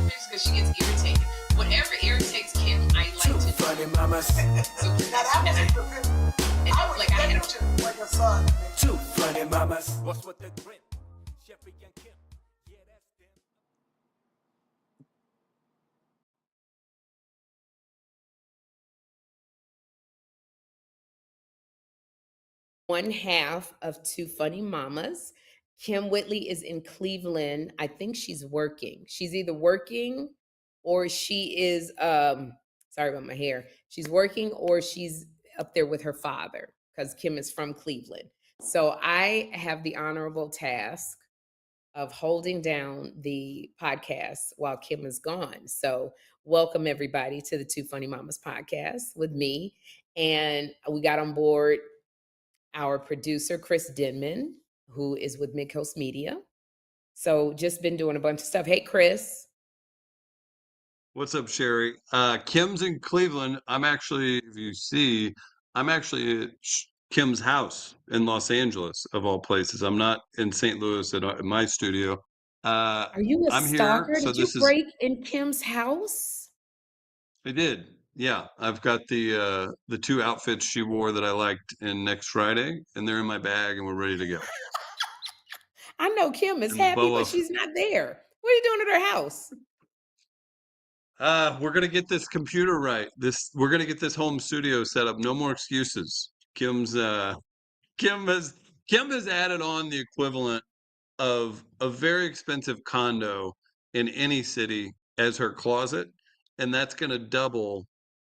pictures because she gets irritated. Whatever irritates Kym, I like to do. Funny mamas. So Now that was I would like I had to like a son. Two funny mamas. What's with the grin? Sherri and Kym. Yeah, that's them. one half of Two Funny Mamas. Kym Whitley is in Cleveland. I think she's working. She's either working or she is sorry about my hair. She's working or she's up there with her father because Kym is from Cleveland. So I have the honorable task of holding down the podcast while Kym is gone. So welcome everybody to the Two Funny Mamas podcast with me. And we got on board our producer, Chris Denman, who is with Midcoast Media. So just been doing a bunch of stuff. Hey, Chris. What's up, Sherri? Kym's in Cleveland. I'm actually, if you see, I'm actually at Kym's house in Los Angeles, of all places. I'm not in St. Louis at my studio. Are you a I'm stalker? here, so Did you this is. break in Kym's house? I did. Yeah, I've got the two outfits she wore that I liked in next Friday, and they're in my bag, and we're ready to go. I know Kym is And happy, Boa. but she's not there. What are you doing at her house? We're gonna get this computer right. We're gonna get this home studio set up. No more excuses. Kym has added on the equivalent of a very expensive condo in any city as her closet, and that's gonna double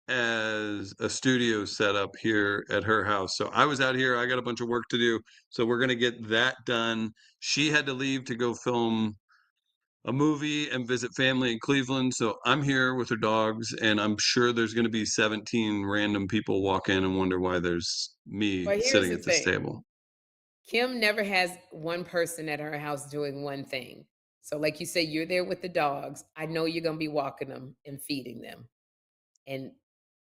as a studio setup here at her house. So I was out here, I got a bunch of work to do. So we're gonna get that done. She had to leave to go film a movie and visit family in Cleveland. So I'm here with her dogs, and I'm sure there's going to be 17 random people walk in and wonder why there's me Well, here's sitting the at this thing. table. Kym never has one person at her house doing one thing. So like you say, you're there with the dogs. I know you're going to be walking them and feeding them and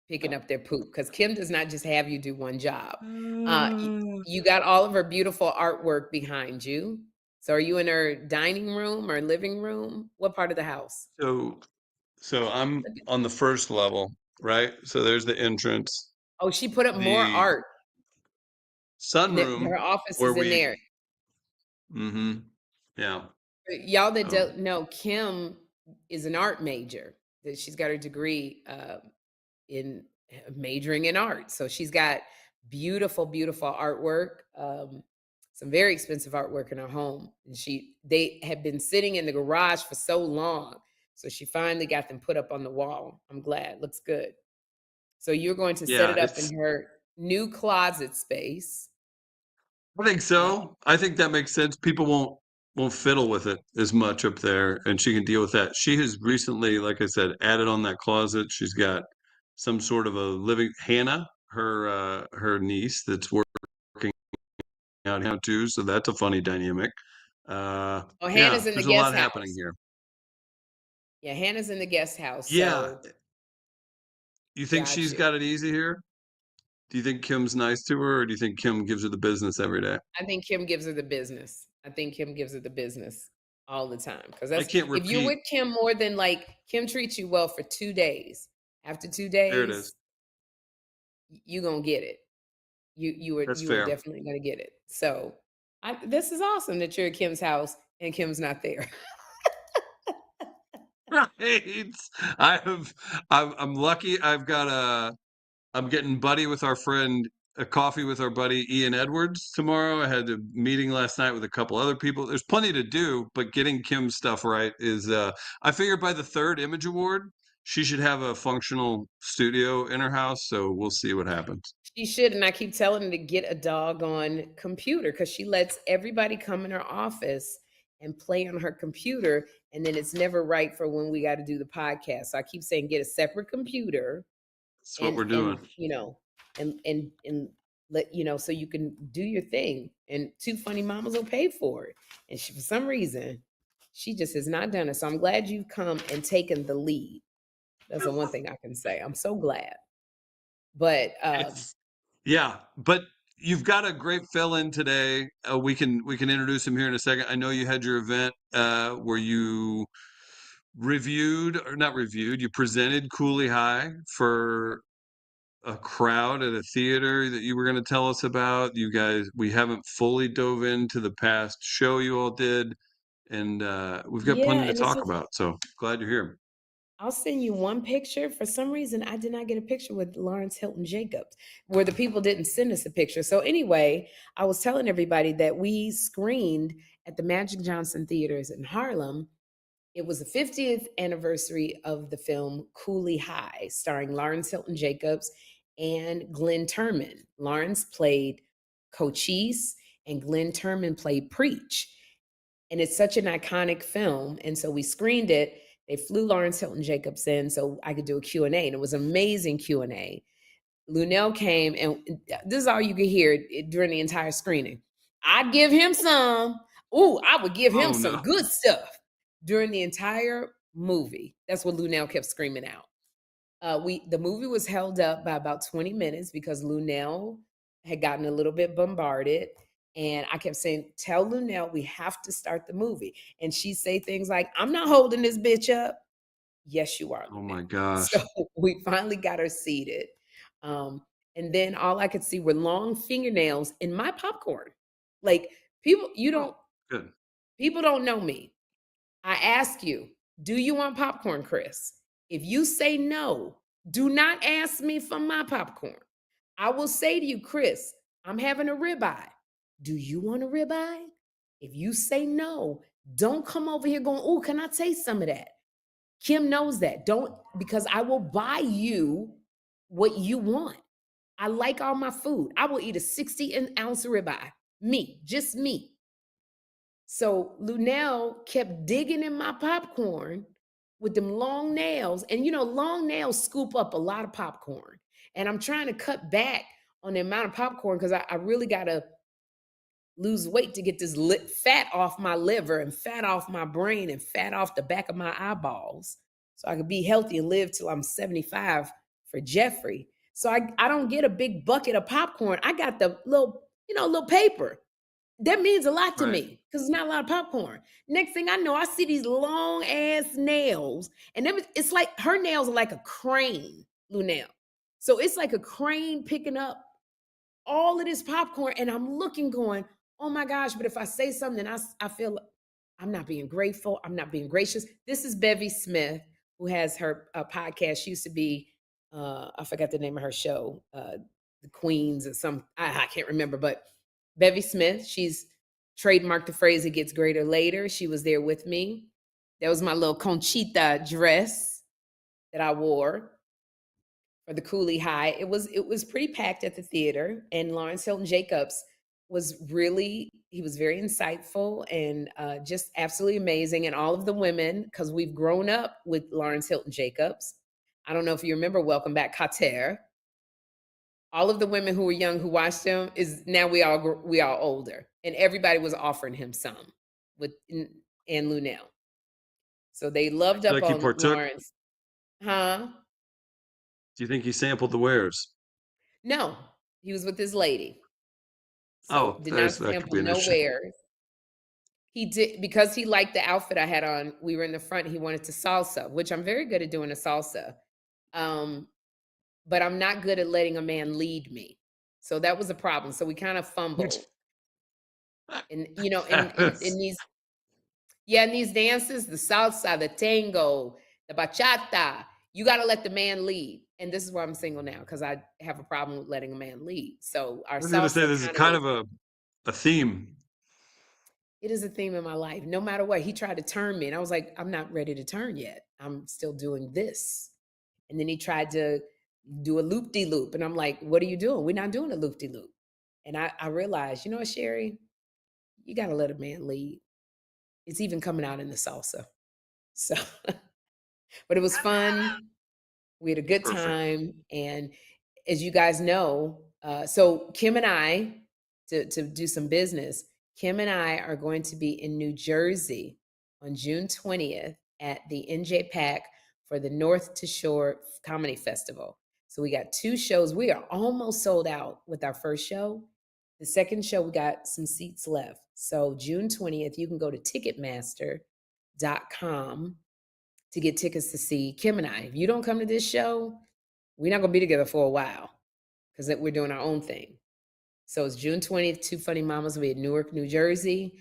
picking up their poop because Kym does not just have you do one job. You got all of her beautiful artwork behind you. So are you in her dining room or living room? What part of the house? So I'm on the first level, right? So there's the entrance. Oh, she put up more The art. sunroom Her office where is in we. there. Mm-hmm. Yeah. Y'all that don't know, Kym is an art major. That she's got her degree in majoring in art. So she's got beautiful, beautiful artwork. Some very expensive artwork in her home. And they had been sitting in the garage for so long. So she finally got them put up on the wall. I'm glad. Looks good. So you're going to set it up in her new closet space. I think so. I think that makes sense. People won't fiddle with it as much up there, and she can deal with that. She has recently, like I said, added on that closet. She's got some sort of a living Hannah, her niece, that's working out now too. So that's a funny dynamic. Hannah's in the there's a lot guest happening house. here. Yeah, Hannah's in the guest house. Yeah. So You think she's got it easy here? Do you think Kym's nice to her, or do you think Kym gives her the business every day? I think Kym gives her the business. I think Kym gives her the business all the time. Because I can't if you're repeat. with Kym more than like Kym treats you well for 2 days. After 2 days, There it is. you gonna get it. You are fair. definitely gonna get it. So this is awesome that you're at Kym's house and Kym's not there. Right. I'm lucky. I'm getting buddy with our friend, a coffee with our buddy Ian Edwards tomorrow. I had a meeting last night with a couple other people. There's plenty to do, but getting Kym's stuff right is, I figure by the third Image Award, she should have a functional studio in her house. So we'll see what happens. She should, and I keep telling her to get a doggone computer because she lets everybody come in her office and play on her computer, and then it's never right for when we got to do the podcast. So I keep saying get a separate computer. That's what we're doing. And let so you can do your thing. And Two Funny Mamas will pay for it. And for some reason, she just has not done it. So I'm glad you've come and taken the lead. That's the one thing I can say. I'm so glad. But yeah, but you've got a great fill-in today. We can introduce him here in a second. I know you had your event where you you presented Coolie High for a crowd at a theater that you were going to tell us about. You guys, we haven't fully dove into the past show you all did, and we've got Yeah, plenty to and it's talk just about. So glad you're here. I'll send you one picture. For some reason, I did not get a picture with Lawrence Hilton Jacobs, where the people didn't send us a picture. So anyway, I was telling everybody that we screened at the Magic Johnson Theaters in Harlem. It was the 50th anniversary of the film Coolie High, starring Lawrence Hilton Jacobs and Glenn Turman. Lawrence played Cochise, and Glenn Turman played Preach. And it's such an iconic film. And so we screened it. They flew Lawrence Hilton Jacobs in so I could do a Q&A, and it was an amazing Q&A. Lunel came, and this is all you could hear during the entire screening. I'd give him some. Ooh, I would give him some good stuff during the entire movie. That's what Lunel kept screaming out. The movie was held up by about 20 minutes because Lunel had gotten a little bit bombarded. And I kept saying, tell Lunel we have to start the movie. And she'd say things like, I'm not holding this bitch up. Yes, you are, Oh Lunel. my gosh. So we finally got her seated. And then all I could see were long fingernails in my popcorn. Like people, Good. people don't know me. I ask you, do you want popcorn, Chris? If you say no, do not ask me for my popcorn. I will say to you, Chris, I'm having a ribeye. Do you want a ribeye? If you say no, don't come over here going, oh, can I taste some of that? Kym knows that. Don't, because I will buy you what you want. I like all my food. I will eat a 60-ounce ribeye. Me, just me. So Lunel kept digging in my popcorn with them long nails. And long nails scoop up a lot of popcorn. And I'm trying to cut back on the amount of popcorn because I really got to lose weight to get this fat off my liver and fat off my brain and fat off the back of my eyeballs so I could be healthy and live till I'm 75 for Jeffrey. So I don't get a big bucket of popcorn. I got the little paper. That means a lot to me because it's not a lot of popcorn. Next thing I know, I see these long ass nails, and it's like her nails are like a crane, Lunel. So it's like a crane picking up all of this popcorn, and I'm looking, going, oh my gosh! But if I say something, I feel I'm not being grateful. I'm not being gracious. This is Bevy Smith, who has her podcast. She used to be, I forgot the name of her show, the Queens or some. I can't remember, but Bevy Smith, she's trademarked the phrase, it gets greater later. She was there with me. That was my little Conchita dress that I wore for the Coolie High. It was pretty packed at the theater, and Lawrence Hilton Jacobs he was very insightful and just absolutely amazing. And all of the women, because we've grown up with Lawrence Hilton Jacobs. I don't know if you remember Welcome Back, Kater. All of the women who were young who watched him is now we all older, and everybody was offering him some with and Lunel. So they loved up Like he on partook? Lawrence. Huh? Do you think he sampled the wares? No, he was with his lady. So Oh, did not that could sample be an issue. nowhere. He did, because he liked the outfit I had on. We were in the front. He wanted to salsa, which I'm very good at doing a salsa. But I'm not good at letting a man lead me. So that was a problem. So we kind of fumbled. And in these dances, the salsa, the tango, the bachata, you got to let the man lead. And this is why I'm single now, because I have a problem with letting a man lead. So our I was going to say salsa this is kind of kind was. of a theme. It is a theme in my life. No matter what, he tried to turn me, and I was like, I'm not ready to turn yet. I'm still doing this. And then he tried to do a loop-de-loop, and I'm like, what are you doing? We're not doing a loop-de-loop. And I realized, you know what, Sherri, you got to let a man lead. It's even coming out in the salsa. So, but it was fun. We had a good Perfect. time. And as you guys know, so Kym and I, to do some business, Kym and I are going to be in New Jersey on June 20th at the NJ Pack for the North to Shore Comedy Festival. So we got 2 shows. We are almost sold out with our first show. The second show, we got some seats left. So June 20th, you can go to Ticketmaster.com, to get tickets to see Kym and I. If you don't come to this show, we're not gonna be together for a while because we're doing our own thing. So it's June 20th, Two Funny Mamas. We at Newark, New Jersey.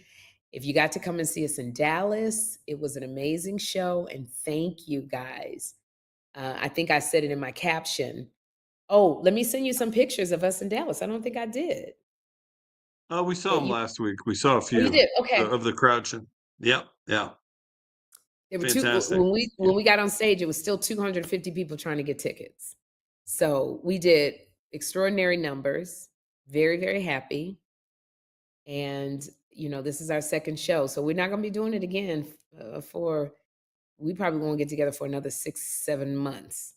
If you got to come and see us in Dallas, it was an amazing show. And thank you guys. I think I said it in my caption. Oh, let me send you some pictures of us in Dallas. I don't think I did. Oh, we saw Yeah, him last week. We saw a oh, you few did? Okay. of the crowd. Yep, yeah, There were fantastic. when we got on stage, it was still 250 people trying to get tickets. So we did extraordinary numbers. Very, very happy. And this is our second show, so we're not going to be doing it again we probably won't get together for another 6-7 months.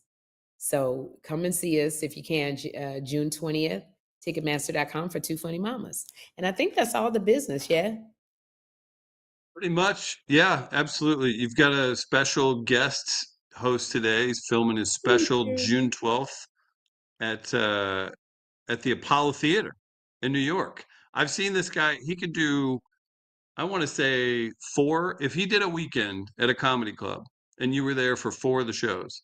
So come and see us if you can, June 20th, ticketmaster.com for Two Funny Mamas. And I think that's all the business. Yeah. Pretty much, yeah, absolutely. You've got a special guest host today. He's filming his special June 12th at the Apollo Theater in New York. I've seen this guy. He could do, I want to say 4. If he did a weekend at a comedy club and you were there for 4 of the shows,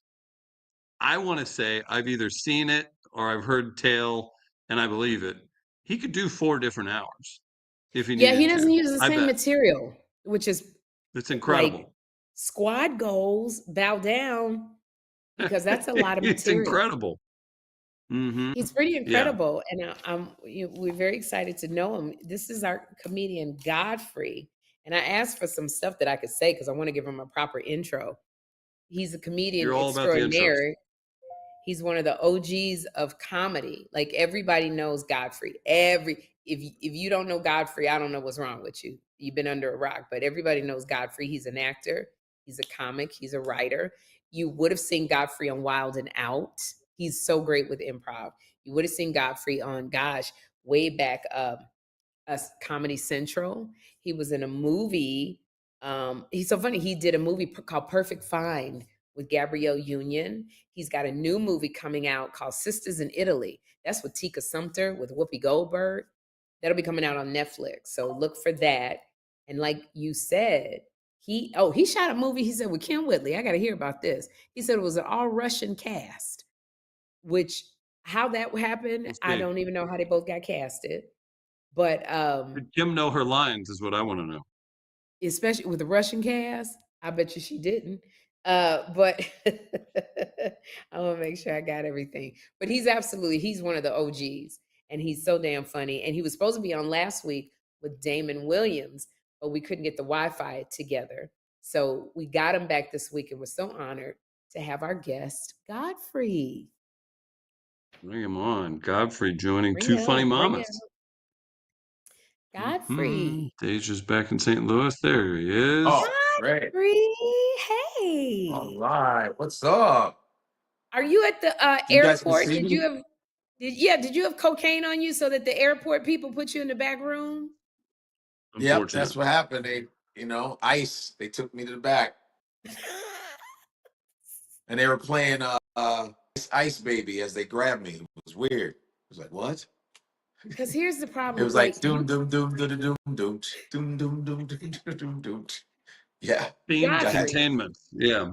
I want to say I've either seen it or I've heard tale and I believe it. He could do 4 different hours if he Yeah, he needed doesn't to. use the I same bet. material, which is It's like incredible. squad goals, bow down, because that's a lot of It's material. incredible. Mm-hmm. He's pretty Yeah. incredible, and we're very excited to know him. This is our comedian Godfrey, and I asked for some stuff that I could say because I want to give him a proper intro. He's a comedian You're all about the intros. extraordinaire. He's one of the OGs of comedy. Like everybody knows Godfrey. If you don't know Godfrey, I don't know what's wrong with you. You've been under a rock, but everybody knows Godfrey. He's an actor. He's a comic. He's a writer. You would have seen Godfrey on Wild and Out. He's so great with improv. You would have seen Godfrey on, way back Comedy Central. He was in a movie. He's so funny. He did a movie called Perfect Find with Gabrielle Union. He's got a new movie coming out called Sisters in Italy. That's with Tika Sumpter with Whoopi Goldberg. That'll be coming out on Netflix. So look for that. And like you said, he shot a movie, he said, with Kym Whitley. I got to hear about this. He said it was an all Russian cast, which how that happened, I don't even know how they both got casted. But Did Kym know her lines is what I want to know. Especially with the Russian cast, I bet you she didn't. But I want to make sure I got everything. But he's one of the OGs, and he's so damn funny. And he was supposed to be on last week with Damon Williams, but we couldn't get the Wi-Fi together. So we got him back this week, and we're so honored to have our guest, Godfrey. Bring him on. Godfrey joining Two Funny Mamas. Godfrey. Deja's back in St. Louis. There he is. Oh, great. Hey. All right. What's up? Are you at the You guys can airport? see Did me? you have cocaine on you so that the airport people put you in the back room? Yep, that's what happened. They, ICE, they took me to the back. And they were playing Ice Baby as they grabbed me. It was weird. I was like, what? Because here's the problem. It was like doom doom doom doom doom doom doom doom doom doom doom doom. Yeah. Containment. Yeah.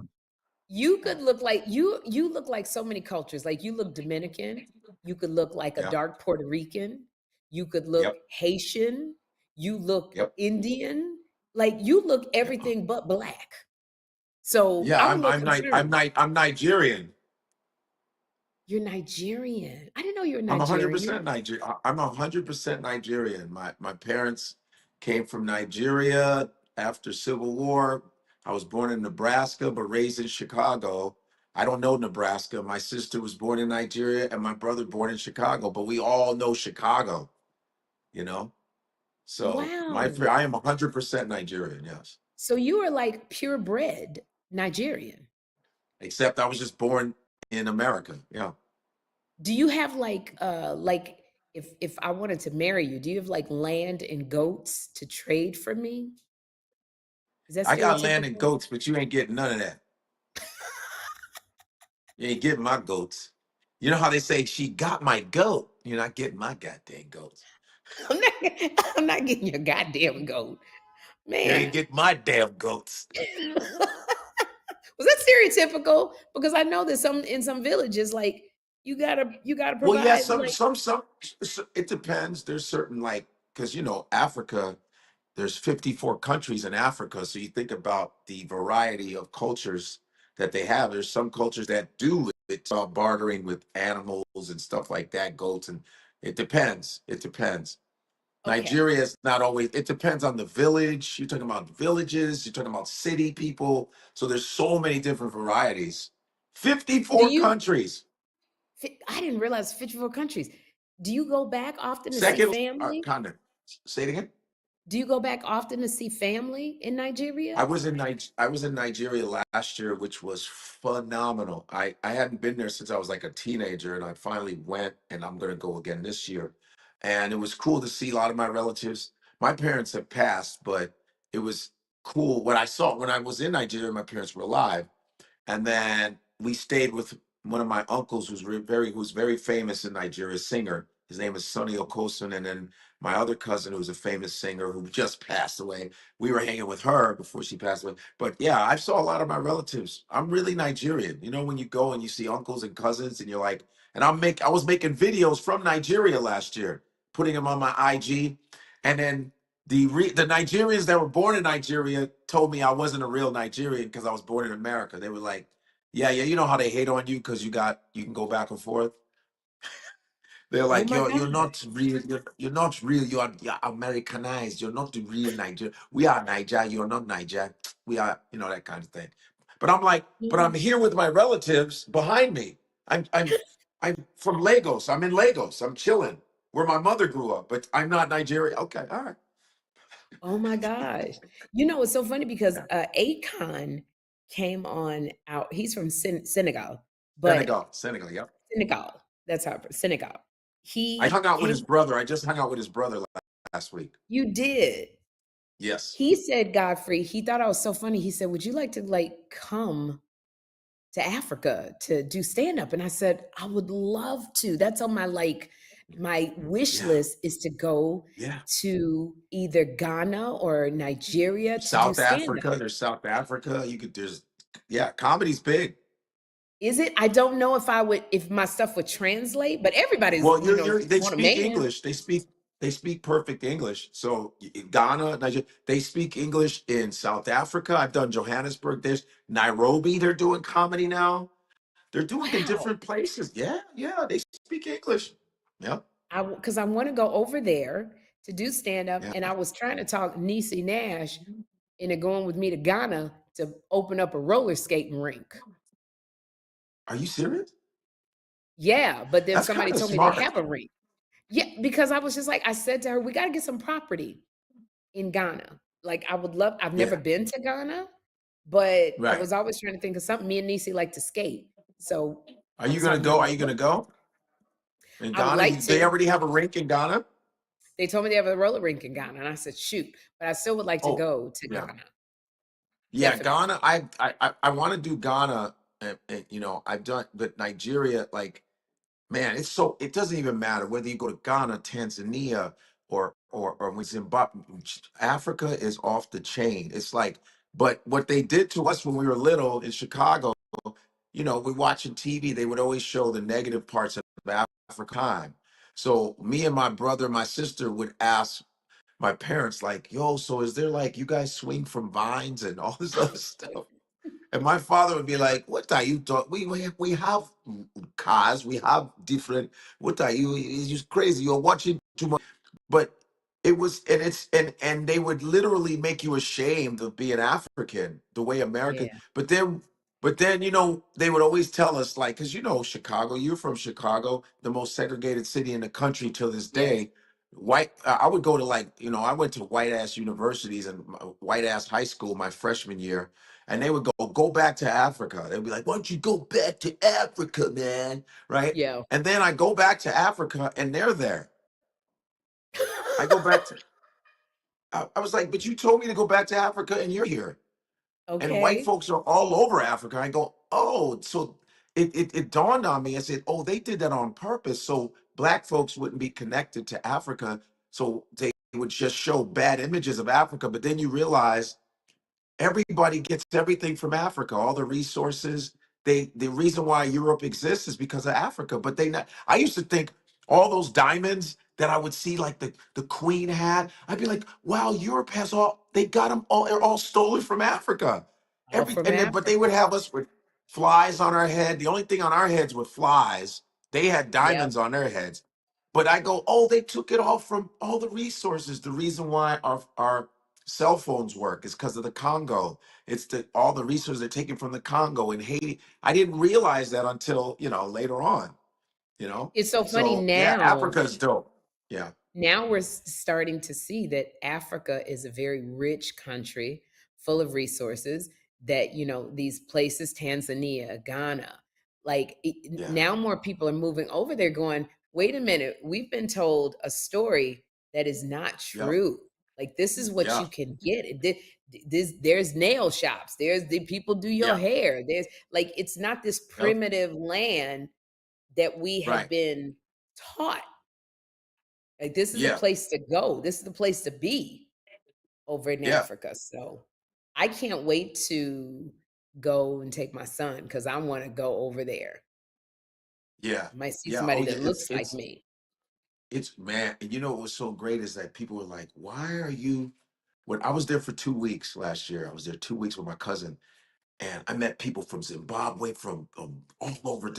You could look like you look like so many cultures. Like you look Dominican, you could look like a dark Puerto Rican, you could look Haitian, you look Indian, like you look everything but black. So yeah, I'm Nigerian. You're Nigerian. I didn't know you were I'm Nigerian. 100% Nigerian. I'm 100% Nigerian. My parents came from Nigeria after Civil War. I was born in Nebraska, but raised in Chicago. I don't know Nebraska. My sister was born in Nigeria and my brother born in Chicago, but we all know Chicago, So Wow. I am 100% Nigerian, yes. So you are like purebred Nigerian. Except I was just born in America, yeah. Do you have like if I wanted to marry you, do you have like land and goats to trade for me? Is that I got land stereotypical? and goats, but you ain't getting none of that. You ain't getting my goats. You know how they say she got my goat? You're not getting my goddamn goats. I'm not getting your goddamn goat. Man. You ain't getting my damn goats. Was that stereotypical because I know that in some villages, like you gotta Well, yeah, provide like it depends. There's certain like, because Africa, there's 54 countries in Africa. So you think about the variety of cultures that they have. There's some cultures that do it about bartering with animals and stuff like that, goats, and it depends. It depends. okay. Nigeria is not always, it depends on the village. You're talking about villages, you're talking about city people. So there's so many different varieties. Do 54 you countries. I didn't realize 54 countries. Do you go back often to see Second family? continent. Say it again. Do you go back often to see family in Nigeria? I was in Nigeria last year, which was phenomenal. I hadn't been there since I was like a teenager, and I finally went, and I'm gonna go again this year. And it was cool to see a lot of my relatives. My parents have passed, but it was cool. What I saw when I was in Nigeria, my parents were alive. And then we stayed with one of my uncles who's very famous in Nigeria, singer. His name is Sonny Okosun. And then my other cousin, who's a famous singer who just passed away. We were hanging with her before she passed away. But yeah, I saw a lot of my relatives. I'm really Nigerian. When you go and you see uncles and cousins, and you're like, and I was making videos from Nigeria last year, putting them on my IG, and then the Nigerians that were born in Nigeria told me I wasn't a real Nigerian because I was born in America. They were like, "Yeah, yeah, you know how they hate on you because you can go back and forth." They're Oh like, my "You're God. not real. You're not real. You're Americanized. You're not the real Niger. We are Niger. You're not Niger. We are that kind of thing." But I'm like, but I'm Mm. here with my relatives behind me. I'm from Lagos. I'm in Lagos. I'm chilling where my mother grew up, but I'm not Nigerian. Okay, all right. Oh my gosh. It's so funny because Yeah. Akon came on out. He's from Senegal, but Senegal. Yep. Senegal, that's how Senegal. I He hung out with his came, brother. I just hung out with his brother last week. you did. Yes. He said, Godfrey, he thought I was so funny. He said, would you like to like come to Africa to do stand up? And I said, I would love to. That's on my wish Yeah. list is to go Yeah. to either Ghana or Nigeria to do South stand up. Africa. There's South Africa. Yeah, comedy's big. Is it? I don't know if my stuff would translate, but everybody's, Well, they want a speak man. English. They speak perfect English. So Ghana, Nigeria, they speak English in South Africa. I've done Johannesburg. There's Nairobi. They're doing comedy now. They're doing in Wow. different places. Yeah, yeah, they speak English. Yeah, Because I want to go over there to do stand up. yeah. And I was trying to talk Niecy Nash into going with me to Ghana to open up a roller skating rink. Are you serious? Yeah, but then That's somebody kind of told me they smart. have a rink. Yeah, because I was just like, I said to her, we got to get some property in Ghana. Like, I've never Yeah. been to Ghana, but I Right. was always trying to think of something. Me and Niecy like to skate. So Are you gonna something go? we Are would you look. gonna go in I would Ghana? like They to. already have a rink in Ghana. They told me they have a roller rink in Ghana. And I said, shoot, but I still would like to Oh, go to yeah, Ghana. yeah. Definitely. Ghana. I want to do Ghana, and I've done, but Nigeria, like, man, it doesn't even matter whether you go to Ghana, Tanzania, or with Zimbabwe. Africa is off the chain. It's like, but what they did to us when we were little in Chicago, we're watching TV, they would always show the negative parts of Africa time. So me and my brother, my sister would ask my parents, like, yo, so is there like you guys swing from vines and all this other stuff? And my father would be like, "What are you talking? We have cars. We have different. What are you? It's just crazy. You're watching too much." But it was, and they would literally make you ashamed of being African, the way American. Yeah. But then they would always tell us, like, because Chicago. You're from Chicago, the most segregated city in the country till this Yes. day. White. I would go to, like, I went to white ass universities and white ass high school my freshman year, and they would go back to Africa. They'd be like, "Why don't you go back to Africa, man?" Right? Yeah. And then I go back to Africa, and they're there. I go back to. I was like, "But you told me to go back to Africa, and you're here." And white Okay. folks are all over Africa. I go, "Oh," so it dawned on me. I said, "Oh, they did that on purpose, so black folks wouldn't be connected to Africa, so they would just show bad images of Africa." But then you realize, everybody gets everything from Africa, all the resources. The reason why Europe exists is because of Africa. But they not. I used to think all those diamonds that I would see, like the Queen had, I'd be like, wow, Europe has all. They got them all. They're all stolen from Africa. All from But they would Africa. have us with flies on our head. The only thing on our heads were flies. They had Yep. diamonds on their heads. But I go, oh, they took it all from all the resources. The reason why our cell phones work is because of the Congo. It's all the resources they're taking from the Congo and Haiti. I didn't realize that until, later on, you know. It's so funny So yeah, now. Africa is dope. Yeah. Now we're starting to see that Africa is a very rich country full of resources that, these places, Tanzania, Ghana, like Yeah. now more people are moving over there going, wait a minute, we've been told a story that is not Yep. true. Like this is what Yeah. you can get. There's nail shops. There's the people do your Yeah. hair. There's like, it's not this Yep. primitive land that we have Right. been taught. Like this is a Yeah. place to go. This is the place to be over in Yeah. Africa. So I can't wait to go and take my son because I want to go over there. Yeah. I might see Yeah. somebody Oh yeah. that looks like me. It's man, and you know what was so great is that people were like, why are you when I was there for 2 weeks last year, I was there 2 weeks with my cousin, and I met people from Zimbabwe, from all over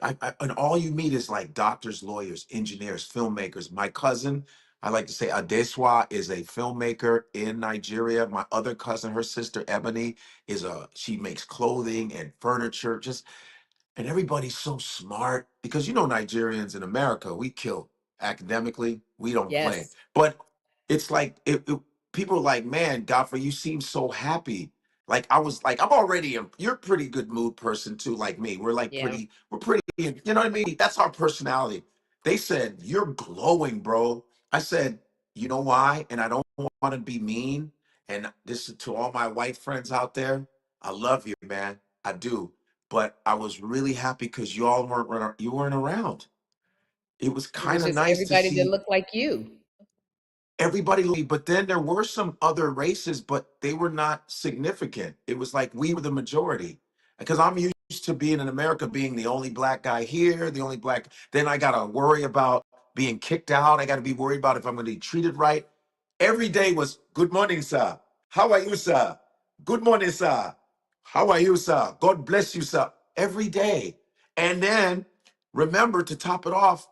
and all you meet is like doctors, lawyers, engineers, filmmakers. My cousin, I like to say Adeswa, is a filmmaker in Nigeria. My other cousin, her sister Ebony, she makes clothing and furniture. And everybody's so smart because Nigerians in America, we kill academically, we don't play. Yes. But it's like people are like, man, Godfrey, you seem so happy. Like I was like, you're a pretty good mood person too, like me. Yeah. We're pretty, you know what I mean? That's our personality. They said, you're glowing, bro. I said, you know why? And I don't want to be mean. And this is to all my white friends out there. I love you, man. I do, but I was really happy because you weren't around. It was It was kind of just nice to everybody that see looked like you. everybody leave, but then there were some other races, but they were not significant. It was like we were the majority. Because I'm used to being in America, being the only black guy here, the only black. Then I gotta worry about being kicked out. I gotta be worried about if I'm gonna be treated right. Every day was good morning, sir. How are you, sir? Good morning, sir. How are you, sir? God bless you, sir. Every day. And then remember to top it off,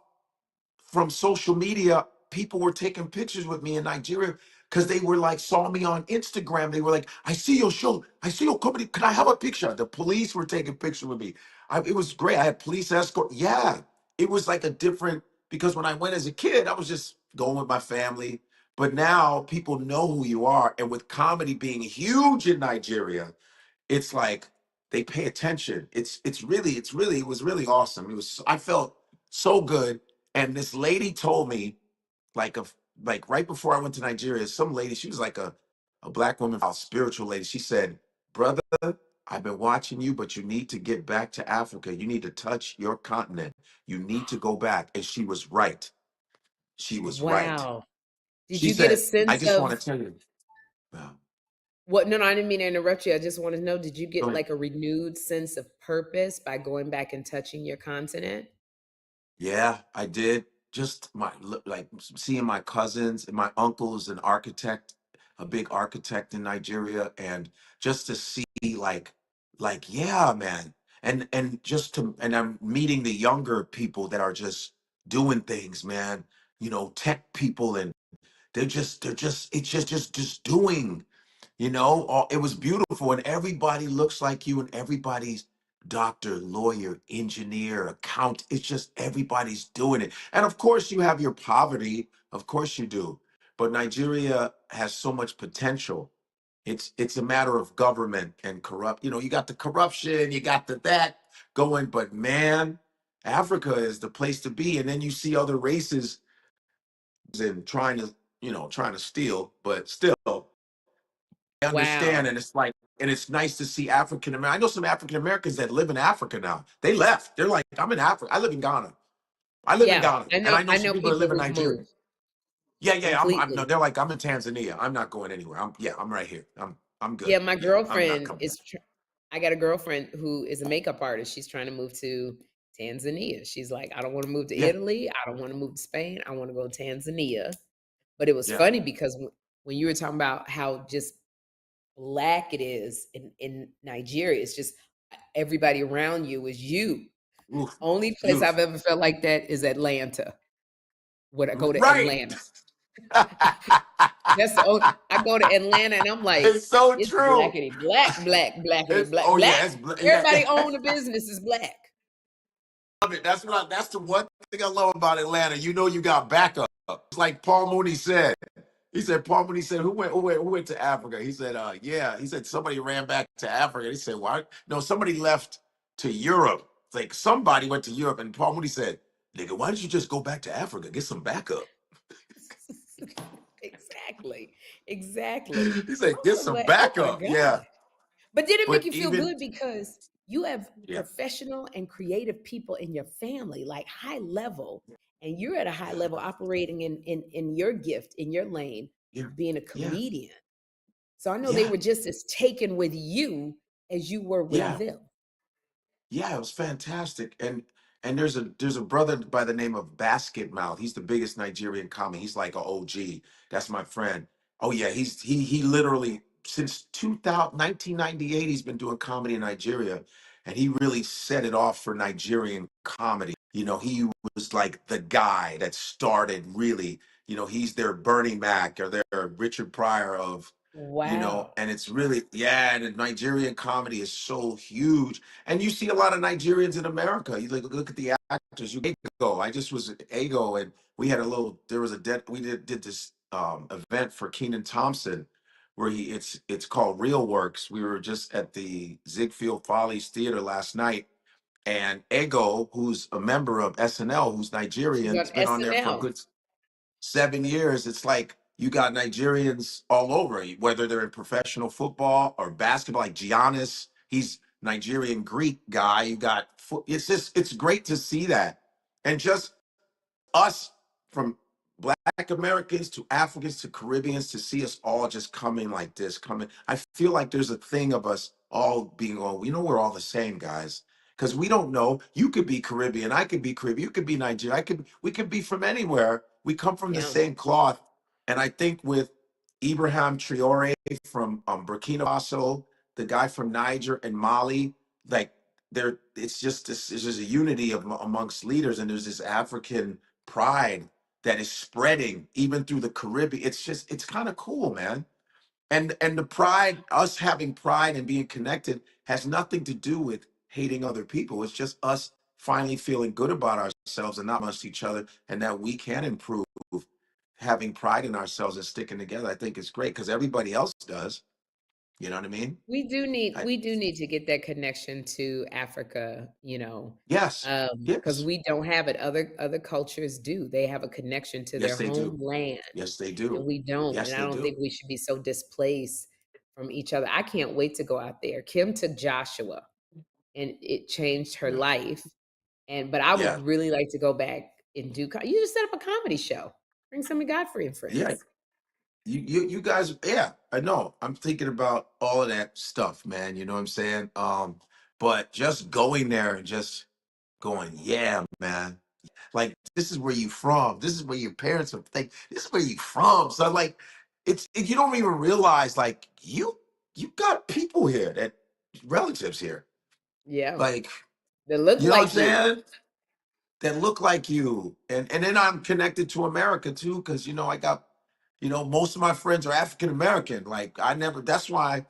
from social media, people were taking pictures with me in Nigeria because they were like, saw me on Instagram. They were like, I see your show. I see your company. Can I have a picture? The police were taking pictures with me. It was great. I had police escort. Yeah, it was like a different, because when I went as a kid, I was just going with my family. But now people know who you are. And with comedy being huge in Nigeria, it's like they pay attention. It was really awesome. I felt so good. And this lady told me, like like right before I went to Nigeria, some lady, she was like a black woman, a spiritual lady. She said, brother, I've been watching you, but you need to get back to Africa. You need to touch your continent. You need to go back. And she was right. She was right. Wow. Did She you get a said, I sense just want of to tell you. Wow. what? No, no, I didn't mean to interrupt you. I just wanted to know, did you Go get ahead. like a renewed sense of purpose by going back and touching your continent? Yeah, I did. Just like seeing my cousins, and my uncle is an architect, a big architect in Nigeria, and just to see yeah, man. And I'm meeting the younger people that are just doing things, man. Tech people, and it's just doing. It was beautiful, and everybody looks like you, and everybody's doctor, lawyer, engineer, account. It's just everybody's doing it. And of course, you have your poverty. Of course, you do. But Nigeria has so much potential. It's a matter of government and corrupt. You got the corruption, you got that going. But man, Africa is the place to be. And then you see other races and trying to steal, but still. I understand, Wow. and it's nice to see African American. I know some African Americans that live in Africa now. They left. They're like, I'm in Africa. I live in Ghana. I live in Yeah. Ghana, I and know I know I some know people that people live in who've Nigeria. moved Yeah, yeah. I'm no. completely. They're like, I'm in Tanzania. I'm not going anywhere. I'm right here. I'm good. Yeah, my I'm not girlfriend coming back. is I got a girlfriend who is a makeup artist. She's trying to move to Tanzania. She's like, I don't want to move to Yeah, Italy. I don't want to move to Spain. I want to go to Tanzania. But it was yeah. funny because when you were talking about how just black it is in Nigeria, it's just everybody around you is you. Oof, Only place I've beautiful. ever felt like that is Atlanta. When I go to Right. Atlanta, that's the only, I go to Atlanta and I'm like, It's so it's true. blackety black, black, blackety It's black, oh black. yeah, yeah, Everybody yeah. own the business is black. Love it. That's the one thing I love about Atlanta. You know you got backup. It's like Paul Mooney said. He said, Paul Mooney said, who went to Africa? He said, yeah. He said somebody ran back to Africa. He said, why? No, somebody left to Europe. It's like somebody went to Europe, and Paul Mooney said, nigga, why don't you just go back to Africa? Get some backup. Exactly. Exactly. He said, I'm get so some glad. Oh my backup. Yeah. God. But did it make But you feel even good because you have yeah, professional and creative people in your family, like high level, and you're at a high level operating in your gift, in your lane yeah, of being a yeah, comedian. So I know they yeah, were just as taken with you as you were with yeah. them. Yeah, it was fantastic. And there's a brother by the name of Basket Mouth. He's the biggest Nigerian comic. He's like a OG. That's my friend. Oh yeah, he literally since 2000 1998 he's been doing comedy in Nigeria, and he really set it off for Nigerian comedy. You know, he was like the guy that started really, he's their Bernie Mac or their Richard Pryor of, Wow. and it's really, yeah, and the Nigerian comedy is so huge. And you see a lot of Nigerians in America. You look at the actors. You Ego. I just was at Ego, and we had a little. There was a we did this event for Keenan Thompson, where it's called Real Works. We were just at the Ziegfeld Follies Theater last night, and Ego, who's a member of SNL, who's She's Nigerian, on has been on there for a SNL. good 7 years. It's like you got Nigerians all over, whether they're in professional football or basketball, like Giannis. He's Nigerian Greek guy. You got it's great to see that. And just us from Black Americans to Africans to Caribbeans to see us all just coming like this, coming. I feel like there's a thing of us all being all, we're all the same, guys. Because we don't know. You could be Caribbean, I could be Caribbean, you could be Nigerian, we could be from anywhere. We come from the Yeah. same cloth. And I think with Ibrahim Traore from Burkina Faso, the guy from Niger and Mali, like it's just this, it's just a unity of amongst leaders, and there's this African pride that is spreading even through the Caribbean. It's kind of cool, man. And the pride, us having pride and being connected has nothing to do with hating other people. It's just us finally feeling good about ourselves and not amongst each other, and that we can improve. Having pride in ourselves and sticking together, I think is great because everybody else does. You know what I mean? I, We do need to get that connection to Africa, yes, because yes, we don't have it. Other cultures do. They have a connection to yes, their they do. homeland, Yes, they and do. we don't. And Yes, I they don't think do. we should be so displaced from each other. I can't wait to go out there. Kim took Joshua, and it changed her Yeah, life. But I yeah, would really like to go back and you just set up a comedy show. Bring some of Godfrey and yeah. friends. You guys, yeah, I know. I'm thinking about all of that stuff, man. You know what I'm saying? But just going there and just going, yeah, man. Like this is where you from. This is where your parents would think. This is where you from. So like, you don't even realize like you got people here that relatives here. Yeah. Like That look you know what I'm like you. saying? That look like you. And then I'm connected to America too, because I got, most of my friends are African American. Like I never, that's why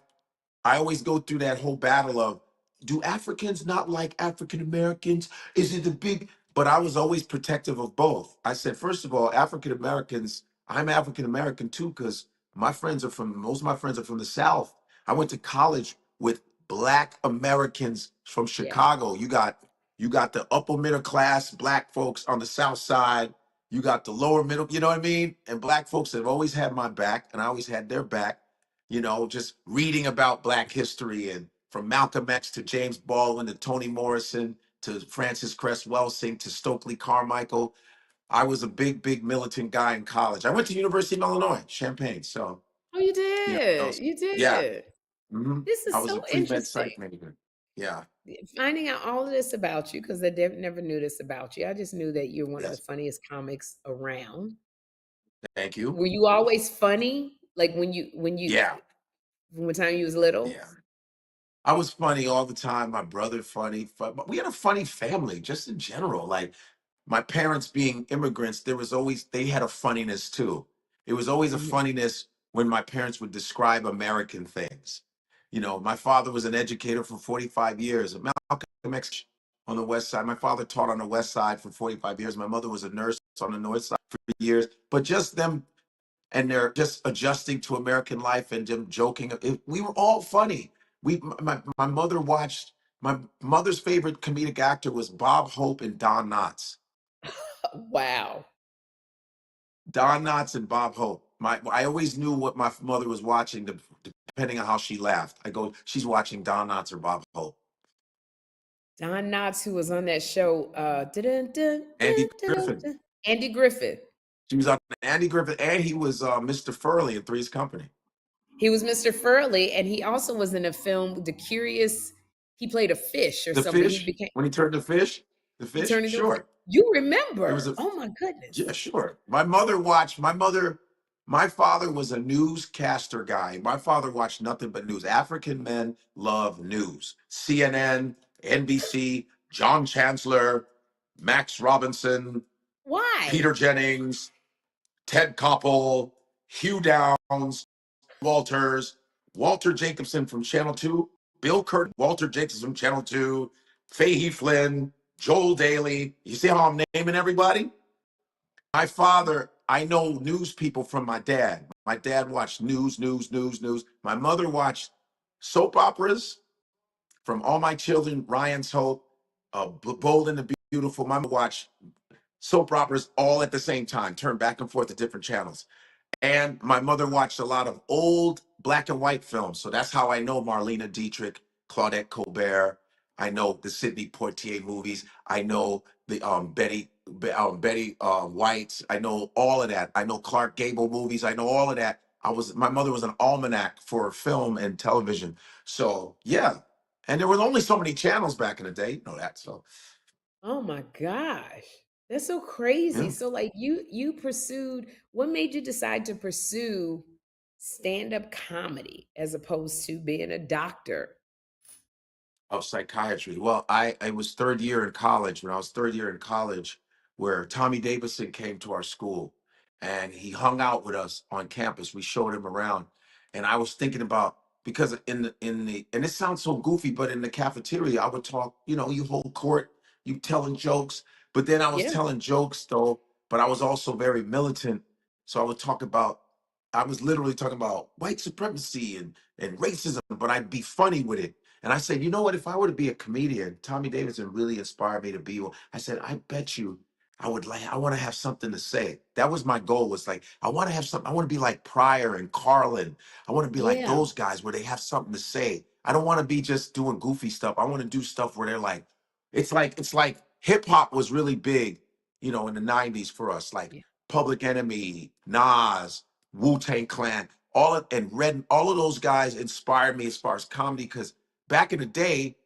I always go through that whole battle of, do Africans not like African Americans? Is it the big? But I was always protective of both. I said, first of all, African Americans, I'm African American too, because most of my friends are from the South. I went to college with Black Americans from Yeah. Chicago. You got the upper middle class Black folks on the South Side. You got the lower middle, you know what I mean? And Black folks have always had my back, and I always had their back, just reading about Black history, and from Malcolm X to James Baldwin to Toni Morrison to Francis Cress Welsing to Stokely Carmichael. I was a big, big militant guy in college. I went to University of Illinois, Champaign. So, Oh, you you know, did. You yeah, did. This I is was a so pre-med interesting. psych major. Yeah. Finding out all of this about you because I never knew this about you. I just knew that you're one of the Yes. funniest comics around. Thank you. Were you always funny? Like Yeah. from the time you was little? Yeah. I was funny all the time. My brother funny. But we had a funny family just in general. Like my parents being immigrants, they had a funniness too. It was always a Mhm. funniness when my parents would describe American things. You know, my father was an educator for 45 years at Malcolm X on the West Side. My father taught on the West Side for 45 years. My mother was a nurse on the North Side for years. But just them and they're just adjusting to American life and them joking. We were all funny. My mother watched. My mother's favorite comedic actor was Bob Hope and Don Knotts. Wow. Don Knotts and Bob Hope. I always knew what my mother was watching, depending on how she laughed. I go, she's watching Don Knotts or Bob Hope. Don Knotts, who was on that show, Andy Griffin. Andy Griffith. She was on Andy Griffin, and he was Mr. Furley in Three's Company. He was Mr. Furley, and he also was in a film, The Curious. He played a fish or The something. fish, when he turned to fish, He turned into. sure. You It was remember? a Oh my goodness! Yeah, sure. My father was a newscaster guy. My father watched nothing but news. African men love news. CNN, NBC, John Chancellor, Max Robinson, Why? Peter Jennings, Ted Koppel, Hugh Downs, Walters, Walter Jacobson from Channel 2, Bill Curtin, Walter Jacobson from Channel 2, Fahey Flynn, Joel Daly. You see how I'm naming everybody? My father, I know news people from my dad. My dad watched news. My mother watched soap operas from All My Children, Ryan's Hope, Bold and the Beautiful. My mom watched soap operas all at the same time, turned back and forth to different channels. And my mother watched a lot of old black and white films. So that's how I know Marlene Dietrich, Claudette Colbert. I know the Sidney Poitier movies. I know the Betty White. I know all of that. I know Clark Gable movies. I know all of that. My mother was an almanac for film and television. So yeah. And there was only so many channels back in the day. You know that. So Oh my gosh. That's so crazy. yeah. So like you pursued what made you decide to pursue stand-up comedy as opposed to being a doctor? Of psychiatry. Well, I was third year in college. When I was third year in college, where Tommy Davidson came to our school and he hung out with us on campus. We showed him around. And I was thinking about, because in the and it sounds so goofy, but in the cafeteria, I would talk, you hold court, you telling jokes. But then I was Yeah. telling jokes though, but I was also very militant. So I was literally talking about white supremacy and racism, but I'd be funny with it. And I said, you know what? If I were to be a comedian, Tommy Davidson really inspired me to be one. I said, I bet you I want to have something to say. That was my goal, was like, I want to have something. I want to be like Pryor and Carlin. I want to be like Yeah. those guys where they have something to say. I don't want to be just doing goofy stuff. I want to do stuff where they're like, it's like hip hop was really big, in the 90s for us, like Yeah. Public Enemy, Nas, Wu-Tang Clan, all of those guys inspired me as far as comedy, because back in the day,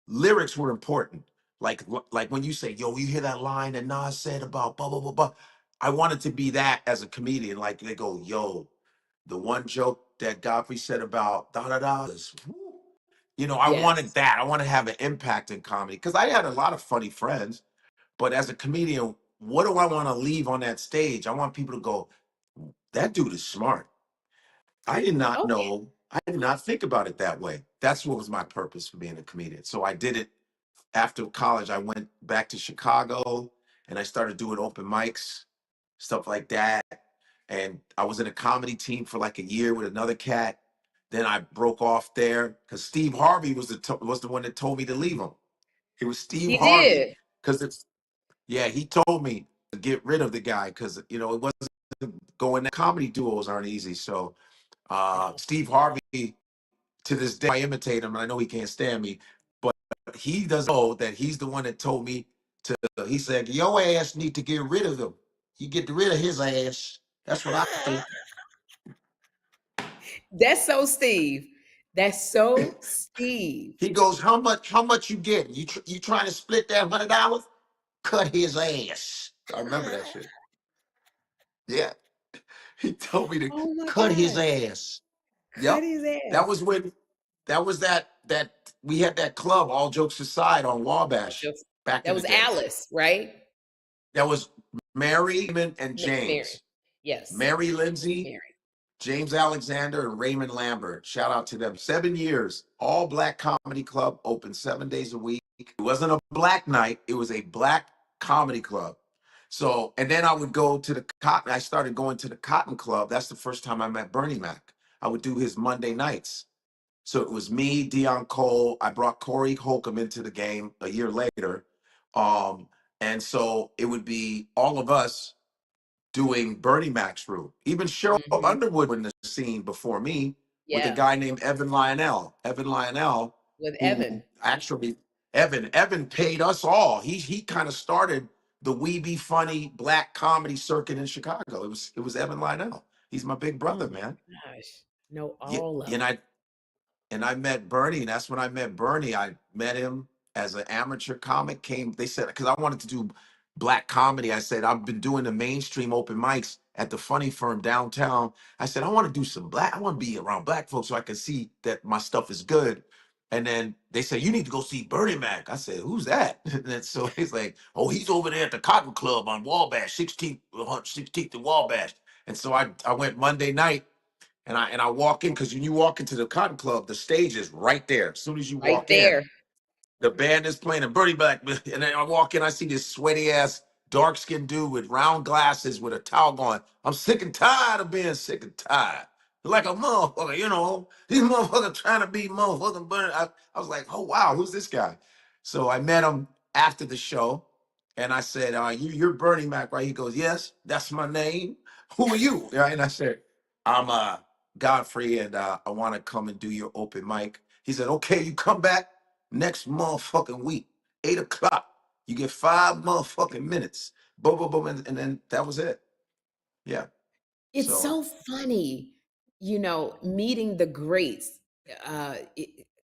lyrics were important. Like when you say, "Yo, you hear that line that Nas said about blah blah blah blah," I wanted to be that as a comedian. Like they go, "Yo, the one joke that Godfrey said about da da da is," I wanted Yes. that. I want to have an impact in comedy because I had a lot of funny friends, but as a comedian, what do I want to leave on that stage? I want people to go, "That dude is smart." I did not Okay. know. I did not think about it that way. That's what was my purpose for being a comedian. So I did it after college. I went back to Chicago and I started doing open mics, stuff like that. And I was in a comedy team for like a year with another cat. Then I broke off there because Steve Harvey was the one that told me to leave him. It was Steve He Harvey did. because he told me to get rid of the guy because it wasn't going. Comedy duos aren't easy. So No. Steve Harvey, to this day, I imitate him, and I know he can't stand me, but he doesn't know that he's the one that told me to. He said, "Your ass need to get rid of him. You get rid of his ass." That's what I think. That's so Steve. That's so Steve. He goes, how much you getting? You trying to split that $100? Cut his ass. I remember that shit. Yeah. He told me to Oh my cut his God. ass. Cut Yep. his That ass. was when that we had that club, all jokes aside, on Wabash back That in the was day. Alice, right? That was Mary and Mary. James. Yes. Mary Lindsay, Mary. James Alexander, and Raymond Lambert. Shout out to them. 7 years, all black comedy club, open 7 days a week. It wasn't a black night, it was a black comedy club. So, and then I would go to the Cotton. I started going to the Cotton Club. That's the first time I met Bernie Mac. I would do his Monday nights. So it was me, Dion Cole. I brought Corey Holcomb into the game a year later. And so it would be all of us doing Bernie Mac's room. Even Cheryl Mhm. Underwood in the scene before me with a Yeah. guy named Evan Lionel. Evan Lionel, With who Evan. actually Evan paid us all. He kind of started the We Be Funny black comedy circuit in Chicago. It was Evan Lionel. He's my big Oh brother, my man. gosh. Know Yeah, all of and them. I met Bernie, and that's when I met Bernie. I met him as an amateur comic. They said, because I wanted to do black comedy. I said, I've been doing the mainstream open mics at the Funny Firm downtown. I said, I want to do some black. I want to be around black folks so I can see that my stuff is good. And then they said, you need to go see Bernie Mac. I said, who's that? And then so he's like, oh, he's over there at the Cotton Club on Wabash, 16th and Wabash. And so I went Monday night. And I walk in, because when you walk into the Cotton Club, the stage is right there. As soon as you Right walk in, there. the band is playing a Bernie Mac, and then I walk in, I see this sweaty ass, dark skinned dude with round glasses with a towel going. I'm sick and tired of being sick and tired. Like a motherfucker, these motherfuckers trying to be motherfucking Bernie. I was like, oh wow, who's this guy? So I met him after the show, and I said, you're Bernie Mac, right? He goes, yes, that's my name. Who are you? Right? And I said, I'm Godfrey, and I want to come and do your open mic. He said, okay, you come back next motherfucking week, 8 o'clock. You get 5 motherfucking minutes. Boom, boom, boom. And then that was it. Yeah. It's So so funny, meeting the greats,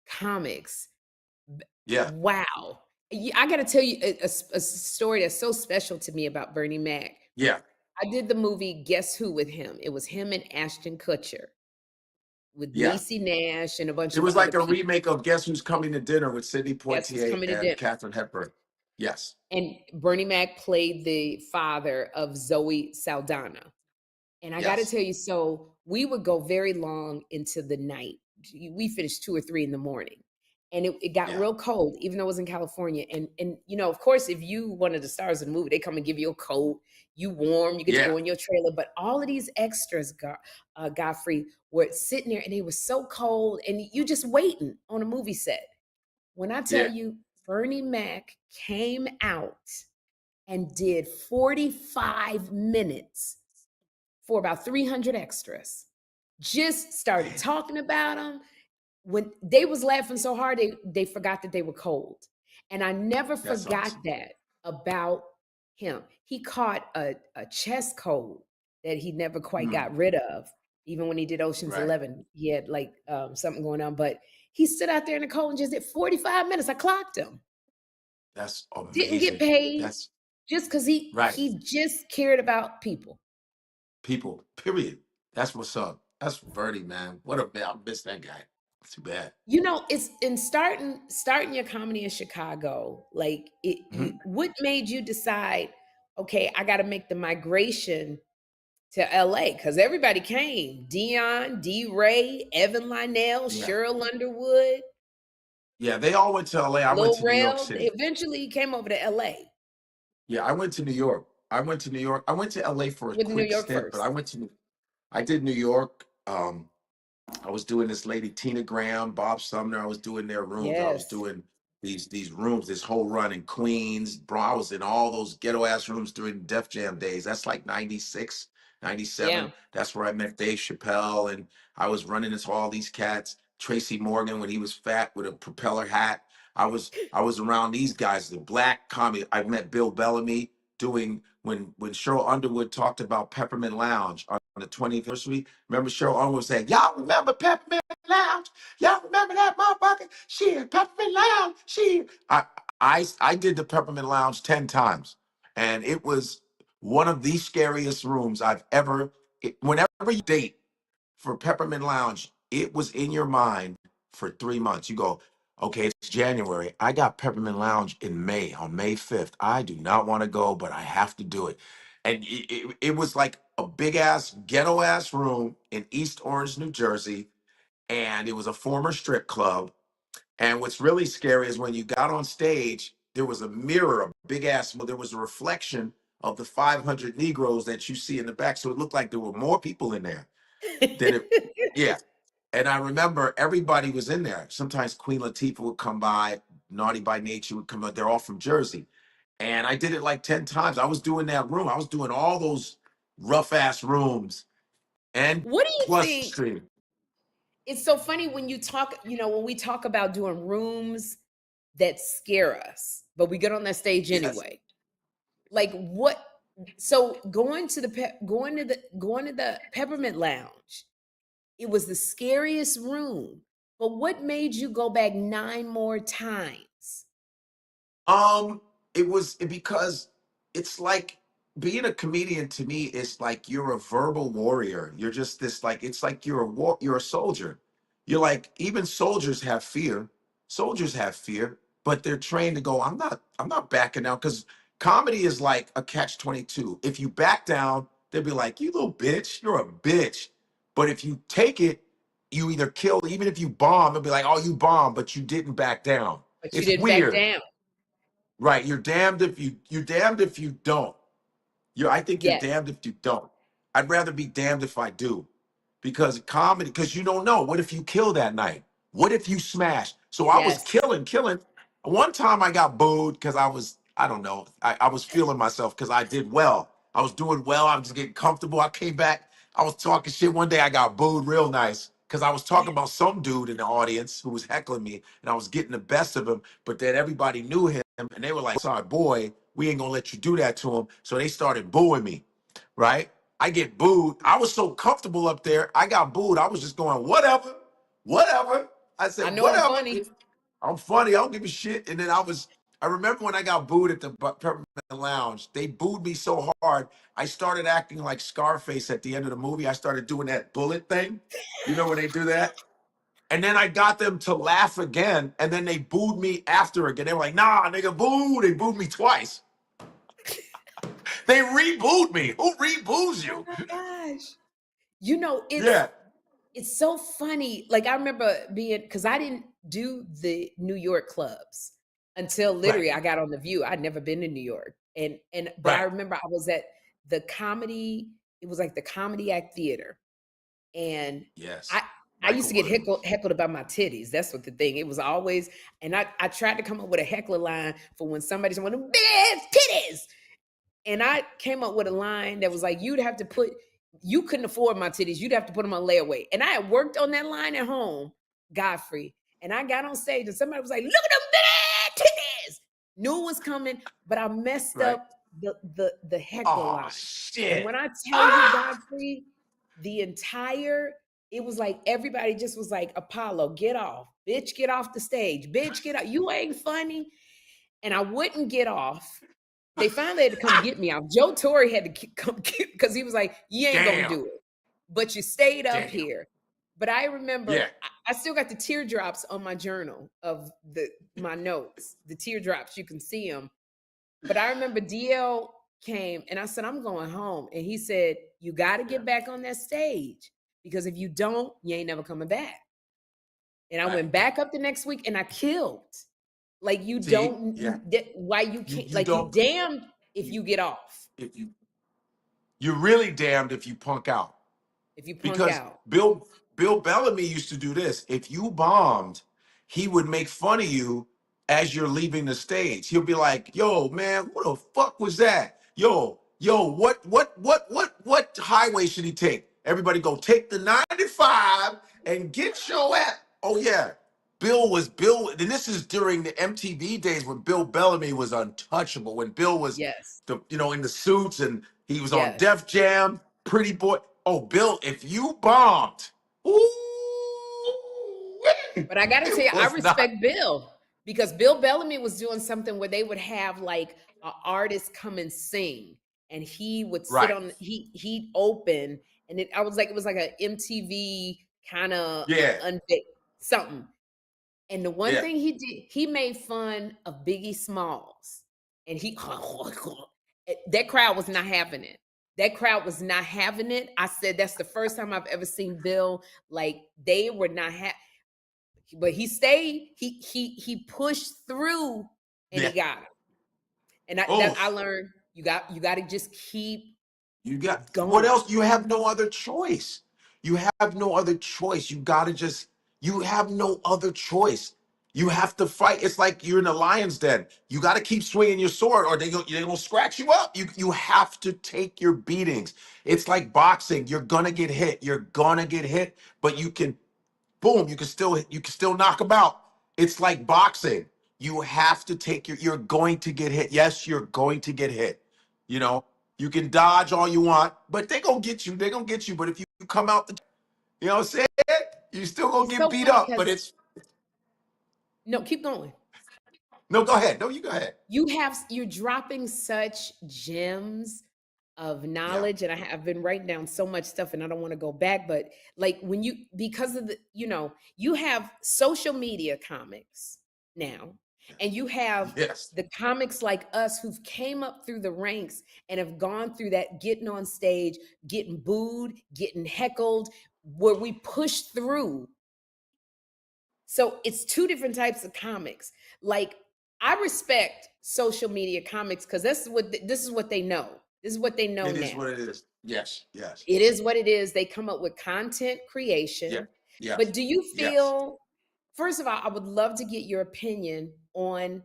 comics. yeah, Wow. I got to tell you a story that's so special to me about Bernie Mac. yeah, I did the movie Guess Who with him. It was him and Ashton Kutcher with yeah. Niecy Nash and a bunch It of was other like a people. remake of Guess Who's Coming to Dinner with Sidney Guess Who's Poitier coming to and dinner. Katharine Hepburn. Yes. And Bernie Mac played the father of Zoe Saldana. And I got to Yes. tell you, so we would go very long into the night. We finished 2 or 3 in the morning, and it got Yeah. real cold, even though it was in California. And of course, if you one of the stars of the movie, they come and give you a coat. You warm, you get to Yeah. go in your trailer. But all of these extras, Godfrey, were sitting there, and they were so cold, and you just waiting on a movie set. When I tell Yeah. you, Bernie Mac came out and did 45 minutes for about 300 extras. Just started Man, talking about them. When they was laughing so hard, they forgot that they were cold. And I never that's forgot awesome. that about him. He caught a chest cold that he never quite Mm, got rid of. Even when he did Ocean's right. 11, he had like something going on. But he stood out there in the cold and just did 45 minutes. I clocked him. That's Didn't get amazing. paid That's just because he right. he just cared about people. People, period. That's what's up. That's Bernie, man. What a man. I miss that guy. Too bad. It's in starting your comedy in Chicago, like Mhm. what made you decide, okay, I got to make the migration to LA? Because everybody came. Dion, D Ray, Evan Lionel, Yeah. Cheryl Underwood, Yeah. They all went to LA. I went Lil to New York Rel. City. Eventually came over to LA Yeah, I went to New York. I went to New York. I went to LA for a with New quick York stint, but first. I did New York. I was doing this lady Tina Graham, Bob Sumner. I was doing their rooms. I was Yes. doing these rooms, this whole run in Queens. Bro, I was in all those ghetto ass rooms during Def Jam days. That's like 96, Yeah. 97. That's where I met Dave Chappelle, and I was running into all these cats. Tracy Morgan when he was fat with a propeller hat. I was around these guys, the black comedy. I met Bill Bellamy doing when Cheryl Underwood talked about Peppermint Lounge on the 20th anniversary. Remember Cheryl Underwood saying, "Y'all remember Peppermint Lounge? Y'all remember that motherfucker? She Peppermint Lounge. She." I did the Peppermint Lounge 10 times, and it was one of the scariest rooms I've ever. Whenever you date for Peppermint Lounge, it was in your mind for 3 months. You go, okay, it's January. I got Peppermint Lounge in May, on May 5th. I do not want to go, but I have to do it. And it was like a big ass, ghetto ass room in East Orange, New Jersey. And it was a former strip club. And what's really scary is when you got on stage, there was a mirror, a big ass, there was a reflection of the 500 Negroes that you see in the back. So it looked like there were more people in there than it, yeah. And I remember everybody was in there. Sometimes Queen Latifah would come by, Naughty by Nature would come by. They're all from Jersey. And I did it like 10 times. I was doing that room. I was doing all those rough ass rooms and What do you plus think? stream. It's so funny when you talk, when we talk about doing rooms that scare us, but we get on that stage Yes. anyway. Like what? So going to the Peppermint Lounge, it was the scariest room. But what made you go back 9 more times? Because it's like being a comedian to me is like you're a verbal warrior. You're just this like it's like you're a soldier. You're like even soldiers have fear. Soldiers have fear, but they're trained to go, I'm not backing down because comedy is like a catch-22. If you back down, they'll be like, you little bitch, you're a bitch. But if you take it, you either kill, even if you bomb, they'll be like, oh, you bombed, but you didn't back down. But you It's didn't back weird. down. Right. You're damned if you don't. I think you're Yes. damned if you don't. I'd rather be damned if I do. Because comedy, because you don't know. What if you kill that night? What if you smash? So I was Yes. killing. One time I got booed because I don't know, I was feeling myself because I did well. I was doing well. I was just getting comfortable. I came back. I was talking shit. One day I got booed real nice because I was talking about some dude in the audience who was heckling me and I was getting the best of him. But then everybody knew him and they were like, sorry, boy, we ain't gonna let you do that to him. So they started booing me, right? I get booed. I was so comfortable up there. I got booed. I was just going, whatever, whatever. I I said, know I'm whatever. funny. I'm funny. I don't give a shit. And then I remember when I got booed at the Peppermint Lounge, they booed me so hard. I started acting like Scarface at the end of the movie. I started doing that bullet thing. You know when they do that? And then I got them to laugh again. And then they booed me after again. They were like, nah, nigga, boo. They booed me twice. They rebooed me. Who reboots Oh you? my gosh. Yeah. It's so funny. Like I remember because I didn't do the New York clubs until Right. literally I got on The View. I'd never been to New York. But I Right. remember I was at the comedy, it was like the Comedy Act Theater. And Yes. I used Michael to get Williams. heckled about my titties. That's what the thing. It was always, and I tried to come up with a heckler line for when somebody's one of them big ass titties. And I came up with a line that was like, you couldn't afford my titties. You'd have to put them on layaway. And I had worked on that line at home, Godfrey. And I got on stage and somebody was like, look at them big ass titties. Knew it was coming, but I messed Right. up the heckler Oh line. And shit. when I tell you, Godfrey, it was like everybody just was like, Apollo, get off. Bitch, get off the stage. Bitch, get off. You ain't funny. And I wouldn't get off. They finally had to come get me out. Joe Torre had to come because he was like, you ain't gonna Damn. do it. But you stayed up Damn. here. But I remember Yeah. I still got the teardrops on my journal of my notes, the teardrops, you can see them. But I remember DL came and I said, I'm going home. And he said, you got to get back on that stage because if you don't, you ain't never coming back. And I Right. went back up the next week and I killed. Like you See, don't, yeah. why you can't, you like you don't damned if you you get off, if you're really damned if you punk out. if you punk Because out. Bill Bellamy used to do this. If you bombed, he would make fun of you as you're leaving the stage. He'll be like, "Yo, man, what the fuck was that? Yo, what highway should he take? Everybody go take the 95 and get your ass. Oh yeah, Bill, and this is during the MTV days when Bill Bellamy was untouchable. When Bill was Yes. in the suits and he was on Yes. Def Jam, Pretty Boy. Oh, Bill, if you bombed, ooh, But I gotta tell you, it I was not. respect Bill because Bill Bellamy was doing something where they would have like an artist come and sing, and he would sit Right. on he'd open, and it was like a MTV kind of Yeah. something. And the one Yeah. thing he did, he made fun of Biggie Smalls, and he that crowd was not having it. That crowd was not having it. I said that's the first time I've ever seen Bill like they were not but he stayed. He pushed through, and he Yeah. got it. And Oh, I learned you got to just keep you got what going. else? You have no other choice. You have no other choice. You have no other choice. You have to fight. It's like you're in a lion's den. You got to keep swinging your sword or they're gonna scratch you up. You have to take your beatings. It's like boxing. You're gonna get hit. You're gonna get hit, but you can boom, you can still knock them out. It's like boxing. You have to take you're going to get hit. Yes, you're going to get hit. You know, you can dodge all you want, but they're gonna get you. They're gonna get you. But if you come out you know what I'm saying? You still gonna It's get so beat funny up. But because it's no, keep going. no, go ahead. No, you go ahead. You're dropping such gems of Yeah. knowledge, and I've been writing down so much stuff, and I don't want to go back, but like when you because of the you have social media comics now, and you have Yes. the comics like us who've came up through the ranks and have gone through that getting on stage, getting booed, getting heckled, where we push through. So it's two different types of comics. Like I respect social media comics because this is what they know. This is what they know It is now. what it is. Yes. Yes. It is what it is. They come up with content Yeah. creation. But Yes. do you Yes. feel, first of all, I would love to get your opinion on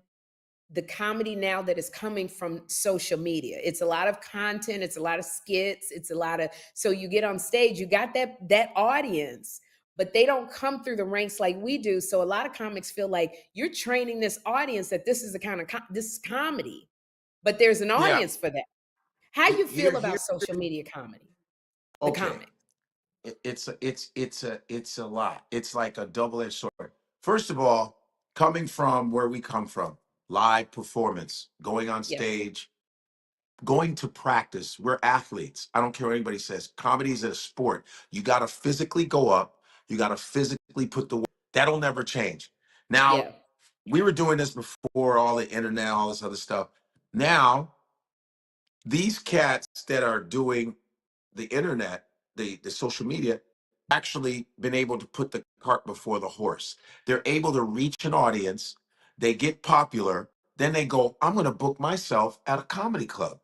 the comedy now that is coming from social media. It's a lot of content, it's a lot of skits, it's a lot of so you get on stage, you got that audience, but they don't come through the ranks like we do. So a lot of comics feel like you're training this audience that this is the kind of this is comedy, but there's an Yeah. audience for that. How you Here, feel here. about social media comedy? The Okay. comic. It's a lot. It's like a double-edged sword. First of all, coming from where we come from, live performance, going on Yes. stage, going to practice. We're athletes. I don't care what anybody says. Comedy is a sport. You got to physically go up. You got to physically put the work. That'll never change. Now, Yeah. we were doing this before all the internet, all this other stuff. Now, these cats that are doing the internet, the social media, actually been able to put the cart before the horse. They're able to reach an audience, they get popular, then they go, I'm going to book myself at a comedy club.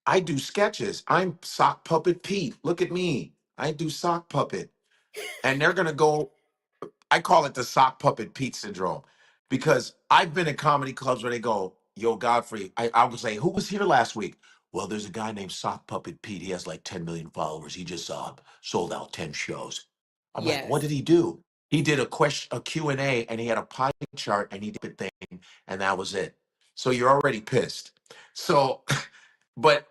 I do sketches. I'm sock puppet Pete. Look at me. I do sock puppet. And they're going to go, I call it the sock puppet Pete syndrome because I've been at comedy clubs where they go, Yo, Godfrey, I would say, who was here last week? Well, there's a guy named Sock Puppet Pete. He has like 10 million followers. He just sold out 10 shows. I'm like, what did Yes. he do? He did a Q&A, and he had a pie chart and he did a thing, and that was it. So you're already pissed. So, but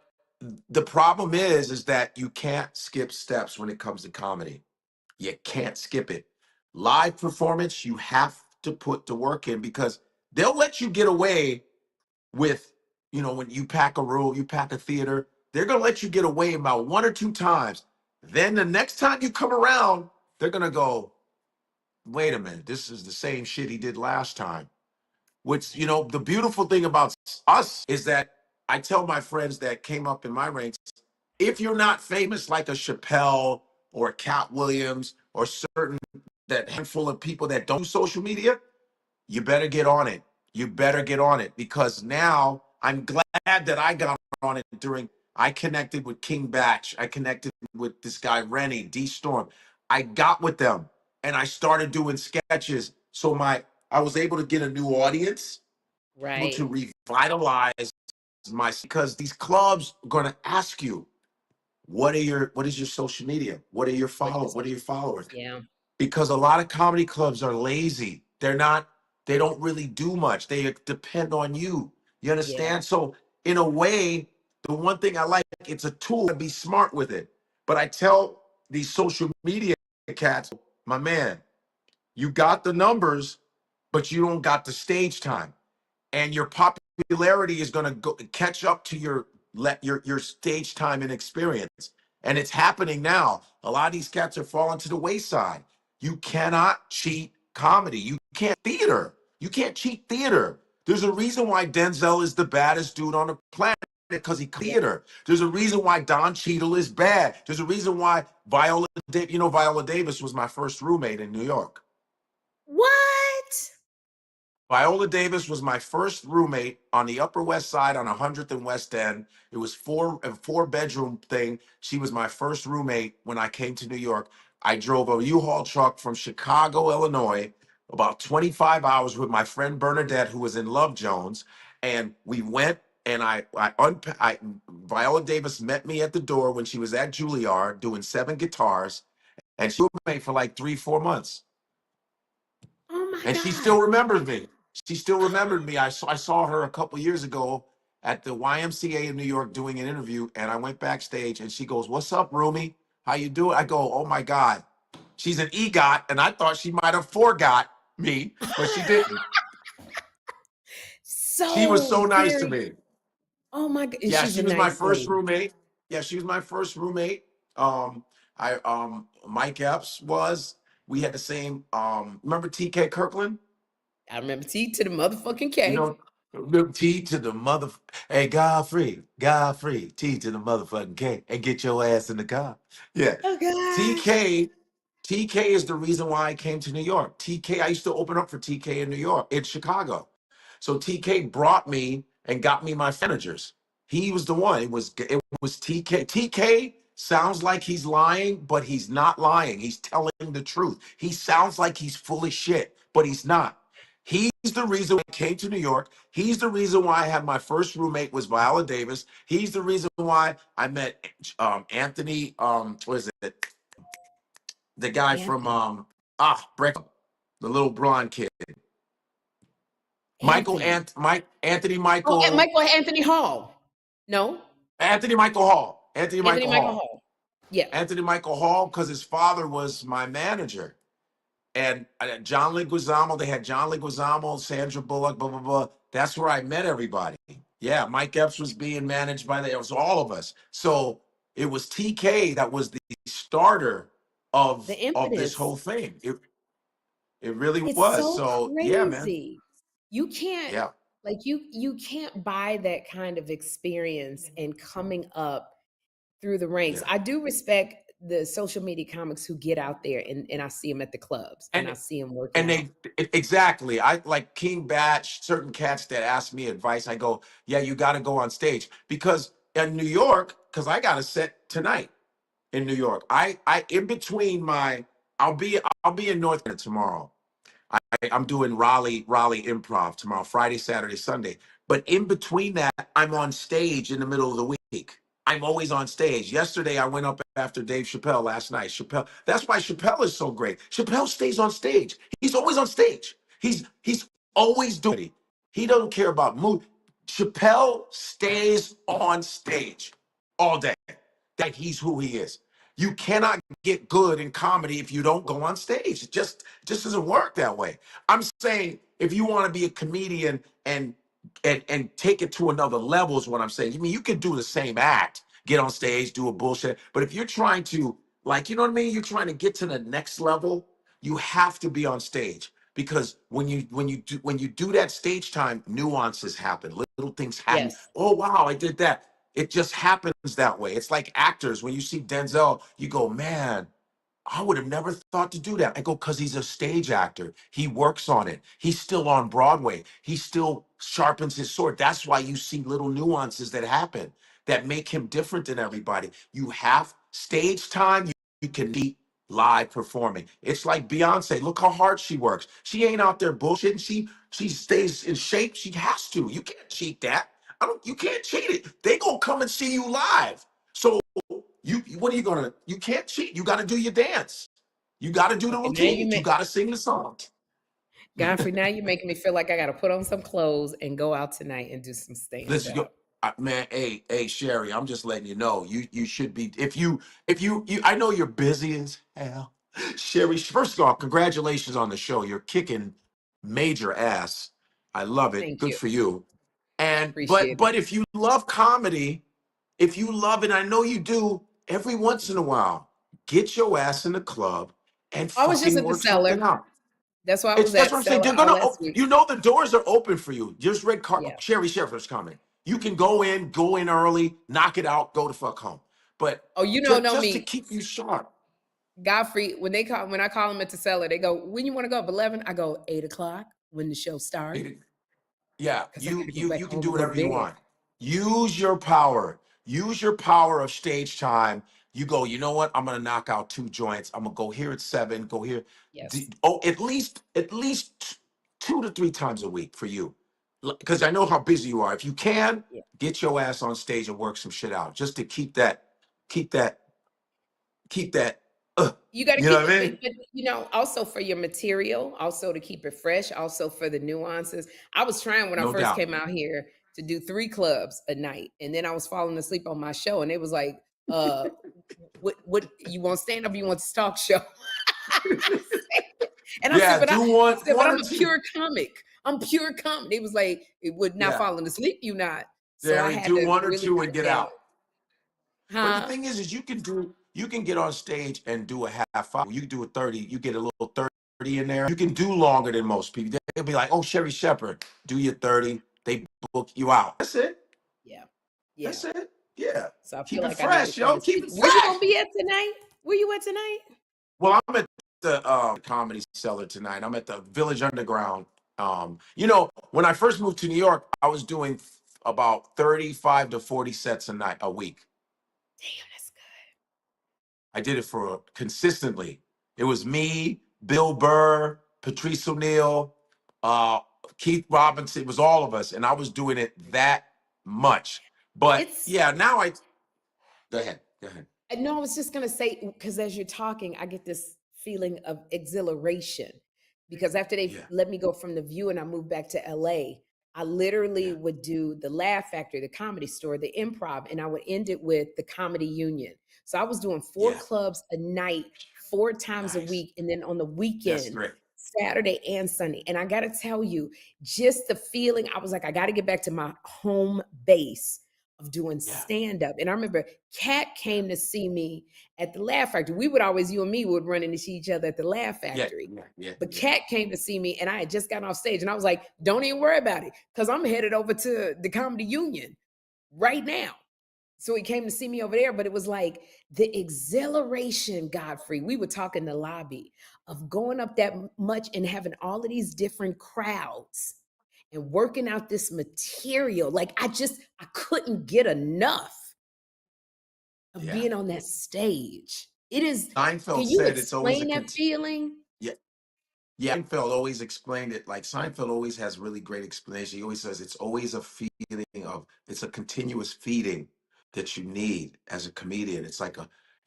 the problem is that you can't skip steps when it comes to comedy. You can't skip it. Live performance, you have to put the work in because they'll let you get away with, when you pack a room, you pack a theater, they're going to let you get away about one or two times. Then the next time you come around, they're going to go, wait a minute, this is the same shit he did last time. Which, the beautiful thing about us is that I tell my friends that came up in my ranks, if you're not famous like a Chappelle or a Cat Williams or certain that handful of people that don't do social media, you better get on it. You better get on it because now I'm glad that I got on it I connected with King Batch. I connected with this guy, Rennie, D Storm. I got with them and I started doing sketches. So I was able to get a new audience, able to Right. revitalize because these clubs are going to ask you, what is your social media? What are your What followers? is What are your followers? yeah. Because a lot of comedy clubs are lazy. They're not, they don't really do much. They depend on you. You Yeah. understand? So in a way, the one thing I like, it's a tool to be smart with it. But I tell these social media cats, my man, you got the numbers, but you don't got the stage time. And your popularity is going to go catch up to your stage time and experience. And it's happening now. A lot of these cats are falling to the wayside. You cannot cheat comedy. You can't theater. You can't cheat theater. There's a reason why Denzel is the baddest dude on the planet, because he Yeah. theater. There's a reason why Don Cheadle is bad. There's a reason why Viola Davis was my first roommate in New York. What? Viola Davis was my first roommate on the Upper West Side on 100th and West End. It was a four-bedroom thing. She was my first roommate when I came to New York. I drove a U-Haul truck from Chicago, Illinois, about 25 hours with my friend Bernadette, who was in Love Jones, and we went. And Viola Davis met me at the door when she was at Juilliard doing 7 guitars, and she was with me for like 3-4 months. Oh my And she God. still remembers me. She still remembered me. I saw her a couple years ago at the YMCA in New York doing an interview, and I went backstage, and she goes, "What's up, Rumi? How you doing?" I go, "Oh my God, she's an EGOT," and I thought she might have forgot me, but she didn't. She was so So nice to very. me. Oh my God. Yeah, She's she a was my nice first lady. roommate. Yeah, she was my first roommate. Mike Epps was. We had the same. Remember TK Kirkland? I remember T to the motherfucking You K. know, the T to the mother. Hey, Godfrey, T to the motherfucking K, and get your ass in the car. Yeah, Oh gosh. TK, TK is the reason why I came to New York. TK, I used to open up for TK in New York, in Chicago. So TK brought me and got me my managers. He was the one. It was TK. TK sounds like he's lying, but he's not lying. He's telling the truth. He sounds like he's full of shit, but he's not. He's the reason I came to New York. He's the reason why I had my first roommate was Viola Davis. He's the reason why I met Anthony. What is it? The guy from Anthony. Breakfast, the little blonde kid. Anthony. Anthony Oh, and Michael Michael Anthony Hall. No? Anthony Michael Hall. Anthony Anthony Michael Michael Hall. Hall. Yeah. Anthony Michael Hall, because his father was my manager. And John Leguizamo, they had John Leguizamo, Sandra Bullock, blah, blah, blah. That's where I met everybody. Yeah, Mike Epps was being managed by it was all of us. So it was TK that was the starter The of this impetus. whole thing. It really It's was. so So yeah, man. crazy. You can't Yeah. like you can't buy that kind of experience and coming up through the ranks. Yeah. I do respect the social media comics who get out there and I see them at the clubs and I And see them working and out. exactly. I like King Batch, certain cats that ask me advice. I go, yeah, you got to go on stage because in New York, because I got a set tonight in New York. I in between my, I'll be in North Carolina tomorrow. I'm doing Raleigh Improv tomorrow, Friday, Saturday, Sunday. But in between that, I'm on stage in the middle of the week. I'm always on stage. Yesterday, I went up after Dave Chappelle last night. Chappelle, that's why Chappelle is so great. Chappelle stays on stage. He's always on stage. He's always doing it. He doesn't care about mood. Chappelle stays on stage all day. That he's who he is. You cannot get good in comedy if you don't go on stage. It just doesn't work that way. I'm saying if you want to be a comedian and take it to another level is what I'm saying. I mean, you can do the same act, get on stage, do a bullshit, but if you're trying to like, you know what I mean? You're trying to get to the next level, you have to be on stage because when you do that stage time, nuances happen, little things happen. Yes. Oh wow, I did that. It just happens that way. It's like actors. When you see Denzel, you go, man, I would have never thought to do that. I go, because he's a stage actor. He works on it. He's still on Broadway. He still sharpens his sword. That's why you see little nuances that happen that make him different than everybody. You have stage time, you can be live performing. It's like Beyonce. Look how hard she works. She ain't out there bullshitting. She stays in shape. She has to. You can't cheat that. You can't cheat it. They gonna come and see you live. So what are you gonna? You can't cheat. You got to do your dance. You got to do the Okay, now you routines. You got to sing the songs. Godfrey, now you're making me feel like I got to put on some clothes and go out tonight and do some stand Let's go. up. Man, hey, Sherri, I'm just letting you know. You should be if you I know you're busy as hell. Sherri, first of all, congratulations on the show. You're kicking major ass. I love it. Thank Good you. for you. And Appreciate it. but if you love comedy, if you love it, I know you do, every once in a while, get your ass in the club and I was just fucking at the work something cellar. out. That's why I It's was that's at what I'm saying. cellar They're all gonna, last week. you know, the doors are open for you. Just Yeah. Sherri Shepherd's coming. You can go in early, knock it out, go the fuck home. But Oh, you don't know just to me. keep you sharp. Godfrey, when I call them at the cellar, they go, when you want to go up 11? I go 8 o'clock when the show starts. Yeah, Because I you gotta go you back you can home do and go to whatever you bed. want. Use your power. Use your power of stage time. You go, you know what? I'm gonna knock out 2 joints. I'm gonna go here at 7, go here. Yes. At least 2 to 3 times a week for you. Because I know how busy you are. If you can, Yeah. get your ass on stage and work some shit out. Just to keep that, keep that, You got to you know keep what I it, mean? but also for your material, also to keep it fresh, also for the nuances. I was trying when I No first doubt. came out here to do 3 clubs a night, and then I was falling asleep on my show, and it was like, what you want stand up? You want this talk show? And I said, Yeah, but do one, one I'm or a two. pure comic. I'm pure comic. It was like it would not Yeah, falling asleep. You not. So I Jerry, had do to one or really two and cut get down. out. But the Huh? thing is you can get on stage and do a half hour. You can do a 30, you get a little 30 in there. You can do longer than most people. They'll be like, oh, Sherri Shepherd, do your 30. They book you out. That's it. Yeah. Yeah. That's it. Yeah. So I feel Keep it like I need to fresh, kind yo. of Keep see. it Where you fresh. gonna be at tonight? Where you at tonight? Well, I'm at the Comedy Cellar tonight. I'm at the Village Underground. When I first moved to New York, I was doing about 35 to 40 sets a week. Damn, that's I did it for consistently. It was me, Bill Burr, Patrice O'Neill, uh, Keith Robinson. It was all of us, and I was doing it that much. good. But It's yeah, now I go ahead. Go ahead. no, I was just gonna say because as you're talking, I get this feeling of exhilaration because after they Yeah, let me go from the View and I moved back to LA, I literally yeah, would do the Laugh Factory, the Comedy Store, the Improv, and I would end it with the Comedy Union. So I was doing four yeah. clubs a night, 4 times a Nice. week, and then on the That's weekend, great. Saturday and Sunday. And I gotta tell you, just the feeling, I was like, I gotta get back to my home base of doing Yeah, stand up. And I remember Kat yeah, came to see me at the Laugh Factory. We would always, you and me would run into each other at the Laugh yeah, Factory. yeah, yeah, But yeah. Kat came to see me and I had just gotten off stage and I was like, don't even worry about it because I'm headed over to the Comedy Union right now. So he came to see me over there, but it was like the exhilaration, Godfrey. We would talk in the lobby of going up that much and having all of these different crowds and working out this material. Like I couldn't get enough of Yeah. being on that stage. It is, Seinfeld can you said it's always explain that feeling? yeah. Yeah, Seinfeld always explained it. Like Seinfeld always has really great explanation. He always says it's always a feeling of it's a continuous feeding that you need as a comedian. It's like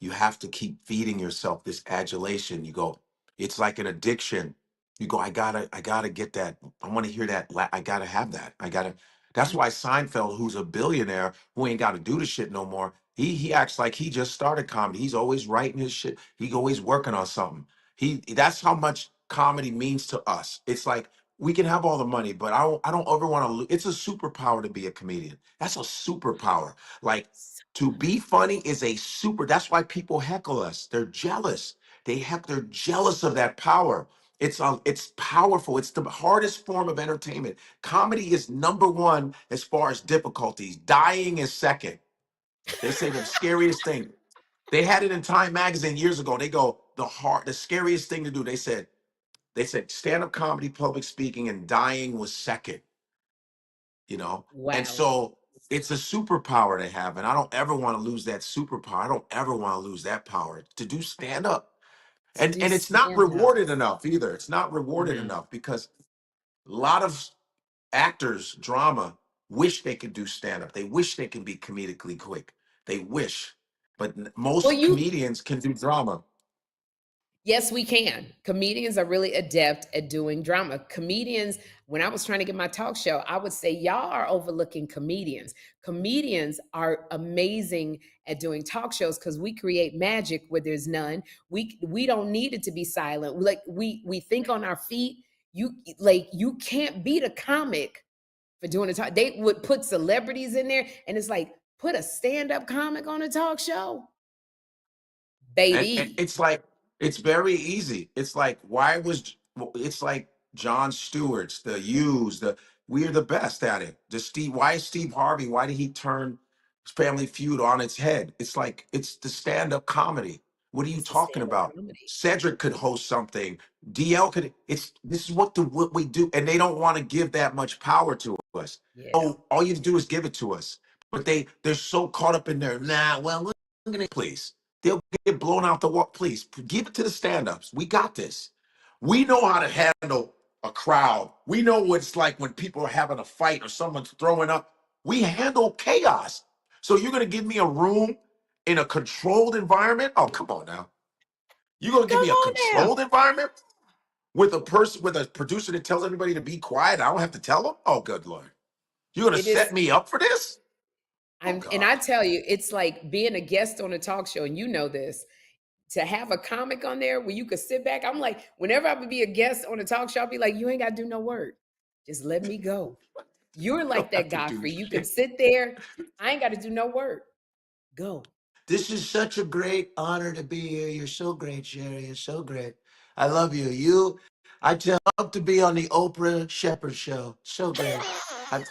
you have to keep feeding yourself this adulation. You go, it's like an addiction. You go, I gotta get that. I want to hear that. I gotta have that. I gotta. That's why Seinfeld, who's a billionaire, who ain't got to do the shit no more. He acts like he just started comedy. He's always writing his shit. He always working on something. That's how much comedy means to us. It's like we can have all the money, but I don't ever want to lose. It's a superpower to be a comedian. That's a superpower. Like to be funny is a super. That's why people heckle us. They're jealous. They're jealous of that power. It's powerful. It's the hardest form of entertainment. Comedy is number one as far as difficulties. Dying is second. They say the scariest thing. They had it in Time magazine years ago. They go, the scariest thing to do. They said stand-up comedy, public speaking, and dying was second, you know? And Wow. so it's a superpower to have. And I don't ever want to lose that superpower. I don't ever want to lose that power to do stand-up. To And do and it's not stand up. rewarded enough either. It's not rewarded enough because a lot of actors, drama, wish they could do stand-up. They wish they can be comedically quick. They wish. But Well, most you comedians can do drama. Yes, we can. Comedians are really adept at doing drama. Comedians, when I was trying to get my talk show, I would say, y'all are overlooking comedians. Comedians are amazing at doing talk shows because we create magic where there's none. We don't need it to be silent. Like we think on our feet. You can't beat a comic for doing a talk. They would put celebrities in there, and it's like, put a stand-up comic on a talk show. And Baby. it's like it's very easy. It's like it's like Jon Stewart's, the Hughes, we're the best at it. Why is Steve Harvey? Why did he turn Family Feud on its head? It's like it's the stand-up comedy. What are you It's the talking stand-up about? comedy. Cedric could host something. DL could. This is what we do, and they don't want to give that much power to us. Yeah. Oh, all you have to do is give it to us. But they're so caught up in their well, we're gonna please. They'll get blown out the wall. Please give it to the stand-ups. We got this. We know how to handle a crowd. We know what it's like when people are having a fight or someone's throwing up. We handle chaos. So you're gonna give me a room in a controlled environment? Oh, come on now. You're gonna give Come me a on now. controlled environment with a producer that tells everybody to be quiet? I don't have to tell them? Oh, good Lord. You're gonna It is. set me up for this? Oh And I God. tell you, it's like being a guest on a talk show, and you know this. To have a comic on there where you could sit back, I'm like, whenever I would be a guest on a talk show, I'll be like, you ain't got to do no work. Just let me go. You're You don't like have that, to do Godfrey. You can shit. sit there. I ain't got to do no work. Go. This is such a great honor to be here. You're so great, Sherri. You're so great. I love you. I tell to be on the Oprah Shepherd show. So great. I,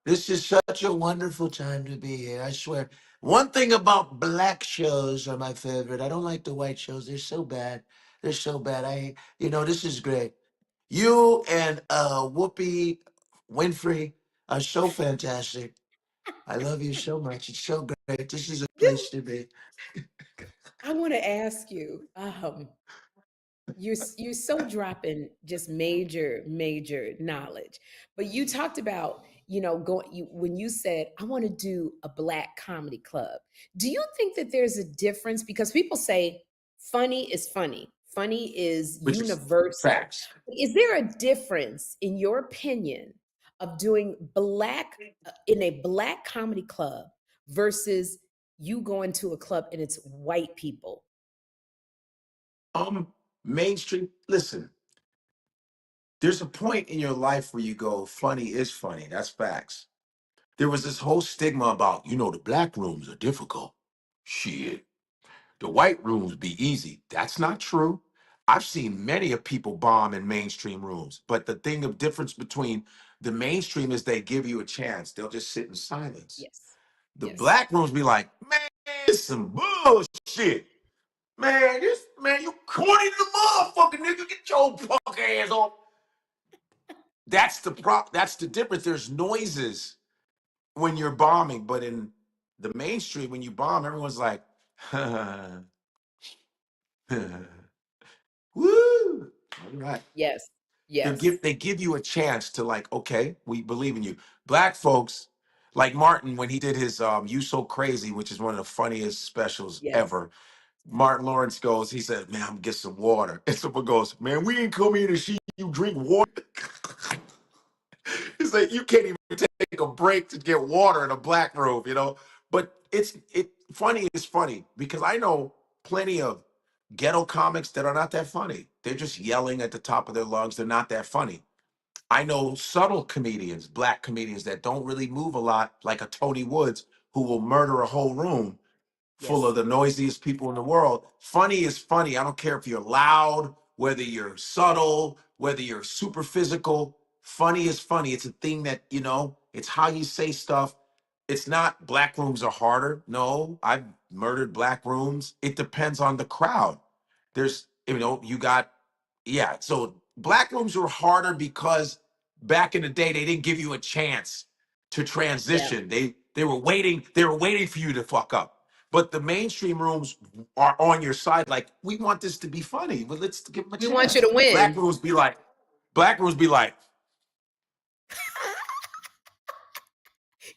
this is such a wonderful time to be here. I swear. One thing about black shows are my favorite. I don't like the white shows. They're so bad. They're so bad. This is great. You and Whoopi Winfrey are so fantastic. I love you so much. It's so great. This is a This, place to be. I want to ask you. You're so dropping just major knowledge, but you talked about going when you said I want to do a black comedy club. Do you think that there's a difference because people say funny is Which is universal? facts. Is there a difference in your opinion of doing black in a black comedy club versus you going to a club and it's white people? Um, Mainstream. Listen, there's a point in your life where you go, funny is funny. That's facts. There was this whole stigma about, the black rooms are difficult. Shit. The white rooms be easy. That's not true. I've seen many of people bomb in mainstream rooms, but the thing of difference between the mainstream is they give you a chance. They'll just sit in silence. Yes. The Yes. black rooms be like, man, it's some bullshit. Man, you corny to the motherfucker, nigga. Get your punk ass off. That's the difference. There's noises when you're bombing, but in the mainstream, when you bomb, everyone's like, woo. All right. Yes. Yes. They give you a chance to like, okay, we believe in you. Black folks, like Martin, when he did his You So Crazy, which is one of the funniest specials Yes. ever. Martin Lawrence goes, he said, man, I'm gonna get some water. And someone goes, man, we ain't come here to see you drink water. He's like, you can't even take a break to get water in a black room. But funny is funny because I know plenty of ghetto comics that are not that funny. They're just yelling at the top of their lungs. They're not that funny. I know subtle comedians, black comedians that don't really move a lot, like a Tony Woods, who will murder a whole room full of Yes. the noisiest people in the world. Funny is funny. I don't care if you're loud, whether you're subtle, whether you're super physical. Funny is funny. It's a thing that, it's how you say stuff. It's not black rooms are harder. No, I've murdered black rooms. It depends on the crowd. There's, you got, yeah. So black rooms were harder because back in the day, they didn't give you a chance to Yeah. transition. They were waiting for you to fuck up. But the mainstream rooms are on your side. Like, we want this to be funny. Well, let's give them a We want you chance. to win. Black rooms be like,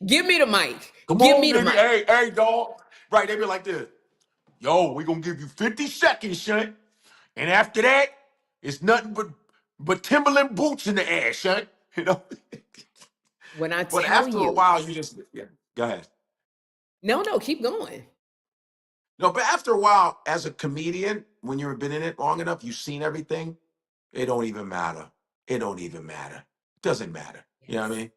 Give me the mic. come Give on, me the nigga. mic. Hey, dog. Right. They be like this. Yo, we gonna give you 50 seconds, son. And after that, it's nothing but Timberland boots in the ass, son. You know. When I But tell after a you, while, you just go ahead. no, keep going. No, but after a while, as a comedian, when you've been in it long enough, you've seen everything. It don't even matter. It don't even matter. It doesn't matter. You know what I Yes. mean?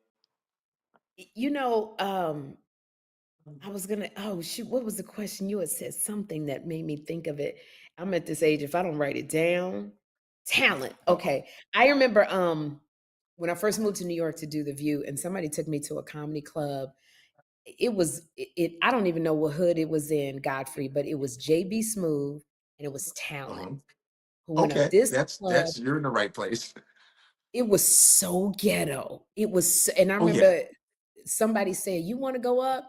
You know, I was gonna, oh shoot, what was the question? You had said something that made me think of it. I'm at this age, if I don't write it down, talent. Uh-oh. Okay. I remember when I first moved to New York to do The View, and somebody took me to a comedy club. It was I don't even know what hood it was in, Godfrey, but it was JB Smooth and it was Talent Uh-huh. who went up Okay, this club. that's you're in the right place. It was so ghetto. It was, and I Oh yeah, remember somebody said, "You want to go up?"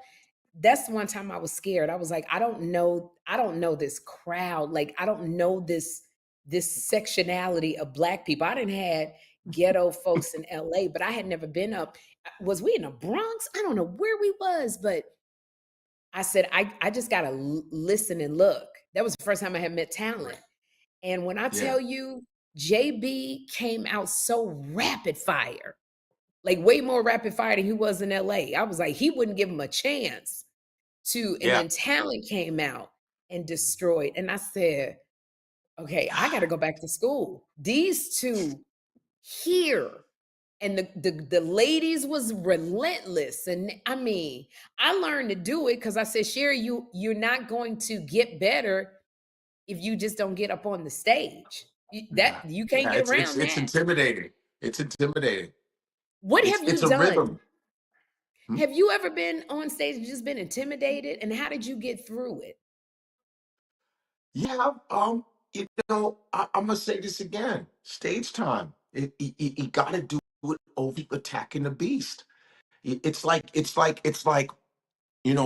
That's the one time I was scared. I was like, I don't know this crowd. Like, I don't know this sectionality of black people. I didn't had ghetto folks in LA, but I had never been up. Was we in the Bronx? I don't know where we was, but I said, I just gotta listen and look. That was the first time I had met Talent. And when I yeah, tell you, JB came out so rapid fire, like way more rapid fire than he was in LA. I was like, he wouldn't give him a chance to. And yeah. then Talent came out and destroyed. And I said, okay, I got to go back to school. These two here. And the ladies was relentless. And I mean, I learned to do it because I said, Sherri, you're not going to get better if you just don't get up on the stage. That Yeah, you can't yeah. get It's around it's that. intimidating. It's intimidating. What have It's you a done? rhythm. Hmm? Have you ever been on stage and just been intimidated? And how did you get through it? Yeah. I'm gonna say this again. Stage time. You got to do it over attacking the beast. It's like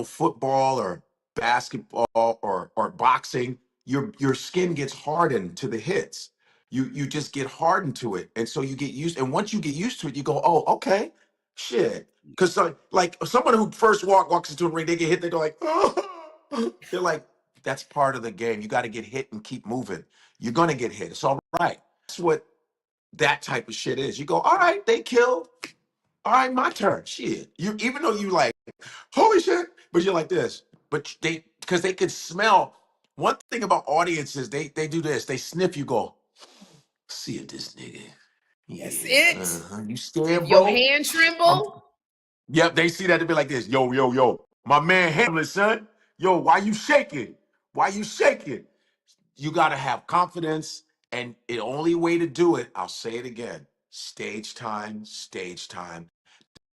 football or basketball or boxing, your skin gets hardened to the hits. You just get hardened to it. And so you get used, and once you get used to it, you go, oh, okay, shit. Because like someone who first walks into a ring, they get hit, they go like, oh. They're like, that's part of the game. You got to get hit and keep moving. You're gonna get hit. It's all right. That's what that type of shit is. You go, all right, they killed. All right, my turn. Shit. You even though you like holy shit, but you're like this. But they because they can smell. One thing about audiences, they do this. They sniff you. Go see it, this nigga. That's Yeah, it. you scared, If your bro? hand Um, tremble, yep, they see that to be like this. Yo, yo, yo, my man Hamlet, son. Yo, why you shaking? Why you shaking? You gotta have confidence, and the only way to do it, I'll say it again: stage time, stage time.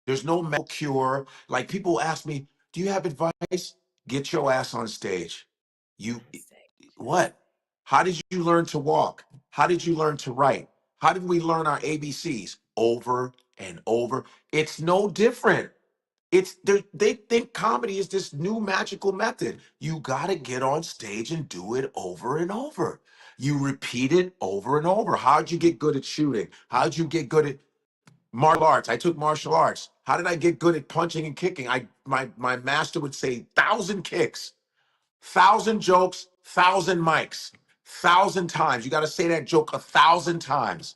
There's no medical cure. Like people ask me, "Do you have advice?" Get your ass on stage. You on stage. what? How did you learn to walk? How did you learn to write? How did we learn our ABCs? Over and over. It's no different. They think comedy is this new magical method. You got to get on stage and do it over and over. You repeat it over and over. How'd you get good at shooting? How'd you get good at martial arts? I took martial arts. How did I get good at punching and kicking? My master would say 1,000 kicks, 1,000 jokes, 1,000 mics, 1,000 times. You got to say that joke 1,000 times.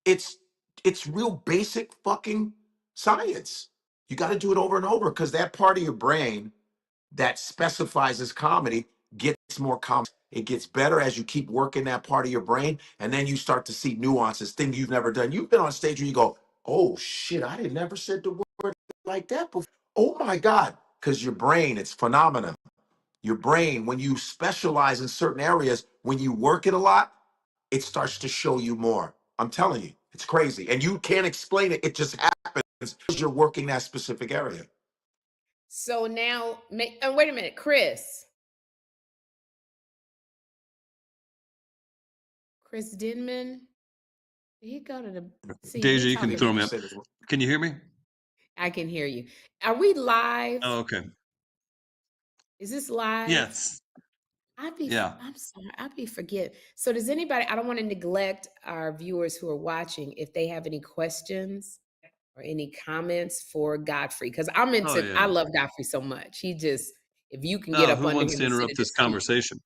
It's it's real basic fucking science. You got to do it over and over because that part of your brain that specifies as comedy gets more complex. It gets better as you keep working that part of your brain, and then you start to see nuances, things you've never done. You've been on stage where you go, "Oh shit, I didn't never said the word like that before." Oh my god, because your brain, it's phenomena. Your brain, when you specialize in certain areas, when you work it a lot, it starts to show you more. I'm telling you, it's crazy, and you can't explain it. It just happens because you're working that specific area. So now, wait a minute, Chris Denman. Did he go to the? See, Deja, we you can talking. throw You me up. said it. Can you hear me? I can hear you. Are we live? Oh, okay. Is this live? Yes. I be. Yeah. I'm sorry. I be forget. So does anybody? I don't want to neglect our viewers who are watching. If they have any questions or any comments for Godfrey, because I'm Oh, into. I yeah. love Godfrey so much. He just. If you can get Oh, up who under wants him to and sit interrupt at this his feet. conversation?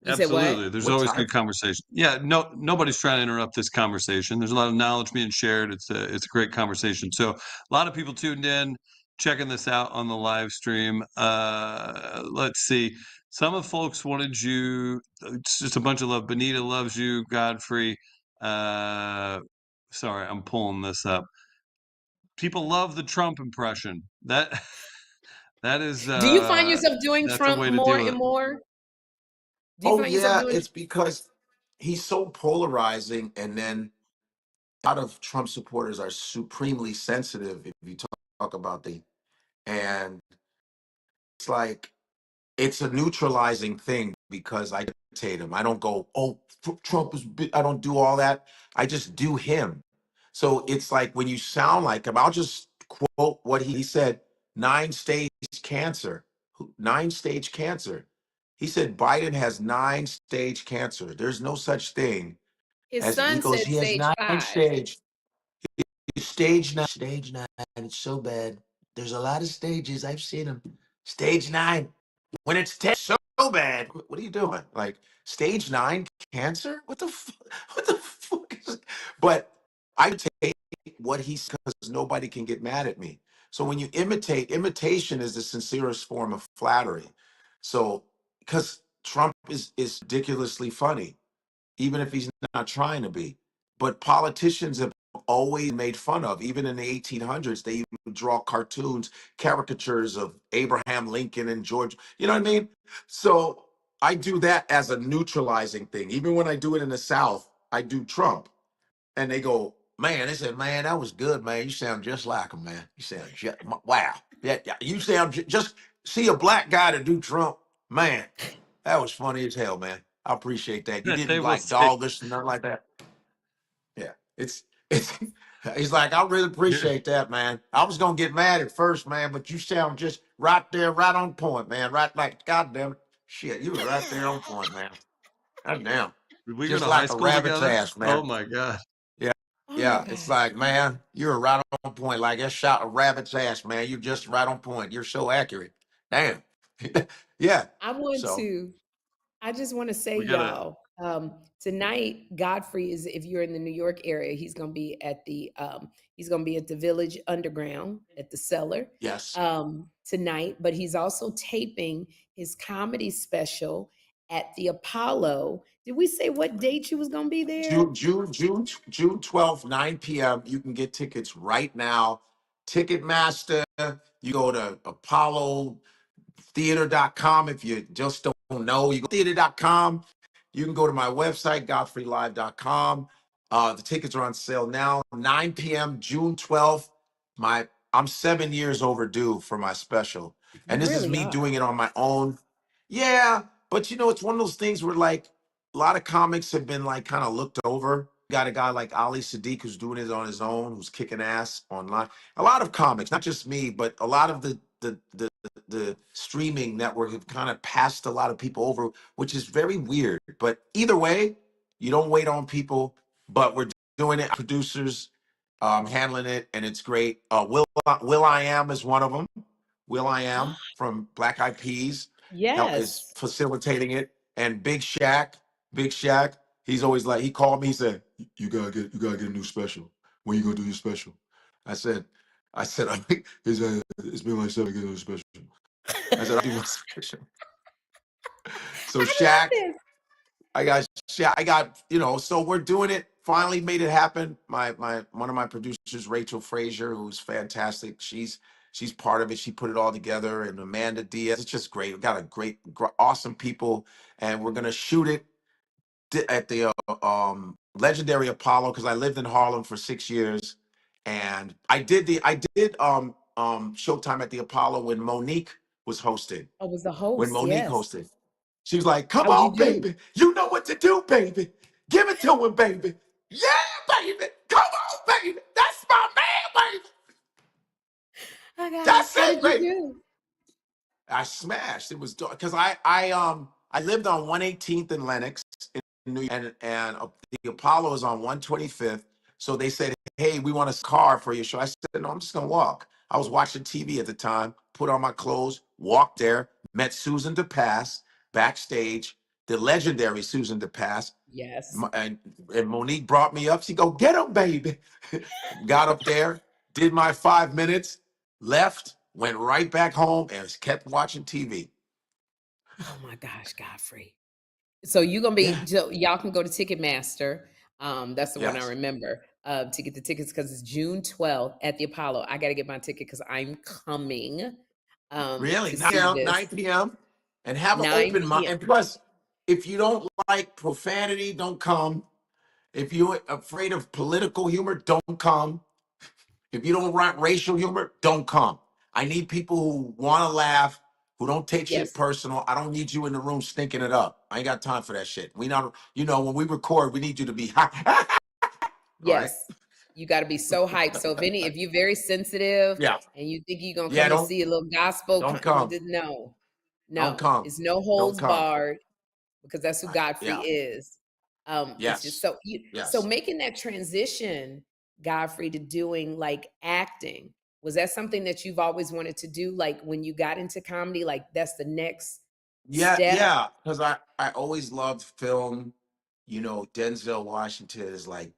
You said what? Absolutely. There's What always time? good conversation. Yeah, nobody's trying to interrupt this conversation. There's a lot of knowledge being shared. It's a great conversation. So a lot of people tuned in, checking this out on the live stream. Let's see. Some of the folks wanted you. It's just a bunch of love. Benita loves you. Godfrey. Sorry, I'm pulling this up. People love the Trump impression. That is Do you find yourself doing that's a Trump way to more deal with and it. more? Do you Oh find yourself yeah, doing? it's because he's so polarizing, and then a lot of Trump supporters are supremely sensitive if you talk about and it's like it's a neutralizing thing because I dictate him. I don't go, oh, Trump is. I don't do all that. I just do him. So it's like when you sound like him, I'll just quote what he said: 9-stage cancer, 9-stage cancer. He said Biden has 9-stage cancer. There's no such thing His as he son goes. said He has stage nine 5. stage. Stage 9. Stage 9. It's so bad. There's a lot of stages. I've seen them. Stage 9. When it's 10, so bad. What are you doing? Like stage 9 cancer? What the what the fuck is it? But I take what he says because nobody can get mad at me. So when you imitate, imitation is the sincerest form of flattery. So because Trump is ridiculously funny, even if he's not trying to be. But politicians have always made fun of. Even in the 1800s, they even draw cartoons, caricatures of Abraham Lincoln and George. You know what I mean? So I do that as a neutralizing thing. Even when I do it in the South, I do Trump. And they go, man, they said, man, that was good, man. You sound just like him, man. You sound just, wow. Yeah, yeah, you sound just see a black guy to do Trump, man. That was funny as hell, man. I appreciate that. You They didn't will like say dog this and nothing like that. Yeah, it's. He's like, I really appreciate that, man. I was gonna get mad at first, man, but you sound just right there, right on point, man. Right, like, God damn it, shit, you was right there on point, man. God damn, did we go just to high like a school rabbit's together? ass, Oh man. my god. Yeah, Oh my yeah. It's God. like, man, you were right on point. Like that shot a rabbit's ass, man. You're just right on point. You're so accurate. Damn. Yeah. I want So to. I just want to say, We gotta y'all, tonight, Godfrey is, if you're in the New York area, he's gonna be at the Village Underground at the Cellar yes. tonight, but he's also taping his comedy special at the Apollo. Did we say what date you was gonna be there? June 12th, 9 p.m. You can get tickets right now. Ticketmaster, you go to apollotheater.com if you just don't know. You go to theater.com. You can go to my website, godfreylive.com. The tickets are on sale now. 9 p.m. June 12th. I'm 7 years overdue for my special. You And this is really me are. doing it on my own. Yeah, but it's one of those things where like a lot of comics have been like kind of looked over. Got a guy like Ali Sadiq who's doing it on his own, who's kicking ass online. A lot of comics, not just me, but a lot of the streaming network have kind of passed a lot of people over, which is very weird. But either way, you don't wait on people, but we're doing it. Producers handling it, and it's great. Will I Am is one of them. Will I Am from Black Eyed Peas is Yes. facilitating it, and Big Shaq, he's always like he called me. He said, you gotta get a new special. When you gonna do your special?" I said, I think it's been like 7 years. Get a new special. I said, I'll do my special. So I love Shaq, this. I got, so we're doing it. Finally made it happen. My one of my producers, Rachel Frazier, who's fantastic. She's part of it. She put it all together. And Amanda Diaz. It's just great. We got a awesome people, and we're gonna shoot it at the legendary Apollo because I lived in Harlem for 6 years, and I did Showtime at the Apollo when Monique was hosting. I was the When host. Monique Yes. hosted. She was like, come How'd you on, do? baby. You know what to do, baby. Give it to him, baby. Yeah, baby. Come on, baby. That's my man, baby. Oh gosh. That's How it, did you baby. do? I smashed. It was because I lived on 118th and Lenox in New York, and the Apollo is on 125th. So they said, hey, we want a car for your show. I said, no, I'm just gonna walk. I was watching TV at the time, put on my clothes, walked there, met Susan DePass backstage. the legendary Susan DePass. Yes. And Monique brought me up. She go, get him, baby. Got up there, did my 5 minutes, left, went right back home, and kept watching TV. Oh my gosh, Godfrey. So you're gonna Yeah. be so y'all can go to Ticketmaster. That's the one I Yes. remember to get the tickets because it's June 12th at the Apollo. I got to get my ticket because I'm coming Really? to 9 see p.m. this 9 p.m. And have an 9 open mind. p.m. And plus, if you don't like profanity, don't come. If you're afraid of political humor, don't come. If you don't want racial humor, don't come. I need people who want to laugh, who don't take shit Yes, personal. I don't need you in the room stinking it up. I ain't got time for that shit. We not, when we record, we need you to be hot. All right? yes. You got to be so hyped. So if you're very sensitive Yeah. and you think you're gonna Yeah, come and see a little gospel, don't come. no, Don't no, come. it's no Don't holds come. barred. Because that's who Godfrey Yeah. is. It's just Yes. so Yes. making that transition, Godfrey, to doing like acting, was that something that you've always wanted to do? Like when you got into comedy, like that's the next Yeah, step? yeah. Because I always loved film. Denzel Washington is like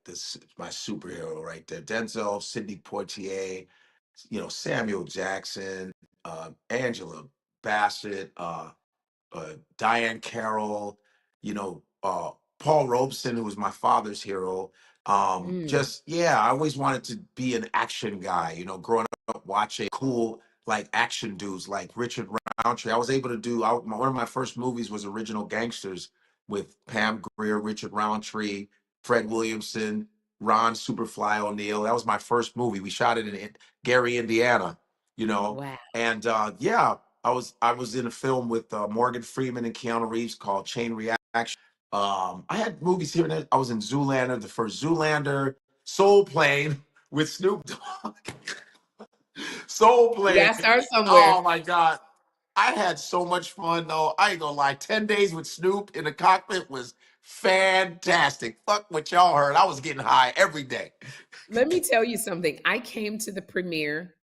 my superhero right there. Denzel, Sidney Poitier, Samuel Jackson, Angela Bassett, Diane Carroll, Paul Robeson, who was my father's hero. Mm, Just yeah, I always wanted to be an action guy. Growing up watching cool like action dudes like Richard Roundtree. I was able to do one of my first movies was Original Gangsters with Pam Grier, Richard Roundtree, Fred Williamson, Ron Superfly O'Neill. That was my first movie. We shot it in Gary, Indiana. wow. And yeah, I was in a film with Morgan Freeman and Keanu Reeves called Chain Reaction. I had movies here and there. I was in Zoolander, the first Zoolander, Soul Plane with Snoop Dogg. Soul You Plane. gotta start somewhere. Oh my God. I had so much fun though. I ain't gonna lie. 10 days with Snoop in the cockpit was fantastic. Fuck what y'all heard. I was getting high every day. Let me tell you something. I came to the premiere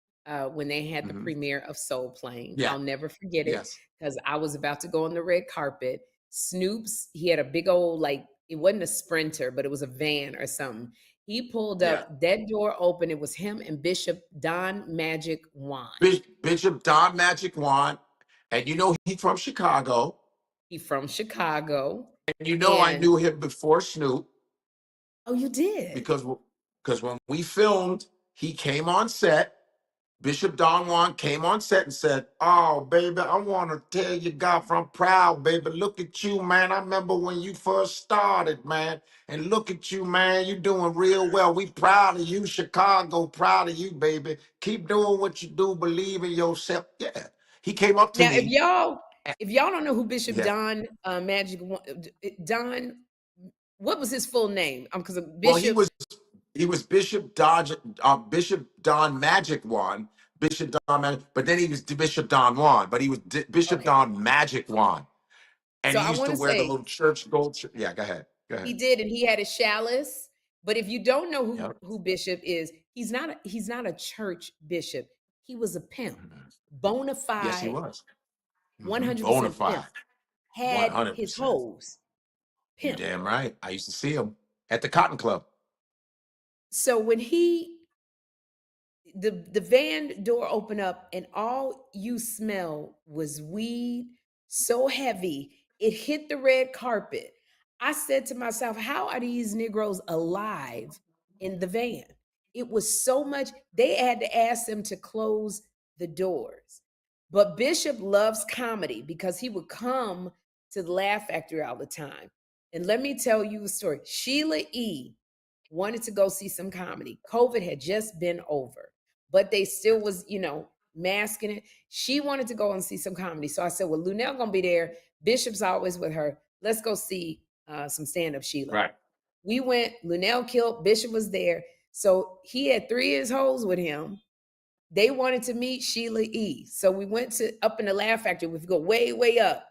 when they had the Mhm. premiere of Soul Plane. Yeah. I'll never forget it Yes. because I was about to go on the red carpet. Snoop's, he had a big old, like, it wasn't a Sprinter, but it was a van or something. He pulled Yeah. up, that door open. It was him and Bishop Don Magic Wand. Bishop Don Magic Wand. And he's from Chicago. He from Chicago. And I And knew him before Snoop oh, you did? because when we filmed, he came on set. Bishop Don Juan came on set and said, "Oh, baby, I want to tell you, Godfrey, I'm proud, baby. Look at you, man. I remember when you first started, man. And look at you, man. You're doing real well. We proud of you, Chicago. Proud of you, baby. Keep doing what you do. Believe in yourself." Yeah. He came up to Now, me. if y'all don't know who Bishop Yeah. Don Don, what was his full name? Because Well, Bishop. he was Bishop Don Magic Wand, Bishop Don Magic, but then he was Bishop Don Juan, but he was Bishop Okay. Don Magic Wand. And So he I used want to to wear the say little church gold. Yeah, go ahead. Go he ahead. did, and he had a chalice. But if you don't know Yep. who Bishop is, he's not a church bishop. He was a pimp, Mhm. bona Yes, he fide, was. 100% pimp. Bonafide. Had his 100%. hoes, You pimp. damn right. I used to see him at the Cotton Club. So when the van door opened up and all you smell was weed so heavy it hit the red carpet. I said to myself, how are these Negroes alive in the van? It was so much. They had to ask them to close the doors. But Bishop loves comedy because he would come to the Laugh Factory all the time. And let me tell you a story. Sheila E wanted to go see some comedy. COVID had just been over, but they still was, masking it. She wanted to go and see some comedy. So I said, well, Lunell gonna be there. Bishop's always with her. Let's go see some stand-up, Sheila. Right. We went, Lunell killed, Bishop was there. So he had 3 of his hoes with him. They wanted to meet Sheila E. So we went to up in the Laugh Factory. We go way, way up.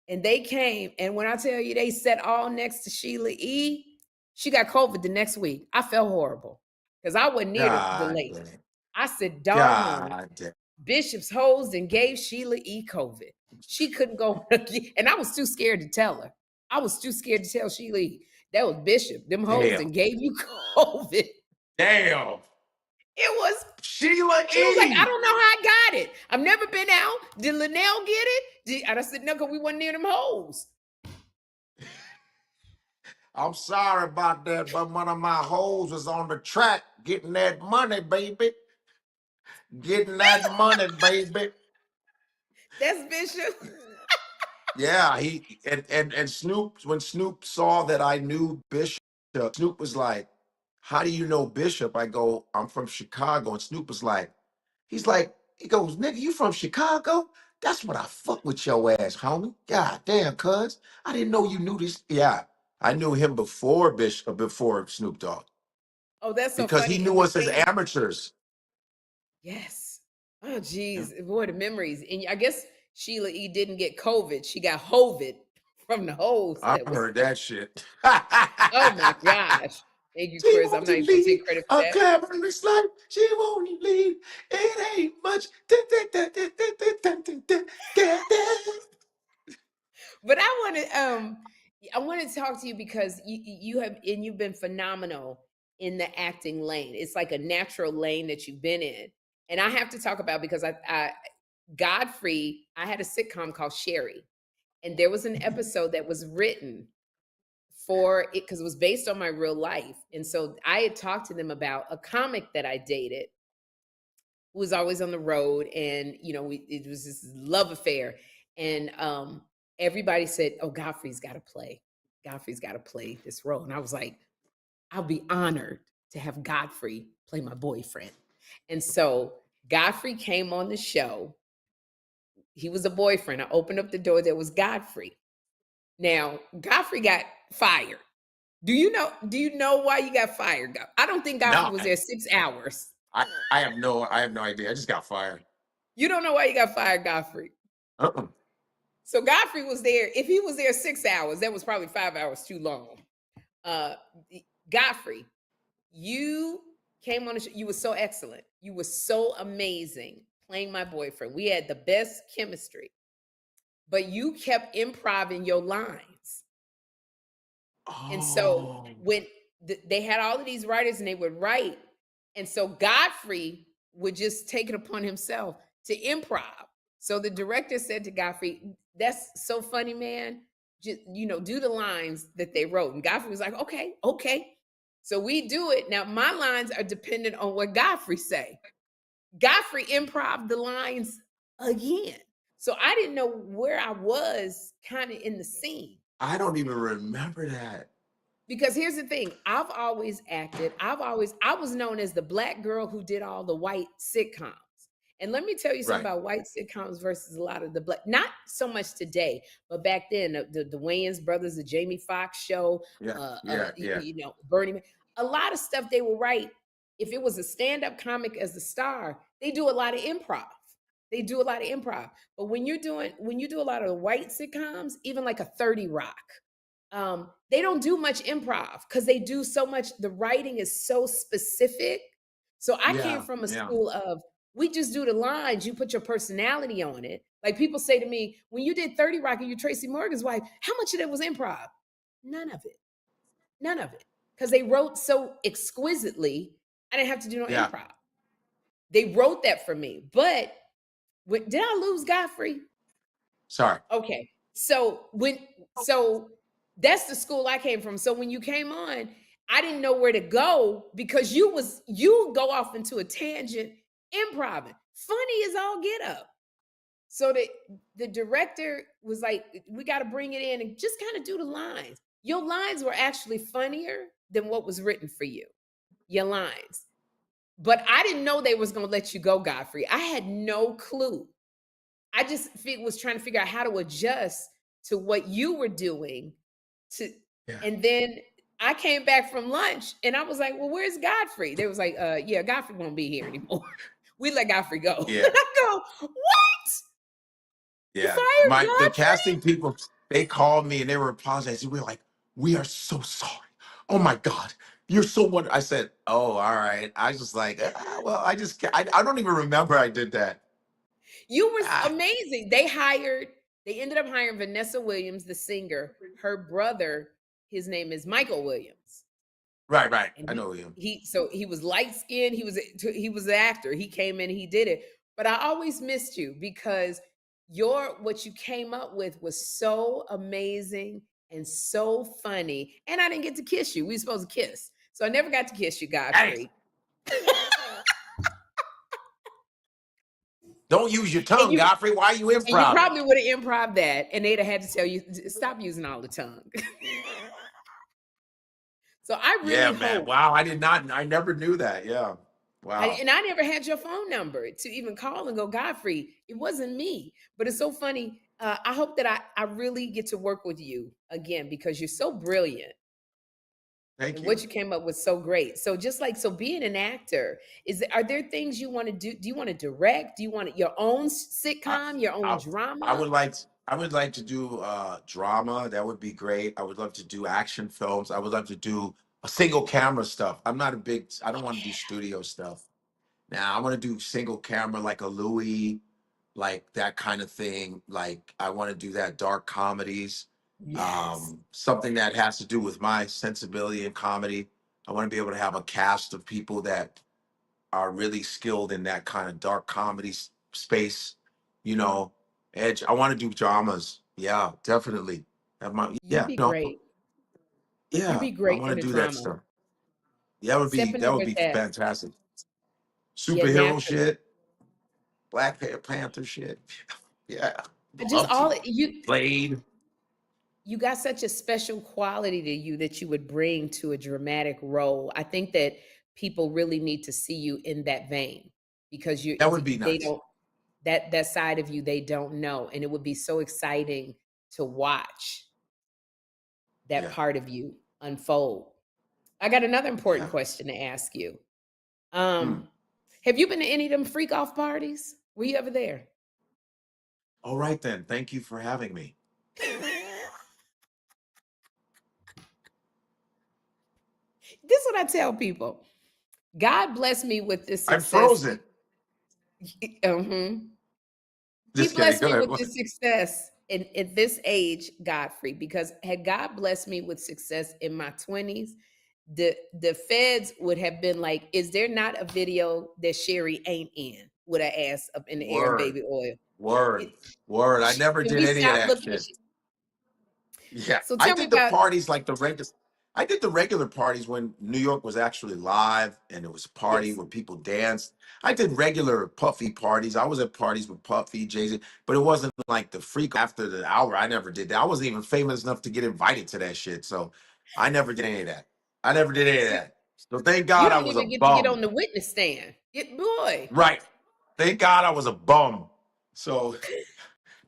And they came. And when I tell you they sat all next to Sheila E., she got COVID the next week. I felt horrible because I wasn't near the God lady. damn. I said, doggone, God damn. Bishop's hoes and gave Sheila E. COVID. She couldn't go, and I was too scared to tell her. I was too scared to tell Sheila E. That was Bishop. Them hoes Damn. and gave you COVID. Damn. It was, Sheila she was like, I E. don't know how I got it. I've never been out. Did Linnell get it? And I said, no, because we wasn't near them hoes. I'm sorry about that, but one of my hoes was on the track getting that money, baby. Getting that money, baby. That's Bishop. Yeah, he and Snoop, when Snoop saw that I knew Bishop, Snoop was like, "How do you know Bishop?" I go, "I'm from Chicago." And Snoop was like, he goes, "Nigga, you from Chicago? That's what I fuck with your ass, homie. God damn, cuz. I didn't know you knew this." Yeah, I knew him before Bishop, before Snoop Dogg, Oh, that's so because he funny. And knew the us as thing, amateurs. yes. Oh, geez. Boy, the memories. And I guess Sheila E. didn't get COVID. She got hovid from the hoes I that was. heard that shit. Oh my gosh. Thank you, She Chris. I'm wants not to even gonna lead take credit for a that. glamorous life. She won't lead. It ain't much. But I want to talk to you because you've been phenomenal in the acting lane. It's like a natural lane that you've been in. And I have to talk about, because I Godfrey, I had a sitcom called Sherri, and there was an episode that was written for it because it was based on my real life. And so I had talked to them about a comic that I dated who was always on the road, and it was this love affair. And everybody said, "Oh, Godfrey's got to play. Godfrey's got to play this role." And I was like, "I'll be honored to have Godfrey play my boyfriend." And so Godfrey came on the show. He was a boyfriend. I opened up the door. There was Godfrey. Now, Godfrey got fired. Do you know why you got fired? I don't think Godfrey No, was there 6 hours. I have no idea. I just got fired. You don't know why you got fired, Godfrey. Uh-uh. So Godfrey was there. If he was there 6 hours, that was probably 5 hours too long. Godfrey, you came on the show. You were so excellent. You were so amazing playing my boyfriend. We had the best chemistry, but you kept improvising your lines. And so Oh, when they had all of these writers and they would write, and so Godfrey would just take it upon himself to improv. So the director said to Godfrey, "That's so funny, man. Just, do the lines that they wrote." And Godfrey was like, "Okay, okay." So we do it. Now my lines are dependent on what Godfrey say. Godfrey improv the lines again. So I didn't know where I was kind of in the scene. I don't even remember that. Because here's the thing, I've always acted. I was known as the black girl who did all the white sitcoms. And let me tell you something Right. about white sitcoms versus a lot of the black, not so much today, but back then, the Wayans brothers, the Jamie Foxx show, Yeah, Bernie, a lot of stuff they will write. If it was a stand-up comic as the star, they do a lot of improv. They do a lot of improv. But when you do a lot of the white sitcoms, even like a 30 Rock, they don't do much improv because they do so much. The writing is so specific. So I came yeah, from a yeah. school of, we just do the lines, you put your personality on it. Like people say to me, when you did 30 Rock and you Tracy Morgan's wife, how much of it was improv? None of it. None of it. Because they wrote so exquisitely, I didn't have to do no Yeah. improv. They wrote that for me. But did I lose Godfrey? Sorry. Okay. So that's the school I came from. So when you came on, I didn't know where to go because you go off into a tangent, improv, funny as all get up. So the director was like, "We got to bring it in and just kind of do the lines." Your lines were actually funnier than what was written for you. Your lines. But I didn't know they was going to let you go, Godfrey. I had no clue. I just was trying to figure out how to adjust to what you were doing. Yeah. And then I came back from lunch and I was like, "Well, where's Godfrey?" They was like, "Yeah, Godfrey won't be here anymore. We let Godfrey go." Yeah. And I go, "What? You Yeah. fired The Godfrey?" casting people, they called me and they were apologizing. We were like, "We are so sorry. Oh my God. You're so wonderful." I said, "Oh, all right." I was just like, well, I don't even remember I did that." You were Ah, amazing. They ended up hiring Vanessa Williams, the singer. Her brother, his name is Michael Williams. right, right. And I know him. he was light skinned. He was an actor. He came in, he did it. But I always missed you because what you came up with was so amazing and so funny. And I didn't get to kiss you. We were supposed to kiss. So I never got to kiss you, Hey, Godfrey. don't use your And tongue, you Godfrey. Why are you and you improv? probably would have improv that, and they'd have had to tell you stop using all the tongue. So I Yeah, really man. hope. Wow, I did not. I never knew that. Yeah. Wow. I never had your phone number to even call and go, Godfrey. It wasn't me, but it's so funny. I hope that I really get to work with you again because you're so brilliant Thank and what you. you came up with so great. So just like being an actor, are there things you want to do? Do you want to direct? Do you want your own I, sitcom, your own I, I drama? would like. I would like to do drama. That would be great. I would love to do action films. I would love to do a single camera stuff. I'm not a big. I don't want to do studio stuff. Now I want to do single camera like a Louis, like that kind of thing. Like I want to do that dark comedies, Yes. something that has to do with my sensibility in comedy. I want to be able to have a cast of people that are really skilled in that kind of dark comedy space. You know, edge. I want to do dramas. Yeah, definitely. You'd Yeah, be no, great. You'd yeah. be I great want in to a do that drama. stuff. Yeah, Stepping that over would be that. fantastic. Yeah, Superhero naturally. shit, Panther shit. Yeah, Just love to. all you Blade. you got such a special quality to you that you would bring to a dramatic role. I think that people really need to see you in that vein because That would be they nice. don't that side of you they don't know, and it would be so exciting to watch that Yeah, part of you unfold. I got another important yeah. question to ask you. Hmm. Um, have you been to any of them freak off parties? Were you ever there? All right then. Thank you for having me. This is what I tell people. God bless me with this I'm success. frozen. Mhm. He Just kidding. blessed Go me ahead. with What? this success in at this age, Godfrey, because had God blessed me with success in my 20s, the feds would have been like, is there not a video that Sherri ain't in? Would I ask up in the air and Word. baby oil? Word. It, Word. I never can did we any of stop that looking at shit. you? Yeah, So I tell me did the about parties like the regular. I did the regular parties when New York was actually live and it was a party yes. where people danced. I did regular Puffy parties. I was at parties with Puffy, Jay Z, but it wasn't like the freak after the hour. I never did that. I wasn't even famous enough to get invited to that shit. So I never did any of that. I never did any of You, that. So thank you God I didn't was a even get to get bum. on the witness stand. Boy. Right. Thank God I was a bum. So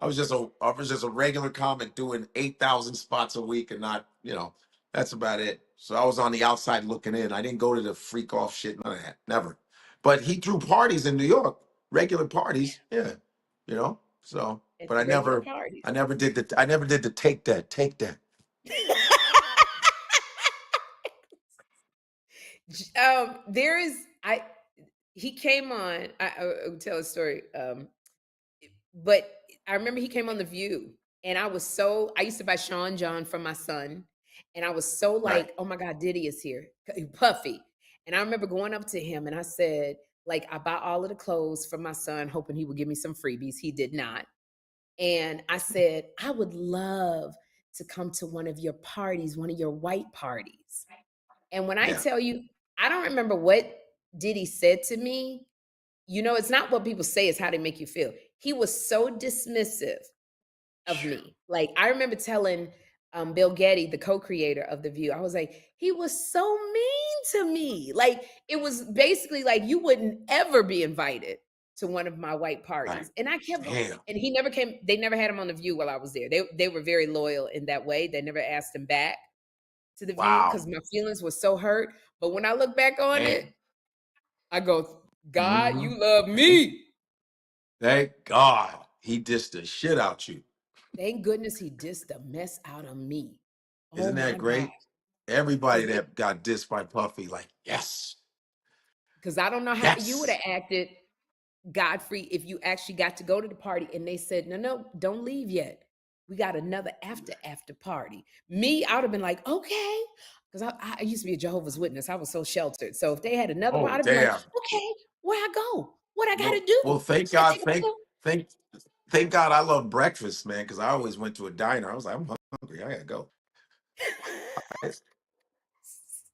I was just a regular comic doing 8,000 spots a week and not, that's about it. So I was on the outside looking in. I didn't go to the freak off shit, none of that. Never. But he threw parties in New York, regular parties. Yeah. So At but the I regular never parties. I never did the take that. There is I he came on. I will tell a story. But I remember he came on The View, and I used to buy Sean John for my son, and I was so Right. like, oh my God, Diddy is here, Puffy. And I remember going up to him and I said, like, I bought all of the clothes for my son, hoping he would give me some freebies. He did not. And I said, I would love to come to one of your parties, one of your white parties. And when I Yeah. tell you, I don't remember what Diddy said to me. It's not what people say, it's how they make you feel. He was so dismissive of me. Like, I remember telling Bill Getty, the co-creator of The View, I was like, he was so mean to me. Like, it was basically like you wouldn't ever be invited to one of my white Right. parties. And I kept going, Damn. and he never came, they never had him on The View while I was there. They were very loyal in that way. They never asked him back to The View because Wow. my feelings were so hurt. But when I look back on it, Damn. I go, God, Hmm. you love me. Thank God he dissed the shit out you. Thank goodness he dissed the mess out of me. Oh Isn't my that God. great? Everybody Because that got dissed by Puffy, like, yes, I don't know how you would yes. have acted Godfrey, if you actually got to go to the party, and they said, no, no, don't leave yet. We got another after party. Me, I would have been like, okay. Because I used to be a Jehovah's Witness. I was so sheltered. So if they had another Oh, party, I'd be like, damn. okay, where I go? What I gotta Well, do? thank Should I God, take a pill? thank, thank God I love breakfast, man, because I always went to a diner. I was like, I'm hungry. I gotta go.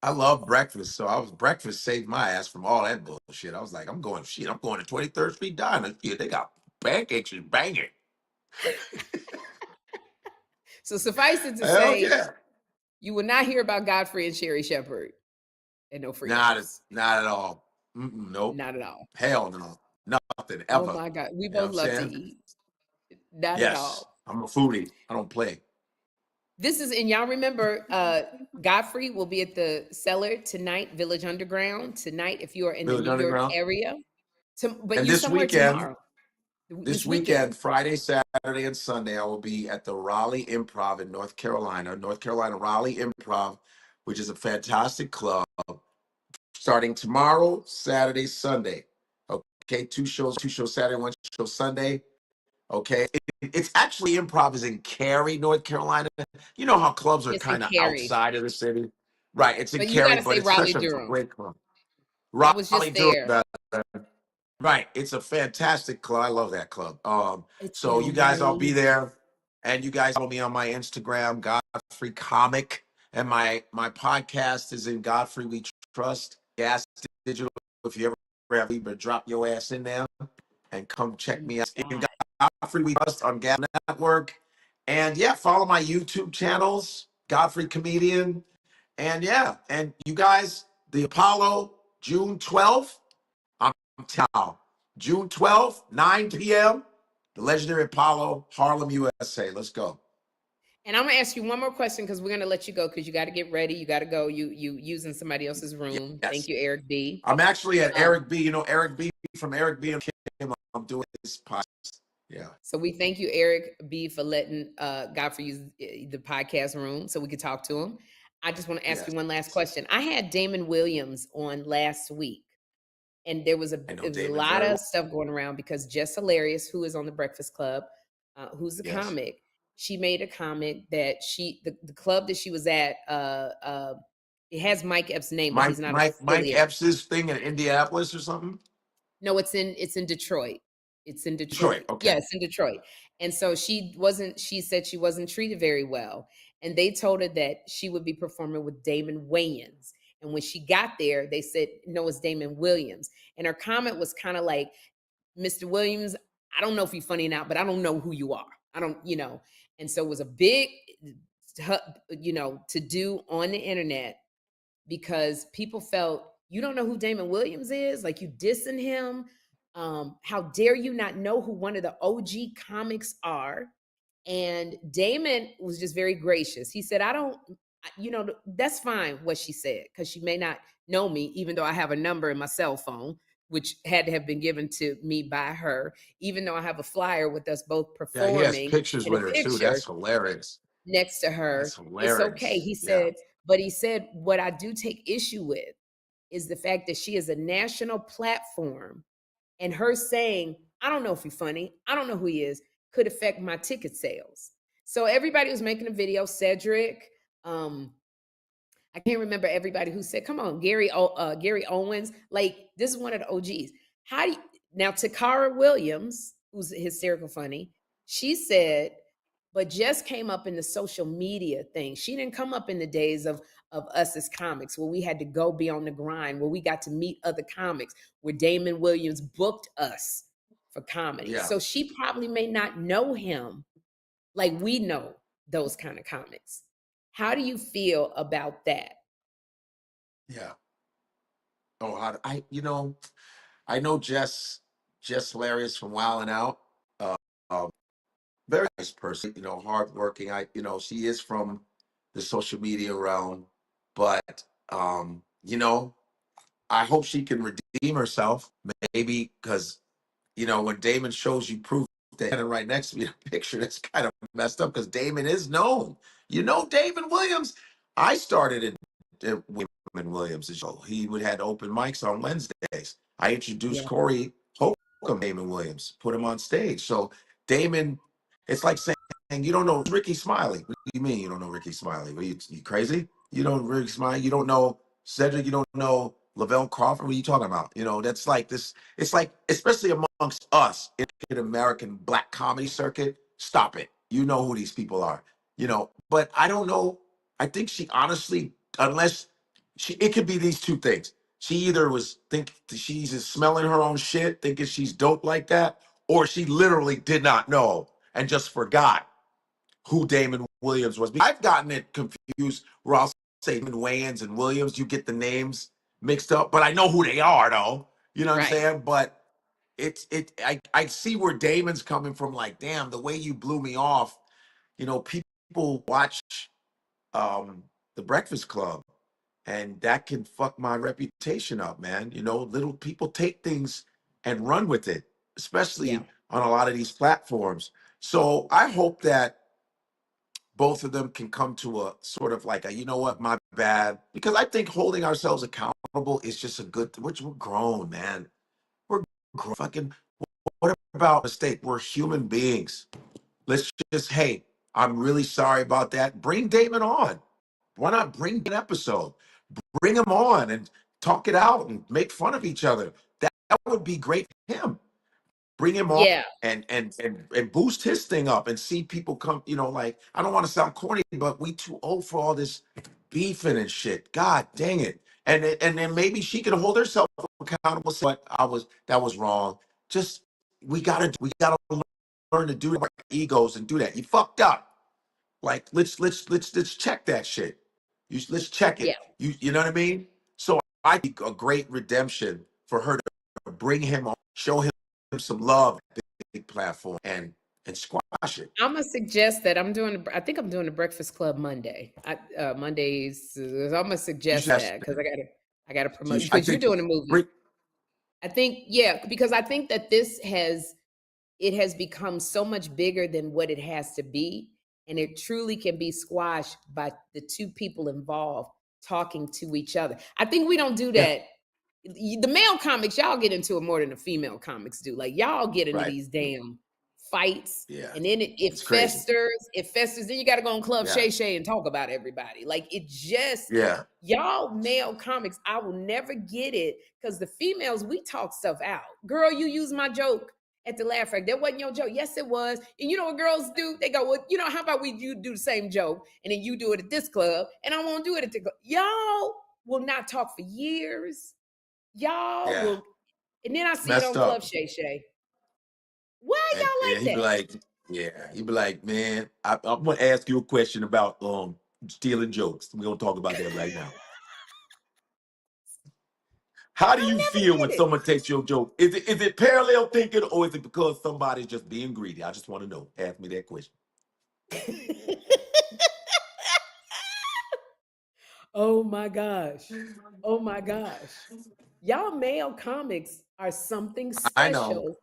I love breakfast, so I was breakfast saved my ass from all that bullshit. I was like, I'm going shit. I'm going to 23rd Street Diner. Yeah, they got pancakes and banging. So suffice it to Hell say, yeah. you will not hear about Godfrey and Sherri Shepherd at no free Not house. not at all. Nope. Not at all. Hell no. Nothing Oh ever. my God. We You know what both I'm love to saying? eat. Not at Yes. all. I'm a foodie. I don't play. This is, and y'all remember, Godfrey will be at the Cellar tonight, Village Underground tonight. If you are in the Village New York Underground. area, but And you somewhere tomorrow, this this weekend. weekend, Friday, Saturday, and Sunday, I will be at the Raleigh Improv in North Carolina, Raleigh Improv, which is a fantastic club. Starting tomorrow, Saturday, Sunday. Okay, two shows Saturday, one show Sunday. Okay, it's actually improv is in Cary, North Carolina. You know how clubs are It's in kind of Cary, outside of the city, right? It's in but you Cary, got to but say it's Raleigh such a Durham. great club. I was Raleigh just Durham, there. right? It's a fantastic club. I love that club. It's So you guys all be amazing. there, and you guys follow me on my Instagram, Godfrey Comic, and my podcast is in Godfrey We Trust, Gas Digital. If you ever have, you better drop your ass in there and come Oh check my me out. In God. Godfrey We Trust on Gas Network, and yeah, follow my YouTube channels, Godfrey Comedian, and yeah, and you guys, the Apollo, June 12th. I'm telling June 12th, 9 p.m., the legendary Apollo, Harlem, USA. Let's go. And I'm gonna ask you one more question because we're gonna let you go because you got to get ready. You got to go. You using somebody else's room. Thank Yes. you, Eric B. I'm actually at Um, Eric B. You know, Eric B. from Eric B. and Kym. I'm doing this podcast. Yeah. so we thank you, Eric B, for letting Godfrey use the podcast room so we could talk to him. I just want to ask Yes. you one last question. I had Damon Williams on last week, and there was I know a Damon lot very of well. stuff going around because Jess Hilarious, who is on the Breakfast Club, who's a Yes. comic, she made a comment that the club that she was at, it has Mike Epps' name, but he's not Mike affiliated. Epps' thing in Indianapolis or something? No, it's in Detroit. It's in Detroit. Detroit. Yeah, Okay. it's in Detroit. And so she said she wasn't treated very well. And they told her that she would be performing with Damon Wayans. And when she got there, they said, no, it's Damon Williams. And her comment was kind of like, Mr. Williams, I don't know if you're funny or not, but I don't know who you are. I don't, you know. And so it was a big, to do on the internet because people felt you don't know who Damon Williams is, like you dissing him. How dare you not know who one of the OG comics are? And Damon was just very gracious. He said, I don't, that's fine what she said, because she may not know me, even though I have a number in my cell phone, which had to have been given to me by her, even though I have a flyer with us both Yeah, he has performing pictures and a with her too. picture That's hilarious. next to That's her. It's okay. hilarious. He Yeah. said, but he said, what I do take issue with is the fact that she is a national platform, and her saying, I don't know if he's funny, I don't know who he is, could affect my ticket sales. So everybody was making a video, Cedric, I can't remember everybody who said, come on, Gary Owens. Like, this is one of the OGs. How do you now Takara Williams, who's hysterical funny, she said, but Jess came up in the social media thing. She didn't come up in the days of us as comics where we had to go be on the grind, where we got to meet other comics, where Damon Williams booked us for comedy. Yeah. So she probably may not know him like we know those kind of comics. How do you feel about that? Yeah. Oh, I know Jess Hilarious from Wild and Out. Uh, very nice person, hardworking. She is from the social media realm, but I hope she can redeem herself. Maybe because when Damon shows you proof that right next to me, a picture that's kind of messed up because Damon is known. Damon Williams. I started at Damon Williams' show. He would had open mics on Wednesdays. I introduced Yeah. Corey Hope Damon Williams, put him on stage. So Damon, it's like saying you don't know Ricky Smiley. What do you mean you don't know Ricky Smiley? What, you crazy? You don't Ricky Smiley? You don't know Cedric? You don't know Lavelle Crawford? What are you talking about? You know, that's like this. It's like, especially amongst us in the American black comedy circuit. Stop it. You know who these people are. You know, but I don't know. I think she honestly, unless it could be these two things. She either was think she's just smelling her own shit, thinking she's dope like that, or she literally did not know and just forgot who Damon Williams was. I've gotten it confused where I'll say Damon Wayans and Williams, you get the names mixed up, but I know who they are though. You know what I'm Right. saying? But I see where Damon's coming from, like, damn, the way you blew me off. You know, people watch the Breakfast Club, and that can fuck my reputation up, man. You know, little people take things and run with it, Yeah. especially on a lot of these platforms. So I hope that both of them can come to a sort of like a, you know what, my bad. Because I think holding ourselves accountable is just a good thing. We're grown, man. We're grown. Fucking, what about mistake? We're human beings. Let's just, hey, I'm really sorry about that. Bring Damon on. Why not bring an episode? Bring him on and talk it out and make fun of each other. That would be great for him. Bring him on Yeah. and boost his thing up and see people come, you know, like, I don't want to sound corny, but we too old for all this beefing and shit. God dang it. And then maybe she can hold herself accountable. But that was wrong. Just we gotta learn to do our egos and do that. You fucked up. Like, let's check that shit. Let's check Yeah. it. You know what I mean? So I think a great redemption for her to bring him on, show him some love, big platform, and squash it. I'm gonna suggest that I think I'm doing the Breakfast Club Monday. Mondays. I'm gonna You suggest should have, that because I gotta promote I because you're think doing a movie. bring, I think, yeah, because I think that it has become so much bigger than what it has to be, and it truly can be squashed by the two people involved talking to each other. I think we don't do yeah, that. The male comics, y'all get into it more than the female comics do. Like, y'all get into right, these damn fights, yeah, and then it it's crazy. festers. Then you got to go on Club Yeah, Shay Shay and talk about everybody. Like, it just, yeah, y'all male comics, I will never get it because the females, we talk stuff out. Girl, you use my joke at the laugh track. That wasn't your joke. Yes, it was. And you know what girls do? They go, well, you know, how about you do the same joke and then you do it at this club and I won't do it at the club. Y'all will not talk for years. Y'all yeah. will, and then I see it Messed on Club up. Shay Shay. Why And y'all like he'd be that? like, yeah, he'd be like, man, I'm gonna ask you a question about stealing jokes. We're gonna talk about that right now. How do I'll you never feel when get someone takes your joke? Is it parallel thinking, or is it because somebody's just being greedy? I just want to know. Ask me that question. it. Oh my gosh. Oh my gosh. Y'all male comics are something I know, special.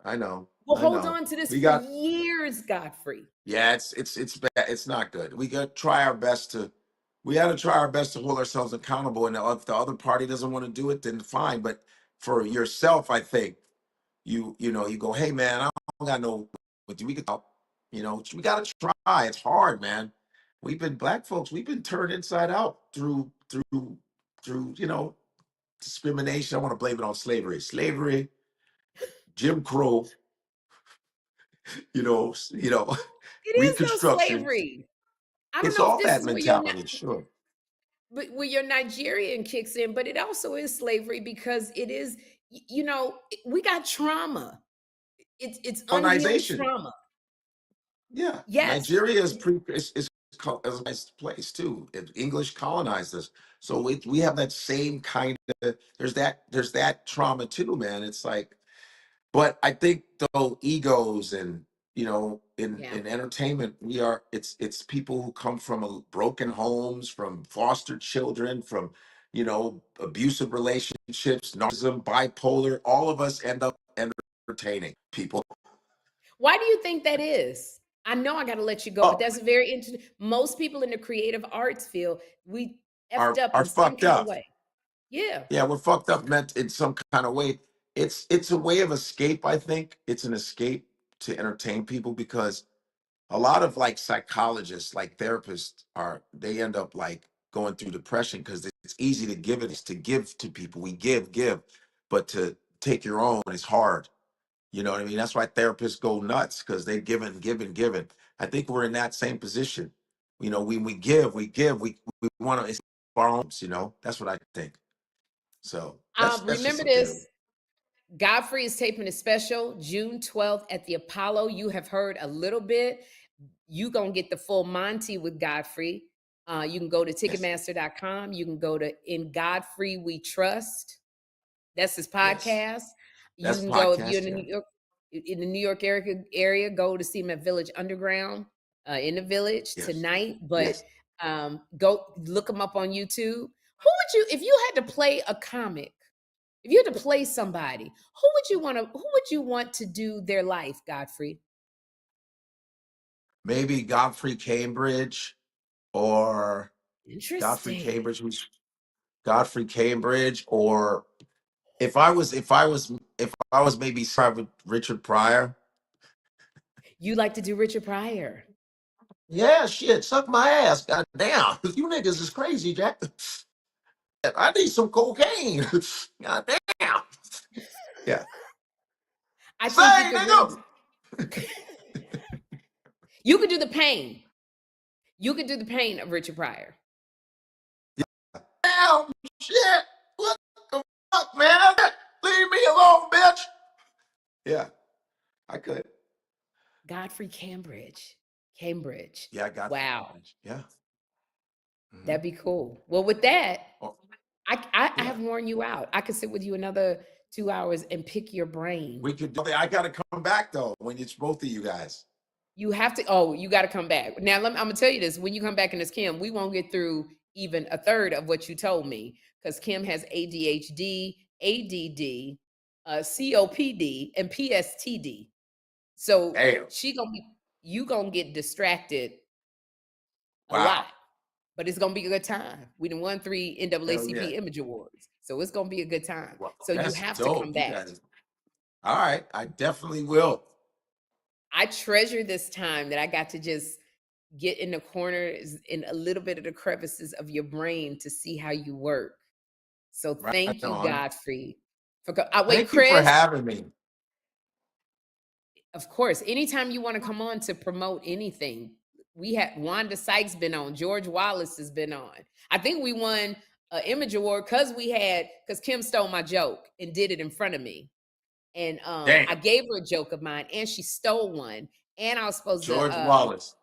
I know, We'll I hold know. on to this We for got years, Godfrey. Yeah, it's bad. It's not good. We got to try our best to. We got to try our best to hold ourselves accountable. And if the other party doesn't want to do it, then fine. But for yourself, I think you go, hey man, I don't got no. But we can talk. You know, we got to try. It's hard, man. Black folks. We've been turned inside out through discrimination. I want to blame it on slavery, Jim Crow. It is no Reconstruction. slavery. I don't It's know if all this that is where your mentality, sure. but where your Nigerian kicks in, but it also is slavery because it is, we got trauma. It's unhealed Colonization. trauma. Yeah, Yes. Nigeria is a nice place too. English colonized us, so we have that same kind of. There's that trauma too, man. It's like, but I think though egos and Yeah. in entertainment, it's people who come from broken homes, from foster children, from abusive relationships, narcissism, bipolar. All of us end up entertaining people. Why do you think that is? I know I got to let you go, but Oh, that's very interesting. Most people in the creative arts field, we effed are up are in some fucked kind of up. way. Yeah. Yeah, we're fucked up meant in some kind of way. it's a way of escape. I think it's an escape to entertain people because a lot of like psychologists, like therapists, they end up like going through depression because it's easy to give it to give to people. We give, but to take your own is hard. You know what I mean? That's why therapists go nuts because they give and give and give. I think we're in that same position. You know, when we give, we want to our homes. You know, that's what I think. So that's just Remember a theory. this. Godfrey is taping a special June 12th at the Apollo. You have heard a little bit. You gonna get the full Monty with Godfrey. You can go to Yes, Ticketmaster.com. You can go to In Godfrey We Trust. That's his yes, podcast. You that's can go if you're podcast. in the Yeah, New York area, go to see him at Village Underground in the Village yes, tonight. But yes. go look him up on YouTube. Who would you, if you had to play a comic, if you had to play somebody, who would you want to do their life, Godfrey? Maybe Godfrey Cambridge or Godfrey Interesting. Cambridge, who's Godfrey Cambridge, or if I was maybe with Richard Pryor. You like to do Richard Pryor. Yeah, shit, suck my ass. God damn. You niggas is crazy, Jack. I need some cocaine. God damn. Yeah. I Say, think you could really nigga. you could do the pain. You could do the pain of Richard Pryor. Damn, shit. What the fuck, man? Leave me alone, bitch. Yeah, I could. Godfrey Cambridge. Cambridge. Yeah, Godfrey Wow. Cambridge. Yeah. Hmm. That'd be cool. Well, with that, Oh, I yeah. have worn you out. I could sit with you another 2 hours and pick your brain. We could. I got to come back though when it's both of you guys. You have to, oh, you got to come back. Now, I'm going to tell you this. When you come back in this Kym, we won't get through even a third of what you told me because Kym has ADHD, ADD, COPD, and PSTD. So Damn. you going to get distracted a lot, Wow. but it's going to be a good time. We done won 3 Hell yeah. NAACP Image Awards. So it's going to be a good time. Wow, So you that's have to come dope. You back. guys. All right. I definitely will. I treasure this time that I got to just get in the corners in a little bit of the crevices of your brain to see how you work. So Right thank you, on. Godfrey. Wait, Thank you for Chris, having me. of course, anytime you want to come on to promote anything, we had Wanda Sykes been on, George Wallace has been on. I think we won an Image Award because Kym stole my joke and did it in front of me. And Damn. I gave her a joke of mine and she stole one. And I was supposed George to Wallace.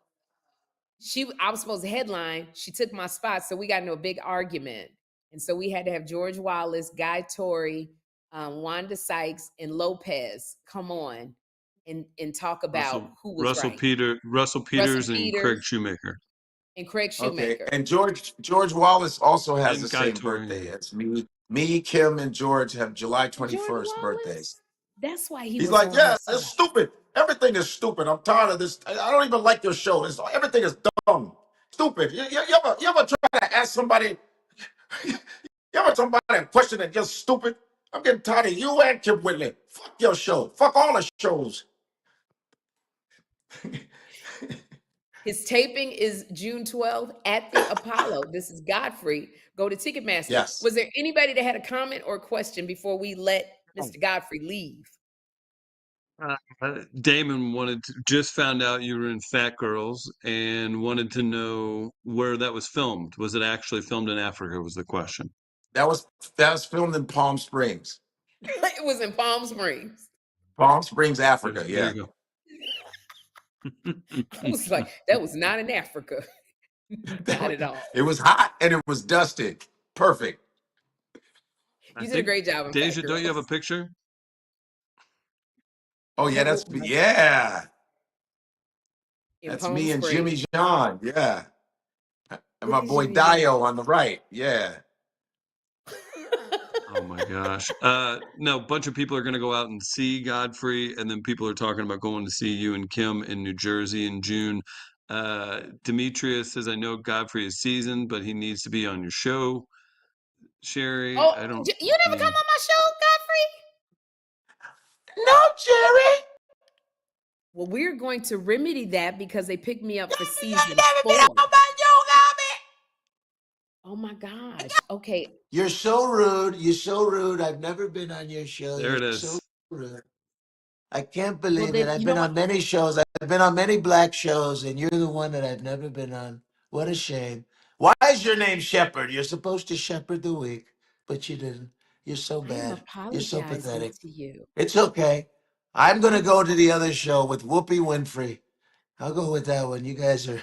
I was supposed to headline. She took my spot, so we got into a big argument, and so we had to have George Wallace, Guy Torrey, Wanda Sykes, and Lopez come on and talk about who was Russell right. Peters, Russell and Craig Peters Shoemaker, and Craig Okay. Shoemaker. And George Wallace also has and the Guy same Torrey. birthday as me. Me, Kim, and George have July George 21st birthdays. Wallace. That's why he He's was like, on her yeah, it's side. stupid. Everything is stupid. I'm tired of this. I don't even like your show. Everything is dumb. Stupid. You ever try to ask somebody, you ever somebody a question that's just stupid? I'm getting tired of you and Kym Whitley. Fuck your show. Fuck all the shows. His taping is June 12th at the Apollo. This is Godfrey. Go to Ticketmaster. Yes. Was there anybody that had a comment or question before we let Mr. Godfrey leave? Damon just found out you were in Fat Girls and wanted to know where that was filmed. Was it actually filmed in Africa? Was the question. That was filmed in Palm Springs. It was in Palm Springs. Palm Springs, Africa. There Yeah. you go. I was like, that was not in Africa. Not at all. It was hot and it was dusty. Perfect. You did a great job in Fat Deja, don't you have a Girls. picture? Oh yeah, Oh, in that's Palm me and Jimmy Springs. John. Yeah. And my Look at boy Jimmy John. Dio on the right. Yeah. Oh my gosh. No, a bunch of people are going to go out and see Godfrey, and then people are talking about going to see you and Kym in New Jersey in June. Demetrius says, I know Godfrey is seasoned, but he needs to be on your show. Sherri, Oh, I don't. you never come on my show, Godfrey? No, Sherri. Well, we're going to remedy that because they picked me up for You ain't season never been 4. on my yoga, Oh my gosh. Okay. You're so rude. You're so rude. I've never been on your show. There You're it so is. rude. I can't Well, believe it. then I've you know been what? on many shows. I've been on many black shows, and you're the one that I've never been on. What a shame. Why is your name Shepherd? You're supposed to shepherd the week, but you didn't. You're so I am bad. You're so apologizing pathetic. to you. It's okay. I'm gonna I'm go to the other show with Whoopi Winfrey. I'll go with that one. You guys are.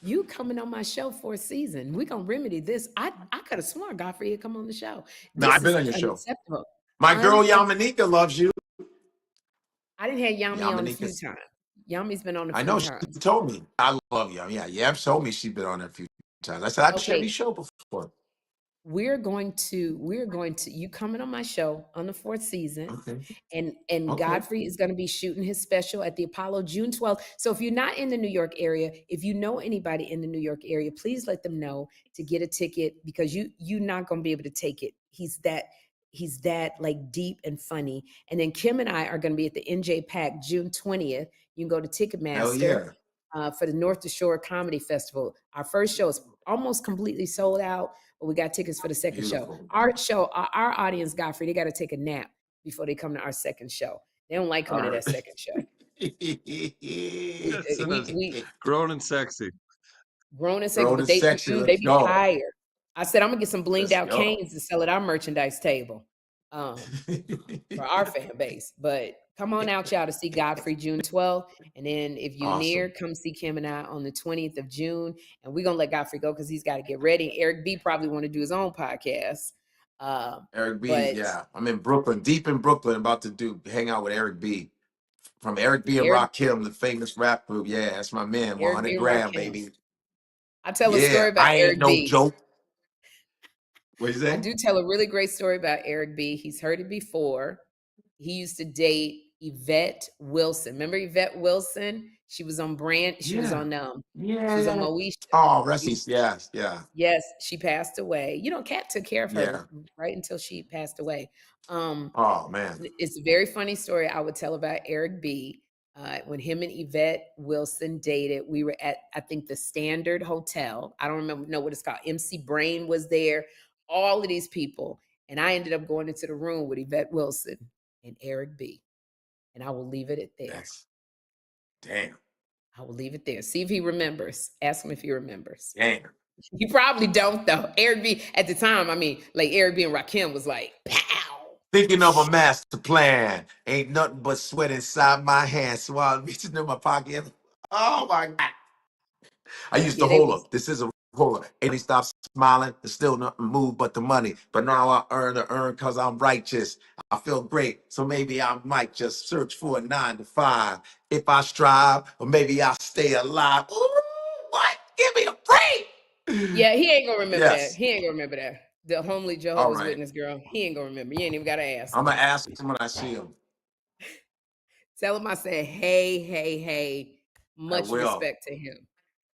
You coming on my show for a season. We're gonna remedy this. I could have sworn Godfrey had come on the show. No, This I've been is on your show. unacceptable. My girl Unac- Yamanika loves you. I didn't have Yami on a few Yamanika's. times. Yami's been on a I few know she times. told me. I love you. Yeah, Yam told me she's been on there a few times. I said I've Okay, Chevy show before. we're going to you coming on my show on the 4th season, Okay. and Okay. Godfrey is going to be shooting his special at the Apollo June 12th. So if you're not in the New York area, if you know anybody in the New York area, please let them know to get a ticket, because you're not going to be able to take it. He's that like deep and funny. And then Kym and I are going to be at the NJ Pack June 20th. You can go to Hell Ticketmaster yeah. for the North to Shore Comedy Festival. Our first show is almost completely sold out, but we got tickets for the second show. Beautiful. Our audience, Godfrey, they got to take a nap before they come to our second show. They don't like All coming to right. that second show. We Yes, it is. we Grown and sexy. grown and sexy, Road but is sexy. they Let's be go. tired. I said I'm gonna get some blinged Let's out go. canes to sell at our merchandise table. For our fan base. But come on out, y'all, to see Godfrey June 12th. And then if you near, Awesome. come see Kym and I on the 20th of June. And we're gonna let Godfrey go because he's got to get ready. Eric B probably want to do his own podcast. Eric B. But Yeah. I'm in Brooklyn, deep in Brooklyn, about to hang out with Eric B. From Eric B and Eric Rakim, the famous rap group. Yeah, that's my man. Eric 100 B and grand, Rakim. baby. I tell a Yeah. story about I ain't Eric no B. joke. What you I say? do tell a really great story about Eric B. He's heard it before. He used to date Yvette Wilson. Remember Yvette Wilson? She was on Brand. She was Yeah. on Yeah. Moesha. Oh, Resties. Yes. Yeah. Yes, she passed away. Kat took care of her Yeah. right until she passed away. Oh, man. It's a very funny story I would tell about Eric B. When him and Yvette Wilson dated, we were at, I think, the Standard Hotel. I don't know what it's called. MC Brain was there, all of these people. And I ended up going into the room with Yvette Wilson and Eric B. And I will leave it at there. That's damn. I will leave it there. See if he remembers. Ask him if he remembers. Damn. You probably don't, though. Eric B at the time, I mean, like Eric B and Rakim was like, pow. Thinking of a master plan. Ain't nothing but sweat inside my hands. So I'm reaching in my pocket. Oh my God. I used to Yeah, they hold was. up. This is a hold up. And he stopped smiling. There's still nothing moved but the money. But now I earn because I'm righteous. I feel great. So maybe I might just search for a 9 to 5. If I strive, or maybe I'll stay alive. Ooh, what? Give me a break. Yeah, he ain't gonna remember that. Yes. He ain't gonna remember that. The homely All Jehovah's right. Witness girl. He ain't gonna remember. You ain't even gotta ask I'm him. gonna ask him when I see him. Tell him I said, hey, hey, hey. I Much will. respect to him.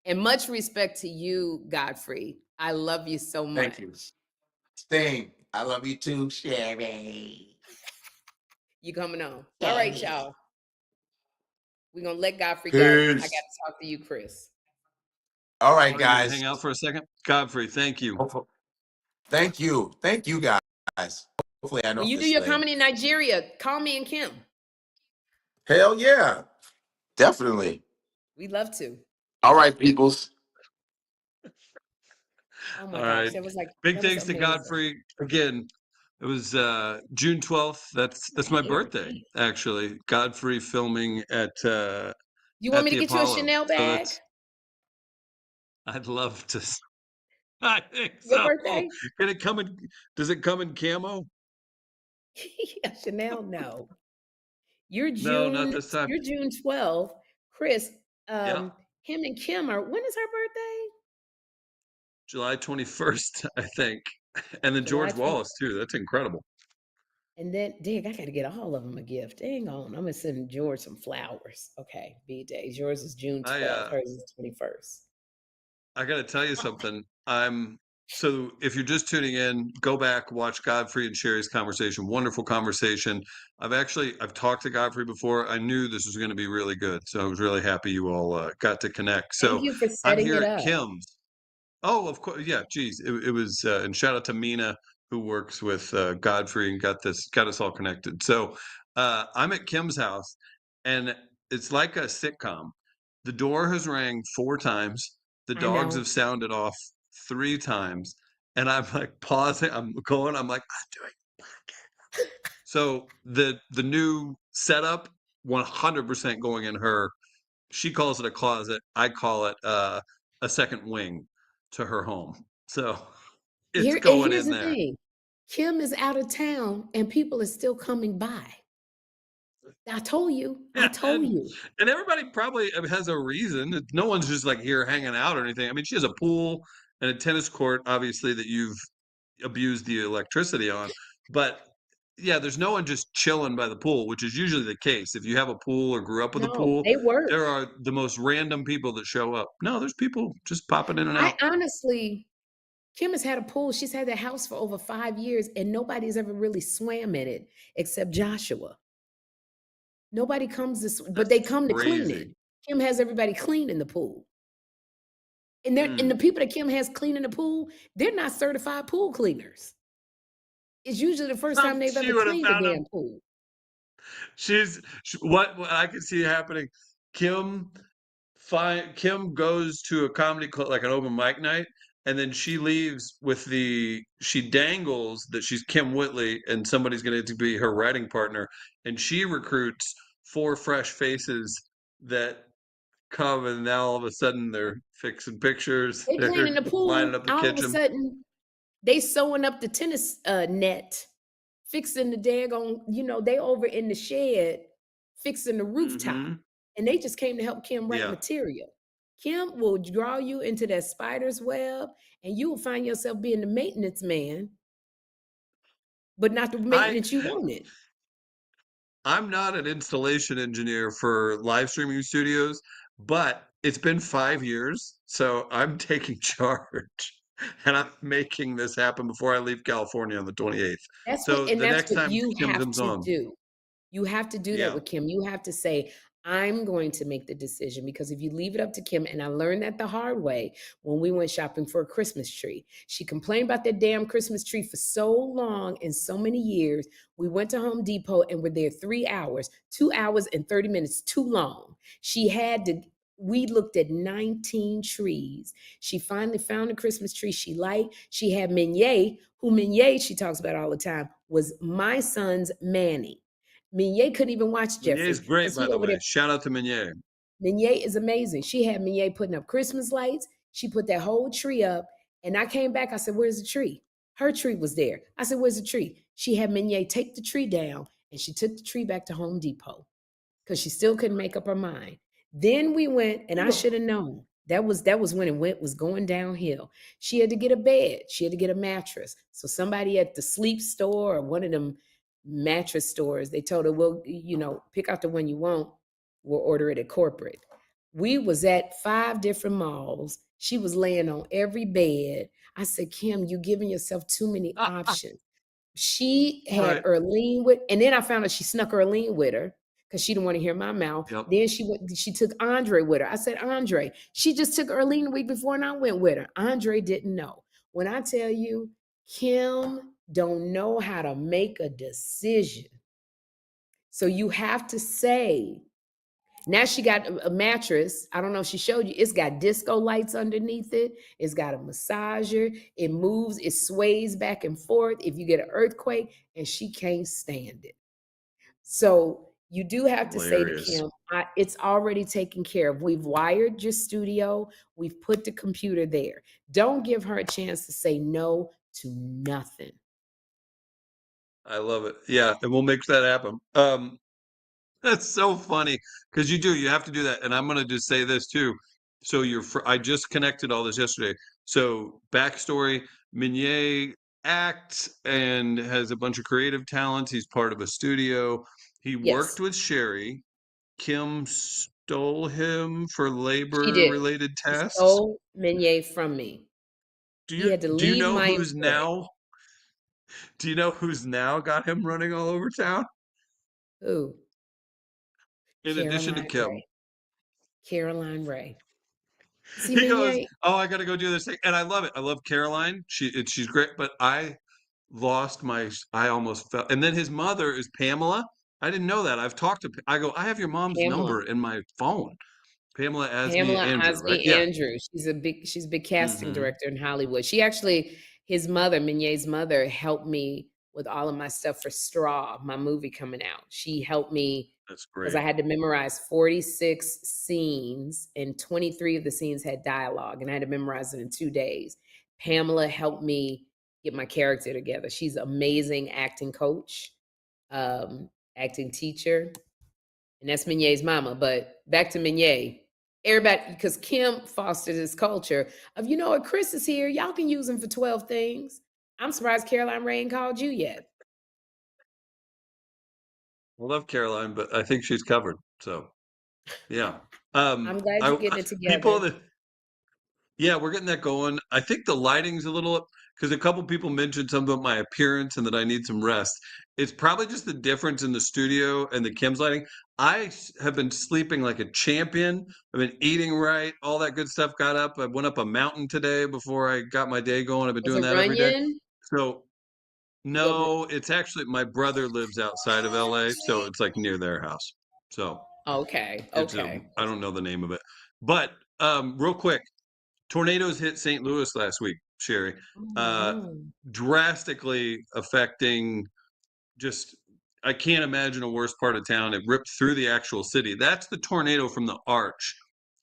And much respect to you, Godfrey. I love you so much. Thank you. Sting. I love you too, Sherri. You coming on. All right, y'all. We're gonna let Godfrey go. I Peace. gotta talk to you, Chris. All right, Are you gonna guys. hang out for a second? Godfrey, thank you. Thank you. Thank you, guys. Hopefully, I know When you do this your thing. comedy in Nigeria, call me and Kym. Hell yeah. Definitely. We'd love to. All right, peoples. Oh my All gosh, right. that was Big thanks to amazing. Godfrey again. It was June 12th. That's my birthday, actually. Godfrey filming at You want me to the get you a Apollo. Chanel So bag? I'd love to. I think Your so. birthday? Can it come in? Does it come in camo? Yeah, Chanel, no. You're No, not June, this time. you're June 12th. Chris, Yeah, him and Kym are, when is her birthday? July 21st, I think. And then July George 20th. Wallace too. That's incredible. And then, dig, I gotta get all of them a gift. Dang on. I'm gonna send George some flowers. Okay, B-Days. Yours is June 12th. Hers is 21st. I got to tell you something. I'm So if you're just tuning in, go back, watch Godfrey and Sherri's conversation. Wonderful conversation. I've talked to Godfrey before. I knew this was going to be really good. So I was really happy you all got to connect. Thank So you for I'm setting here it at up. Kym's. Oh, of course. Yeah, geez. It was, and shout out to Mina who works with Godfrey and got us all connected. So I'm at Kym's house, and it's like a sitcom. The door has rang 4 times. The I dogs know. have sounded off 3 times, and I'm like pausing. I'm like, I'm doing. So the new setup, 100% going in her. She calls it a closet. I call it a second wing to her home. So it's going Here's in the there. thing. Kym is out of town and people are still coming by. I told you. I Yeah, told you. and everybody probably has a reason. No one's just like here hanging out or anything. I mean, she has a pool and a tennis court, obviously, that you've abused the electricity on. But yeah, there's no one just chilling by the pool, which is usually the case. If you have a pool or grew up with a No, pool, they work. there are the most random people that show up. No, there's people just popping in and I out. honestly, Kym has had a pool. She's had that house for over 5 years, and nobody's ever really swam in it except Joshua. Nobody comes but That's they come to clean it. crazy. Kym has everybody cleaning the pool. And the Mm. people that Kym has cleaning the pool, they're not certified pool cleaners. It's usually the first time they've She ever would have cleaned a found him. damn pool. What I can see happening. Kym Kym goes to a comedy club, like an open mic night, and then she leaves with she dangles that she's Kym Whitley and somebody's going to be her writing partner, and she recruits 4 fresh faces that come, and now all of a sudden they're fixing pictures, They cleaning they're the lining pool, up the all of a kitchen. sudden, they sewing up the tennis net, fixing the daggone, they over in the shed, fixing the rooftop. Hmm. And they just came to help Kym write Yeah, material. Kym will draw you into that spider's web, and you will find yourself being the maintenance man, but not the I maintenance you wanted. I'm not an installation engineer for live streaming studios, but it's been 5 years, so I'm taking charge and I'm making this happen before I leave California on the 28th. So the That's next what time you Kim have comes to on, do. You have to do that yeah, with Kym. You have to say, I'm going to make the decision, because if you leave it up to Kym, and I learned that the hard way when we went shopping for a Christmas tree. She complained about that damn Christmas tree for so long and so many years. We went to Home Depot and were there 3 hours, 2 hours and 30 minutes too long. We looked at 19 trees. She finally found a Christmas tree she liked. She had Mignet, who Mignet, she talks about all the time, was my son's Manny. Mignet couldn't even watch Meunier Jeffrey is great, because by he the over way. there. Shout out to Meunier. Mignet is amazing. She had Mignet putting up Christmas lights. She put that whole tree up. And I came back. I said, where's the tree? Her tree was there. I said, where's the tree? She had Mignet take the tree down, and she took the tree back to Home Depot because she still couldn't make up her mind. Then we went, and I should have known. That was when was going downhill. She had to get a bed. She had to get a mattress. So somebody at the sleep store or one of them mattress stores, they told her, well, pick out the one you want. We'll order it at corporate. We was at 5 different malls. She was laying on every bed. I said, Kym, you giving yourself too many options. She had Right. Erlene and then I found out she snuck Erlene with her because she didn't want to hear my mouth. Yep. Then she took Andre with her. I said, Andre, she just took Erlene the week before and I went with her. Andre didn't know. When I tell you, Kym don't know how to make a decision. So you have to say, now she got a mattress. I don't know if she showed you. It's got disco lights underneath it. It's got a massager. It moves. It sways back and forth if you get an earthquake, and she can't stand it. So you do have to say to Hilarious. Kym, it's already taken care of. We've wired your studio. We've put the computer there. Don't give her a chance to say no to nothing. I love it. Yeah, and we'll make that happen. That's so funny because you have to do that. And I'm going to just say this too. So I just connected all this yesterday. So backstory, Meunier acts and has a bunch of creative talents. He's part of a studio. He worked Yes, with Sherri. Kym stole him for she labor did. related She tasks. stole Menier from me. He had to do you leave know my who's employ. now do you know who's now got him running all over town? Who? In addition to Caroline Kim. Ray. Caroline Ray. See, He goes, Mignon, "Oh, I gotta go do this thing." And I love it. I love Caroline. She's great, but I almost fell. And then his mother is Pamela. I didn't know that. I've talked to I go, "I have your mom's Pamela. number in my phone." Pamela Asmi Pamela Andrew, right? Osby Yeah. Andrews. She's a big casting Mhm. director in Hollywood. She actually, his mother, Mignon's mother, helped me with all of my stuff for Straw, my movie coming out. She helped me That's because I great. had to memorize 46 scenes, and 23 of the scenes had dialogue, and I had to memorize it in 2 days. Pamela helped me get my character together. She's an amazing acting coach, acting teacher. And that's Mignon's mama. But back to Mignon. Everybody, because Kym fostered this culture of, you know what, Chris is here. Y'all can use him for 12 things. I'm surprised Caroline Ray ain't called you yet. I love Caroline, but I think she's covered. So, yeah. I'm glad you're getting it People together. that Yeah, we're getting that going. I think the lighting's a little because a couple people mentioned something about my appearance and that I need some rest. It's probably just the difference in the studio and the Kim's lighting. Have been sleeping like a champion. I've been eating right, all that good stuff. Got up. I went up a mountain today before I got my day going. I've been Was doing it that every day. Runyon? So What, no, it's actually my brother lives outside of LA, so it's like near their house. So okay, it's a okay. I don't know the name of it. But real quick, tornadoes hit St. Louis last week, Sherri, Oh, uh, no. drastically affecting just I can't imagine a worse part of town. It ripped through the actual city. That's the tornado from the arch,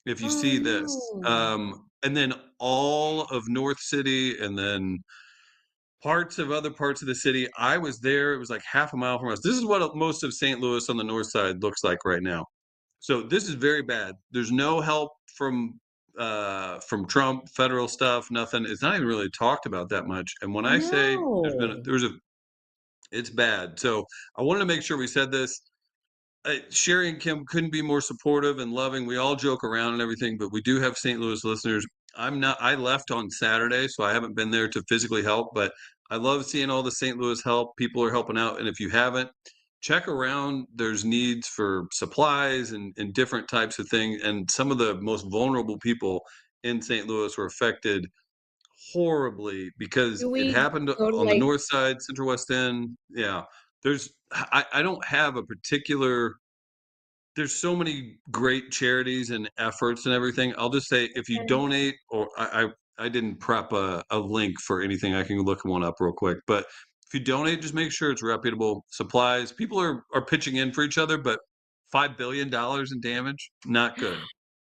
if you Oh, see this. no. And then all of North City and then parts of other parts of the city. I was there. It was like half a mile from us. This is what most of St. Louis on the north side looks like right now. So this is very bad. There's no help from Trump, federal stuff, nothing. It's not even really talked about that much. And when I say No. there's a it's bad. So I wanted to make sure we said this. Sherri and Kym couldn't be more supportive and loving. We all joke around and everything, but we do have St. Louis listeners. I left on Saturday, so I haven't been there to physically help, but I love seeing all the St. Louis help. People are helping out. And if you haven't, check around. There's needs for supplies and different types of things. And some of the most vulnerable people in St. Louis were affected horribly because Do it we happened go to on the like, north side, Central West End. Yeah. I don't have a particular there's so many great charities and efforts and everything. I'll just say if you donate or I didn't prep a link for anything. I can look one up real quick. But if you donate, just make sure it's reputable supplies. People are pitching in for each other, but $5 billion in damage, not good.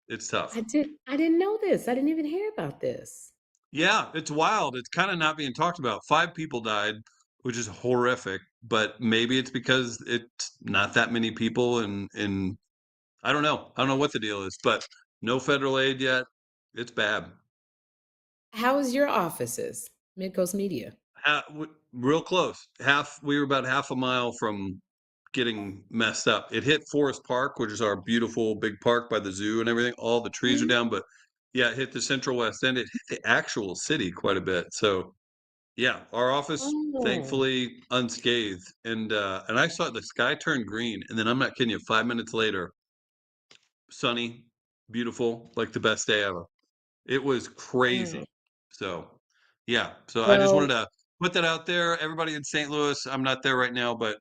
It's tough. I didn't know this. I didn't even hear about this. Yeah, it's wild. It's kind of not being talked about. 5 people died, which is horrific, but maybe it's because it's not that many people and I don't know. I don't know what the deal is, but no federal aid yet. It's bad. How is your offices? Midcoast Media. Real close. We were about half a mile from getting messed up. It hit Forest Park, which is our beautiful big park by the zoo and everything. All the trees are Mhm. down, but yeah, it hit the Central West End. It hit the actual city quite a bit. So yeah, our office Oh. thankfully unscathed. And I saw the sky turn green, and then I'm not kidding you, 5 minutes later, sunny, beautiful, like the best day ever. It was Wow. crazy. So, yeah. So I just wanted Well, to put that out there. Everybody in St. Louis, I'm not there right now, but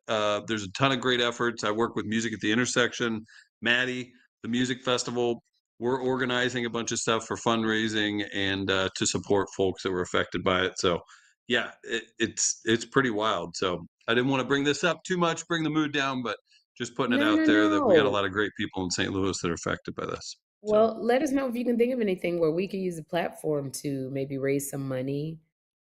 there's a ton of great efforts. I work with Music at the Intersection, Maddie, the music festival. We're organizing a bunch of stuff for fundraising and to support folks that were affected by it. So, yeah, it's pretty wild. So I didn't want to bring this up too much, bring the mood down, but just putting it no, out no, there that we got a no. lot of great people in St. Louis that are affected by this. So, Well, let us know if you can think of anything where we could use a platform to maybe raise some money,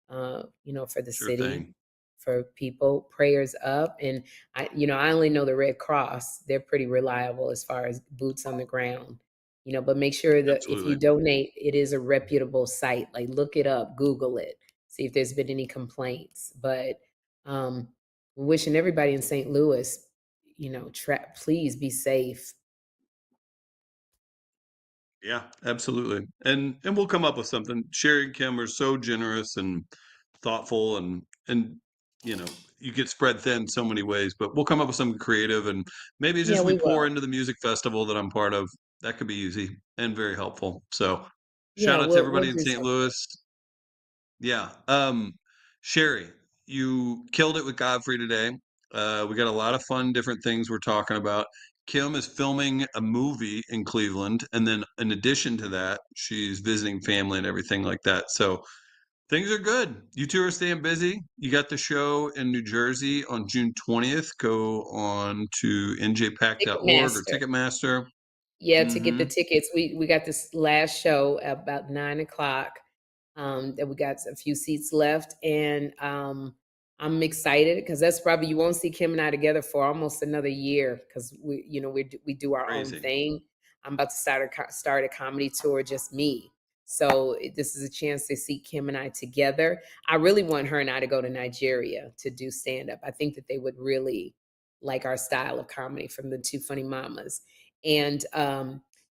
for the sure city, thing. for people. Prayers up, and I only know the Red Cross. They're pretty reliable as far as boots on the ground. But make sure that if you Absolutely. donate, it is a reputable site. Like look it up, Google it, see if there's been any complaints. But um, wishing everybody in St. Louis, please be safe. Yeah, absolutely. And we'll come up with something. Sherri and Kym are so generous and thoughtful, and you know, you get spread thin so many ways, but we'll come up with something creative, and maybe it's Yeah, just we we pour will. into the music festival that I'm part of. That could be easy and very helpful. So Yeah, shout out to we'll everybody in do St. something. Louis. Yeah. Sherri, you killed it with Godfrey today. We got a lot of fun, different things we're talking about. Kym is filming a movie in Cleveland, and then in addition to that, she's visiting family and everything like that. So things are good. You two are staying busy. You got the show in New Jersey on June 20th. Go on to njpack.org or Ticketmaster. Ticketmaster. Yeah, to get Mm-hmm. the tickets, we got this last show at about 9 o'clock. That we got a few seats left, and I'm excited because that's probably you won't see Kym and I together for almost another year because we do our own Crazy. thing. I'm about to start a comedy tour, just me. So this is a chance to see Kym and I together. I really want her and I to go to Nigeria to do stand up. I think that they would really like our style of comedy from the two funny mamas. And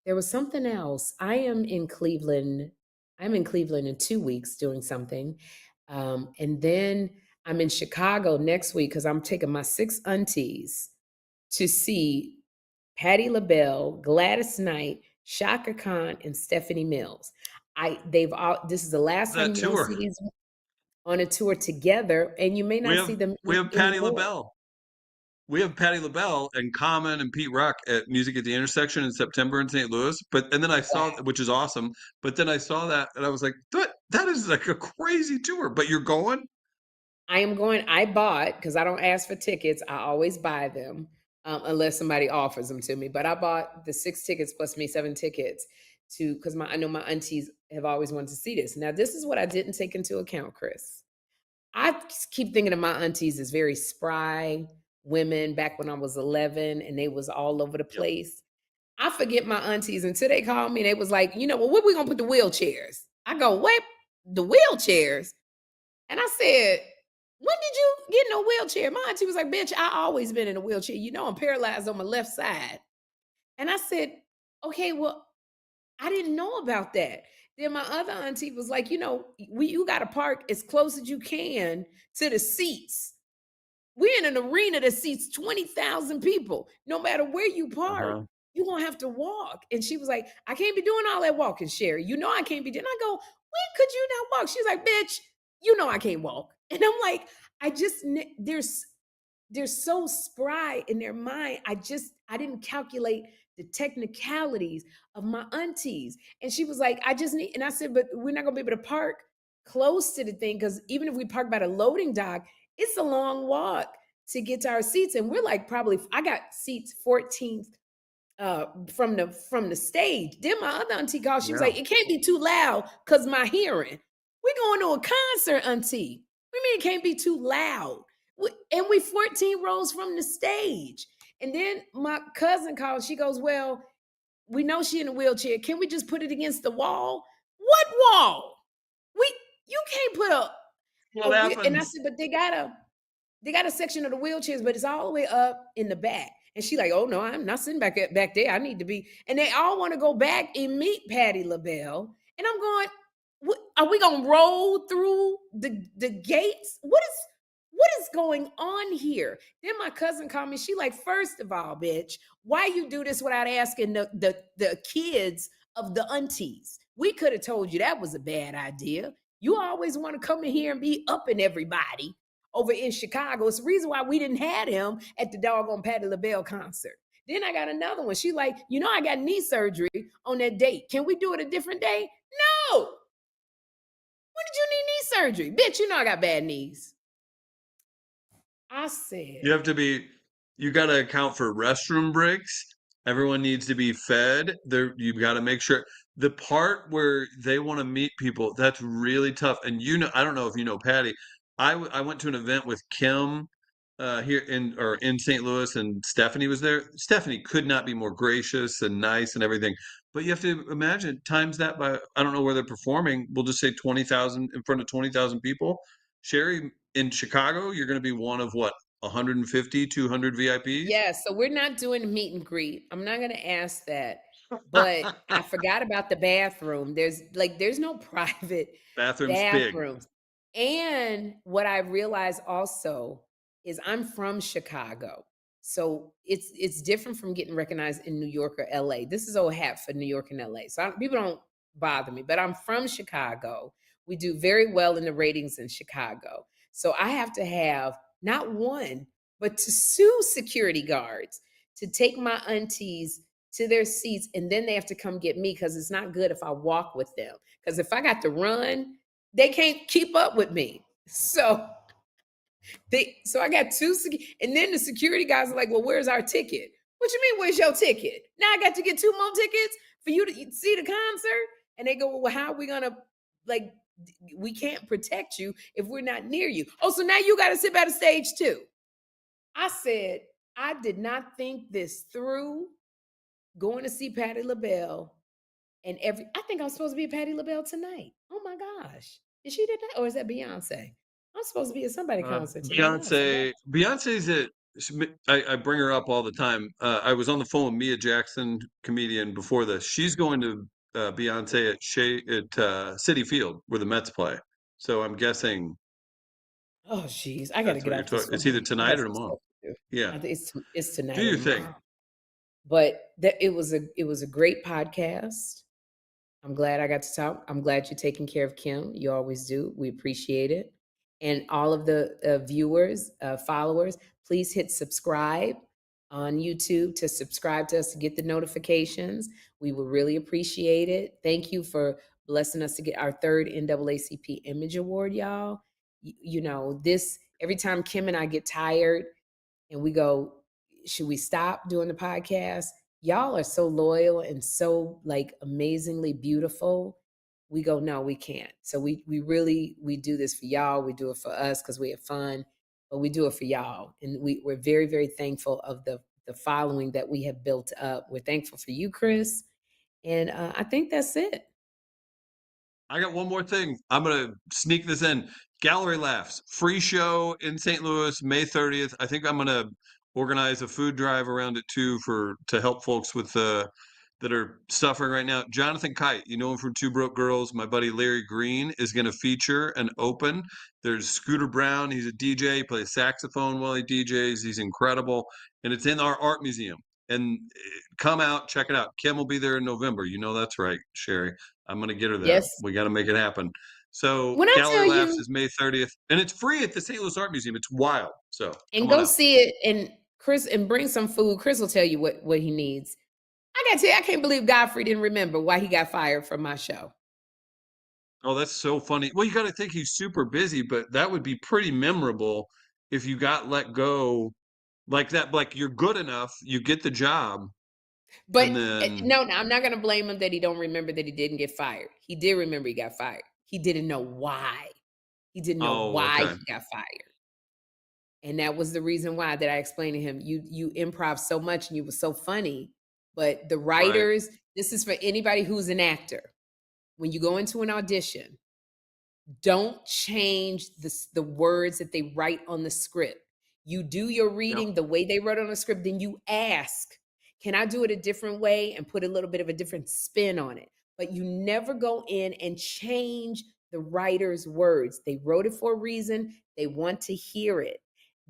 there was something else. I'm in Cleveland in 2 weeks doing something. And then I'm in Chicago next week because I'm taking my 6 aunties to see Patti LaBelle, Gladys Knight, Shaka Khan, and Stephanie Mills. This is the last time That you're gonna tour. see these on a tour together, and you may We not see have them we have Patti anymore. LaBelle. We have Patti LaBelle and Common and Pete Rock at Music at the Intersection in September in St. Louis. And then I saw, Wow. which is awesome. But then I saw that and I was like, that is like a crazy tour. But you're going? I am going. I bought because I don't ask for tickets. I always buy them unless somebody offers them to me. But I bought the 6 tickets plus me 7 tickets to because I know my aunties have always wanted to see this. Now this is what I didn't take into account, Chris. I keep thinking of my aunties as very spry women back when I was 11 and they was all over the Yep. place. I forget my aunties until they called me and they was like, well, where we gonna put the wheelchairs? I go, what? The wheelchairs? And I said, when did you get in a wheelchair? My auntie was like, bitch, I always been in a wheelchair. I'm paralyzed on my left side. And I said, okay, well, I didn't know about that. Then my other auntie was like, you got to park as close as you can to the seats. We're in an arena that seats 20,000 people. No matter where you park, Uh-huh. you're going to have to walk. And she was like, I can't be doing all that walking, Sherri. I can't be doing. I go, when could you not walk? She's like, bitch, I can't walk. And I'm like, they're so spry in their mind. I didn't calculate the technicalities of my aunties. And she was like, I just need, and I said, but we're not gonna be able to park close to the thing because even if we park by the loading dock, it's a long walk to get to our seats. And we're like, probably, I got seats 14th from the stage. Then my other auntie called. She was Yeah. like, "It can't be too loud because my hearing. We're going to a concert, auntie. We mean it can't be too loud. And we 14 rows from the stage." And then my cousin called. She goes, "Well, we know she in a wheelchair. Can we just put it against the wall? What wall? We you can't put What and I happens? said, but they got a section of the wheelchairs, but it's all the way up in the back. And she like, oh no, I'm not sitting back there. I need to be. And they all want to go back and meet Patti LaBelle. And I'm going, are we gonna roll through the gates? What is going on here? Then my cousin called me. She like, first of all, bitch, why you do this without asking the kids of the aunties? We could have told you that was a bad idea. You always want to come in here and be up in everybody over in Chicago. It's the reason why we didn't have him at the doggone Patti LaBelle concert. Then I got another one. She like, I got knee surgery on that date. Can we do it a different day? No. When did you need knee surgery? Bitch, I got bad knees. I You said, have to be, you got to account for restroom breaks. Everyone needs to be fed. You've got to make sure the part where they want to meet people, that's really tough. And I don't know if you know Patty. I went to an event with Kym here in St. Louis, and Stephanie was there. Stephanie could not be more gracious and nice and everything. But you have to imagine times that by, I don't know where they're performing. We'll just say 20,000 in front of 20,000 people. Sherri, in Chicago, you're going to be one of what, 150, 200 VIPs? yeah, so we're not doing a meet and greet. I'm not going to ask that. but I forgot about the bathroom. There's no private Bathroom's big. bathrooms. And what I realized also is I'm from Chicago. So it's different from getting recognized in New York or LA. This is old hat for New York and LA. So people don't bother me, but I'm from Chicago. We do very well in the ratings in Chicago. So I have to have not one, but to sue security guards to take my aunties to their seats, and then they have to come get me because it's not good if I walk with them. Because if I got to run, they can't keep up with me. So I got and then the security guys are like, "Well, where's our ticket?" What you mean, where's your ticket? Now I got to get 2 more tickets for you to see the concert? And they go, "Well, how are we gonna like? We can't protect you if we're not near you." Oh, so now you got to sit by the stage too. I said, I did not think this through. Going to see Patti LaBelle, and I think I'm supposed to be at Patti LaBelle tonight. Oh my gosh. Is she tonight? Or is that Beyonce? I'm supposed to be at somebody concert tonight. I forgot. Beyonce's at. I bring her up all the time. I was on the phone with Mia Jackson, comedian, before this. She's going to Beyonce at City Field where the Mets play. So I'm guessing Oh, jeez. I got to that's get what you're off this talking. It's phone. either I tonight got or some tomorrow. stuff to do. Yeah, I think it's do tonight or your thing. tomorrow. But it was a great podcast. I'm glad I got to talk. I'm glad you're taking care of Kym. You always do. We appreciate it. And all of the viewers, followers, please hit subscribe on YouTube to subscribe to us to get the notifications. We will really appreciate it. Thank you for blessing us to get our third NAACP Image Award, y'all. This every time Kym and I get tired and we go, should we stop doing the podcast? Y'all are so loyal and so like amazingly beautiful. We go, no, we can't. So we do this for y'all. We do it for us because we have fun, but we do it for y'all. And we're very, very thankful of the following that we have built up. We're thankful for you, Chris. And I think that's it. I got one more thing. I'm gonna sneak this in. Gallery Laughs, free show in St. Louis, May 30th. I think I'm gonna organize a food drive around it too to help folks with that are suffering right now. Jonathan Kite, you know him from Two Broke Girls. My buddy Larry Green is gonna feature and open. There's Scooter Brown. He's a DJ. He plays saxophone while he DJs. He's incredible, and it's in our art museum. And come out, check it out. Kym will be there in November. You know that's right, Sherri. I'm gonna get her there. Yes. We got to make it happen. So When I Gallery tell Laughs you, is May 30th, and it's free at the St. Louis Art Museum. It's wild. So and come on go out. see it, and Chris, and bring some food. Chris will tell you what he needs. I got to tell you, I can't believe Godfrey didn't remember why he got fired from my show. Oh, that's so funny. Well, you got to think he's super busy, but that would be pretty memorable if you got let go like that. Like you're good enough, you get the job, But and then no, I'm not going to blame him that he don't remember that he didn't get fired. He did remember he got fired. He didn't know why. He didn't know oh, why okay, he got fired. And that was the reason why that I explained to him, you improv so much and you were so funny, but the right, writers, this is for anybody who's an actor. When you go into an audition, don't change the words that they write on the script. You do your yep, reading the way they wrote on the script, then you ask, can I do it a different way and put a little bit of a different spin on it? But you never go in and change the writer's words. They wrote it for a reason. They want to hear it.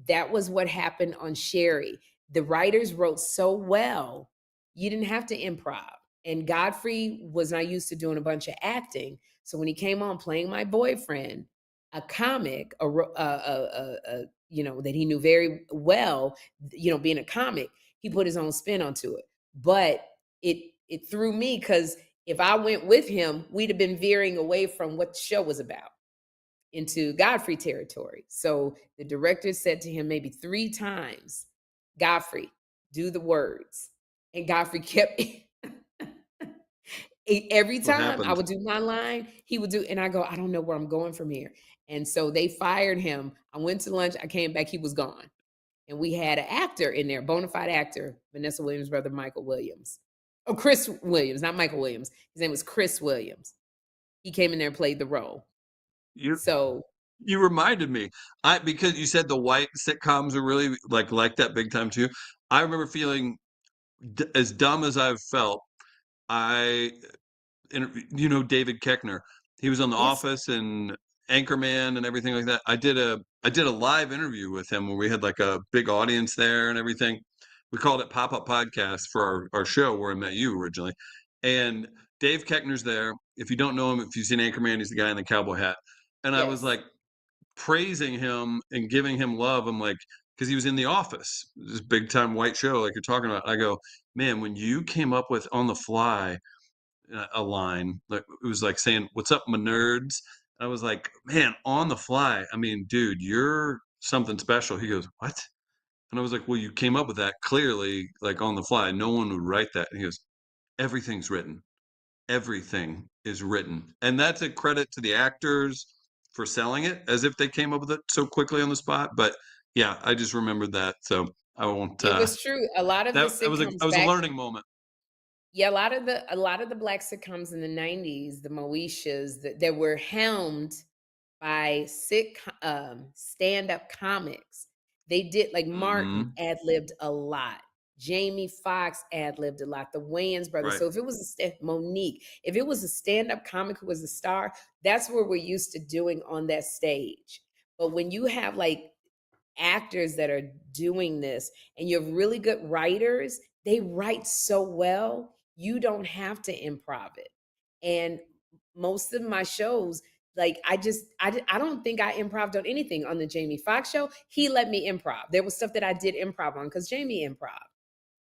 That was what happened on Sherri. The writers wrote so well, you didn't have to improv. And Godfrey was not used to doing a bunch of acting. So when he came on playing my boyfriend, a comic, that he knew very well, being a comic, he put his own spin onto it. But it threw me because if I went with him, we'd have been veering away from what the show was about into Godfrey territory. So the director said to him maybe 3 times, Godfrey, do the words. And Godfrey kept every what time I happened? would do my line, he would do, and I go, I don't know where I'm going from here. And so they fired him. I went to lunch, I came back, he was gone. And we had an actor in there, bona fide actor, Vanessa Williams' brother, Michael Williams. Oh, Chris Williams, not Michael Williams. His name was Chris Williams. He came in there and played the role. You So you reminded me. Because you said the white sitcoms are really like that big time too. I remember feeling as dumb as I've felt you know, David Koechner. He was on The Yes. Office and Anchorman and everything like that. I did a live interview with him where we had like a big audience there and everything. We called it Pop Up Podcast for our show where I met you originally. And Dave Koechner's there. If you don't know him, if you've seen Anchorman, he's the guy in the cowboy hat. And I was Yes. like praising him and giving him love. I'm like, because he was in The Office, this big time white show like you're talking about. I go, man, when you came up with on the fly a line, like it was like saying, "What's up, my nerds?" I was like, man, on the fly. I mean, dude, you're something special. He goes, what? And I was like, well, you came up with that clearly, like on the fly. No one would write that. And he goes, everything's written. Everything is written. And that's a credit to the actors for selling it as if they came up with it so quickly on the spot. But yeah, I just remembered that. So I won't It was true. A lot of the that sitcoms was a back, learning moment. yeah, a lot of the black sitcoms in the 90s, the Moeshas, that were helmed by stand-up comics. They did, like Martin Hmm. ad-libbed a lot. Jamie Foxx ad-libbed a lot. The Wayans brothers. Right. So if it was Monique, if it was a stand-up comic who was a star, that's what we're used to doing on that stage. But when you have like actors that are doing this and you have really good writers, they write so well, you don't have to improv it. And most of my shows, like I don't think I improved on anything on the Jamie Foxx show. He let me improv. There was stuff that I did improv on because Jamie improv.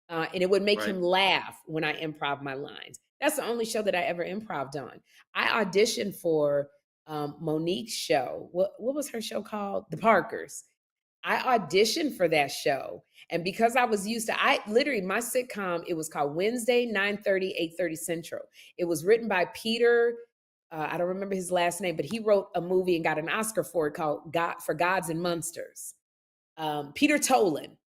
And it would make Right. him laugh when I improv my lines. That's the only show that I ever improved on. I auditioned for Monique's show. What was her show called? The Parkers. I auditioned for that show. And because I was used to, I literally, my sitcom, it was called Wednesday, 9:30, 8:30 Central. It was written by Peter, I don't remember his last name, but he wrote a movie and got an Oscar for it called For Gods and Monsters. Peter Tolan.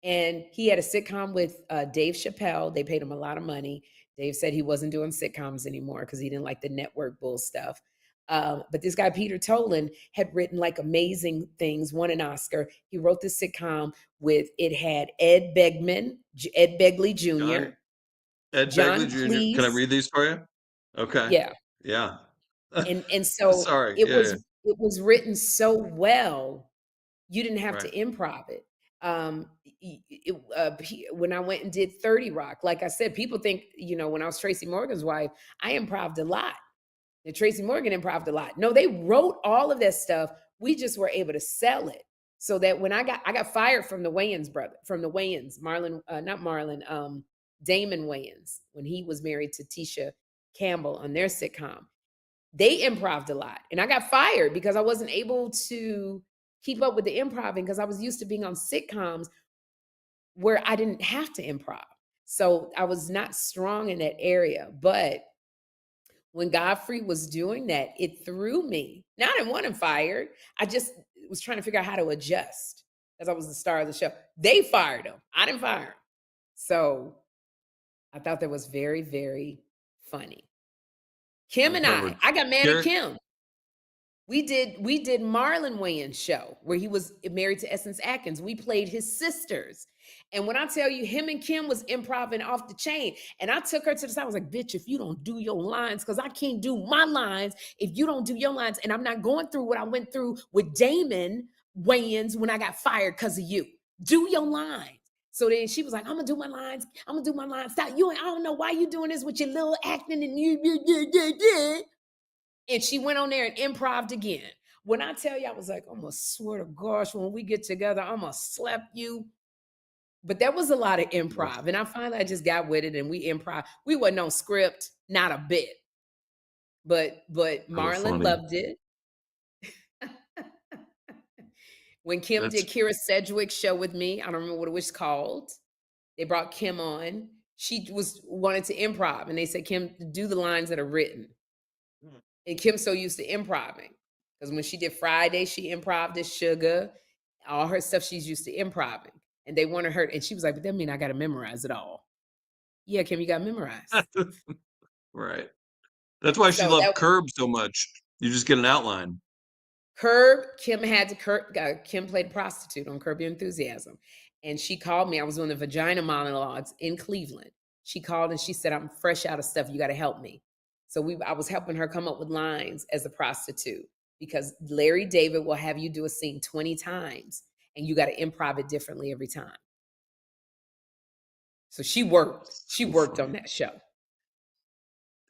And he had a sitcom with Dave Chappelle. They paid him a lot of money. Dave said he wasn't doing sitcoms anymore because he didn't like the network bull stuff. But this guy, Peter Tolan, had written like amazing things, won an Oscar. He wrote this sitcom it had Ed Begley Got it. Jr., Ed Begley John Jr. Can I Cleese. read these for you? Okay. Yeah. Yeah. And so Sorry. it Yeah, yeah. was written so well, you didn't have to Right. improv it. When I went and did 30 Rock, like I said, people think, when I was Tracy Morgan's wife, I improved a lot. And Tracy Morgan improved a lot. No, they wrote all of that stuff. We just were able to sell it. So that when I got fired from the Wayans, not Marlon, Damon Wayans, when he was married to Tisha Campbell on their sitcom. They improved a lot. And I got fired because I wasn't able to keep up with the improving because I was used to being on sitcoms where I didn't have to improv. So I was not strong in that area. But when Godfrey was doing that, it threw me. Now I didn't want him fired. I just was trying to figure out how to adjust as I was the star of the show. They fired him. I didn't fire him. So I thought that was very, very funny. Kym and Okay. We're I got mad at Garrett. Kym. We did Marlon Wayans' show where he was married to Essence Atkins. We played his sisters. And when I tell you, him and Kym was improvising off the chain. And I took her to the side. I was like, bitch, if you don't do your lines, because I can't do my lines if you don't do your lines. And I'm not going through what I went through with Damon Wayans when I got fired because of you. Do your lines. So then she was like, I'm gonna do my lines. I'm gonna do my lines. Stop. I don't know why you doing this with your little acting and you. And she went on there and improved again. When I tell you, I was like, I'm gonna swear to gosh, when we get together, I'm gonna slap you. But there was a lot of improv. And I finally I just got with it and we improv. We wasn't on script, not a bit. But So Marlon funny. loved it. When Kym That's did Kira Sedgwick's show with me, I don't remember what it was called. They brought Kym on. She wanted to improv, and they said, Kym, do the lines that are written. And Kym's so used to improving. Because when she did Friday, she improved as Sugar. All her stuff, she's used to improving. And they wanted her, and she was like, but that mean I got to memorize it all. Yeah, Kym, you got to memorize. right. That's why she So loved that Curb so much. You just get an outline. Kym played a prostitute on Curb Your Enthusiasm. And she called me. I was doing the vagina monologues in Cleveland. she called and she said, I'm fresh out of stuff. You got to help me. So I was helping her come up with lines as a prostitute, because Larry David will have you do a scene 20 times and you got to improv it differently every time. So she worked So on funny. that show.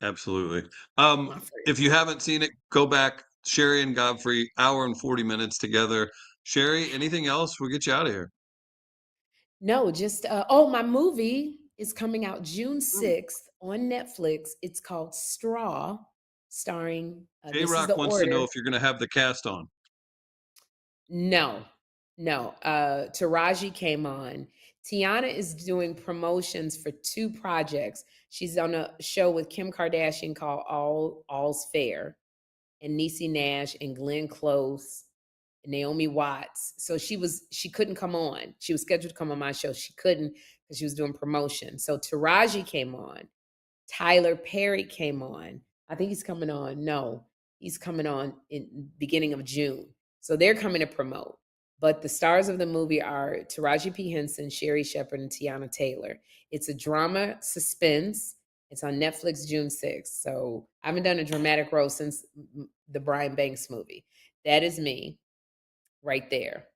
Absolutely. My favorite. If you haven't seen it, go back. Sherri and Godfrey, hour and 40 minutes together. Sherri, anything else? We'll get you out of here. No, just my movie is coming out June 6th on Netflix. It's called Straw, starring This is J-Rock the wants to know Order. if you're going to have the cast on. No. Taraji came on. Tiana is doing promotions for 2 projects. She's on a show with Kim Kardashian called All's Fair, and Niecy Nash and Glenn Close, Naomi Watts. So she couldn't come on. She was scheduled to come on my show. She couldn't because she was doing promotion. So Taraji came on. Tyler Perry came on. I think he's coming on. No, he's coming on in beginning of June. So they're coming to promote. But the stars of the movie are Taraji P. Henson, Sherri Shepherd, and Tiana Taylor. It's a drama suspense. It's on Netflix June 6th. So I haven't done a dramatic role since the Brian Banks movie. That is me right there.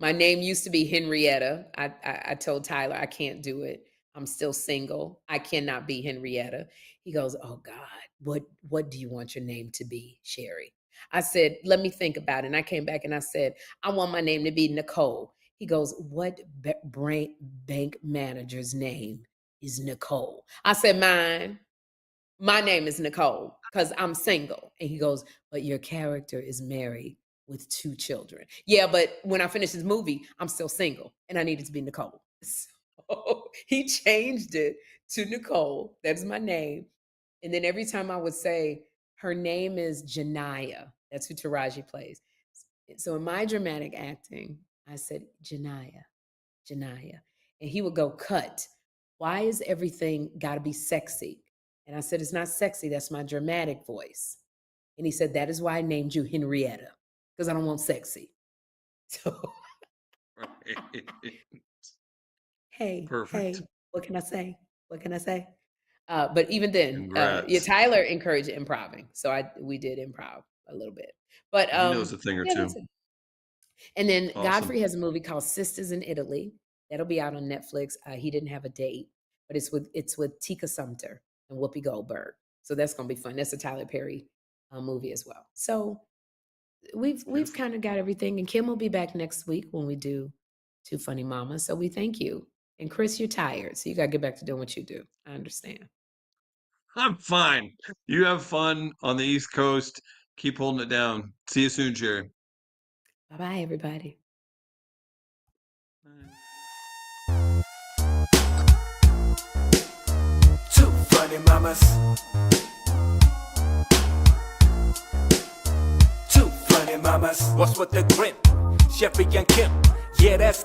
My name used to be Henrietta. I told Tyler I can't do it. I'm still single. I cannot be Henrietta. He goes, "Oh God, what do you want your name to be, Sherri?" I said, "Let me think about it." And I came back and I said, "I want my name to be Nicole." He goes, "What bank manager's name is Nicole?" I said, "Mine. My name is Nicole because I'm single." And he goes, "But your character is married with 2 children." Yeah, but when I finish this movie, I'm still single and I needed to be Nicole. So he changed it to Nicole. That's my name. And then every time I would say, her name is Janiyah. That's who Taraji plays. So in my dramatic acting, I said, Janiyah. And he would go, "Cut. Why is everything got to be sexy?" And I said, "It's not sexy. That's my dramatic voice." And he said, "That is why I named you Henrietta, because I don't want sexy." So, hey, Perfect. what can I say? What can I say? But even then, Congrats. Tyler encouraged improving. So we did improv a little bit. But He knows a thing or yeah, two. that's it. And then Awesome. Godfrey has a movie called Sisters in Italy. That'll be out on Netflix. He didn't have a date, but it's with Tika Sumpter and Whoopi Goldberg. So that's gonna be fun. That's a Tyler Perry movie as well. So we've Beautiful. kind of got everything. And Kym will be back next week when we do Two Funny Mamas. So we thank you. And Chris, you're tired, so you gotta get back to doing what you do. I understand. I'm fine. You have fun on the East Coast. Keep holding it down. See you soon, Sherri. Bye-bye, everybody. Two funny mamas. Two funny mamas. What's with the grin? Sherri and Kym. Yeah, that's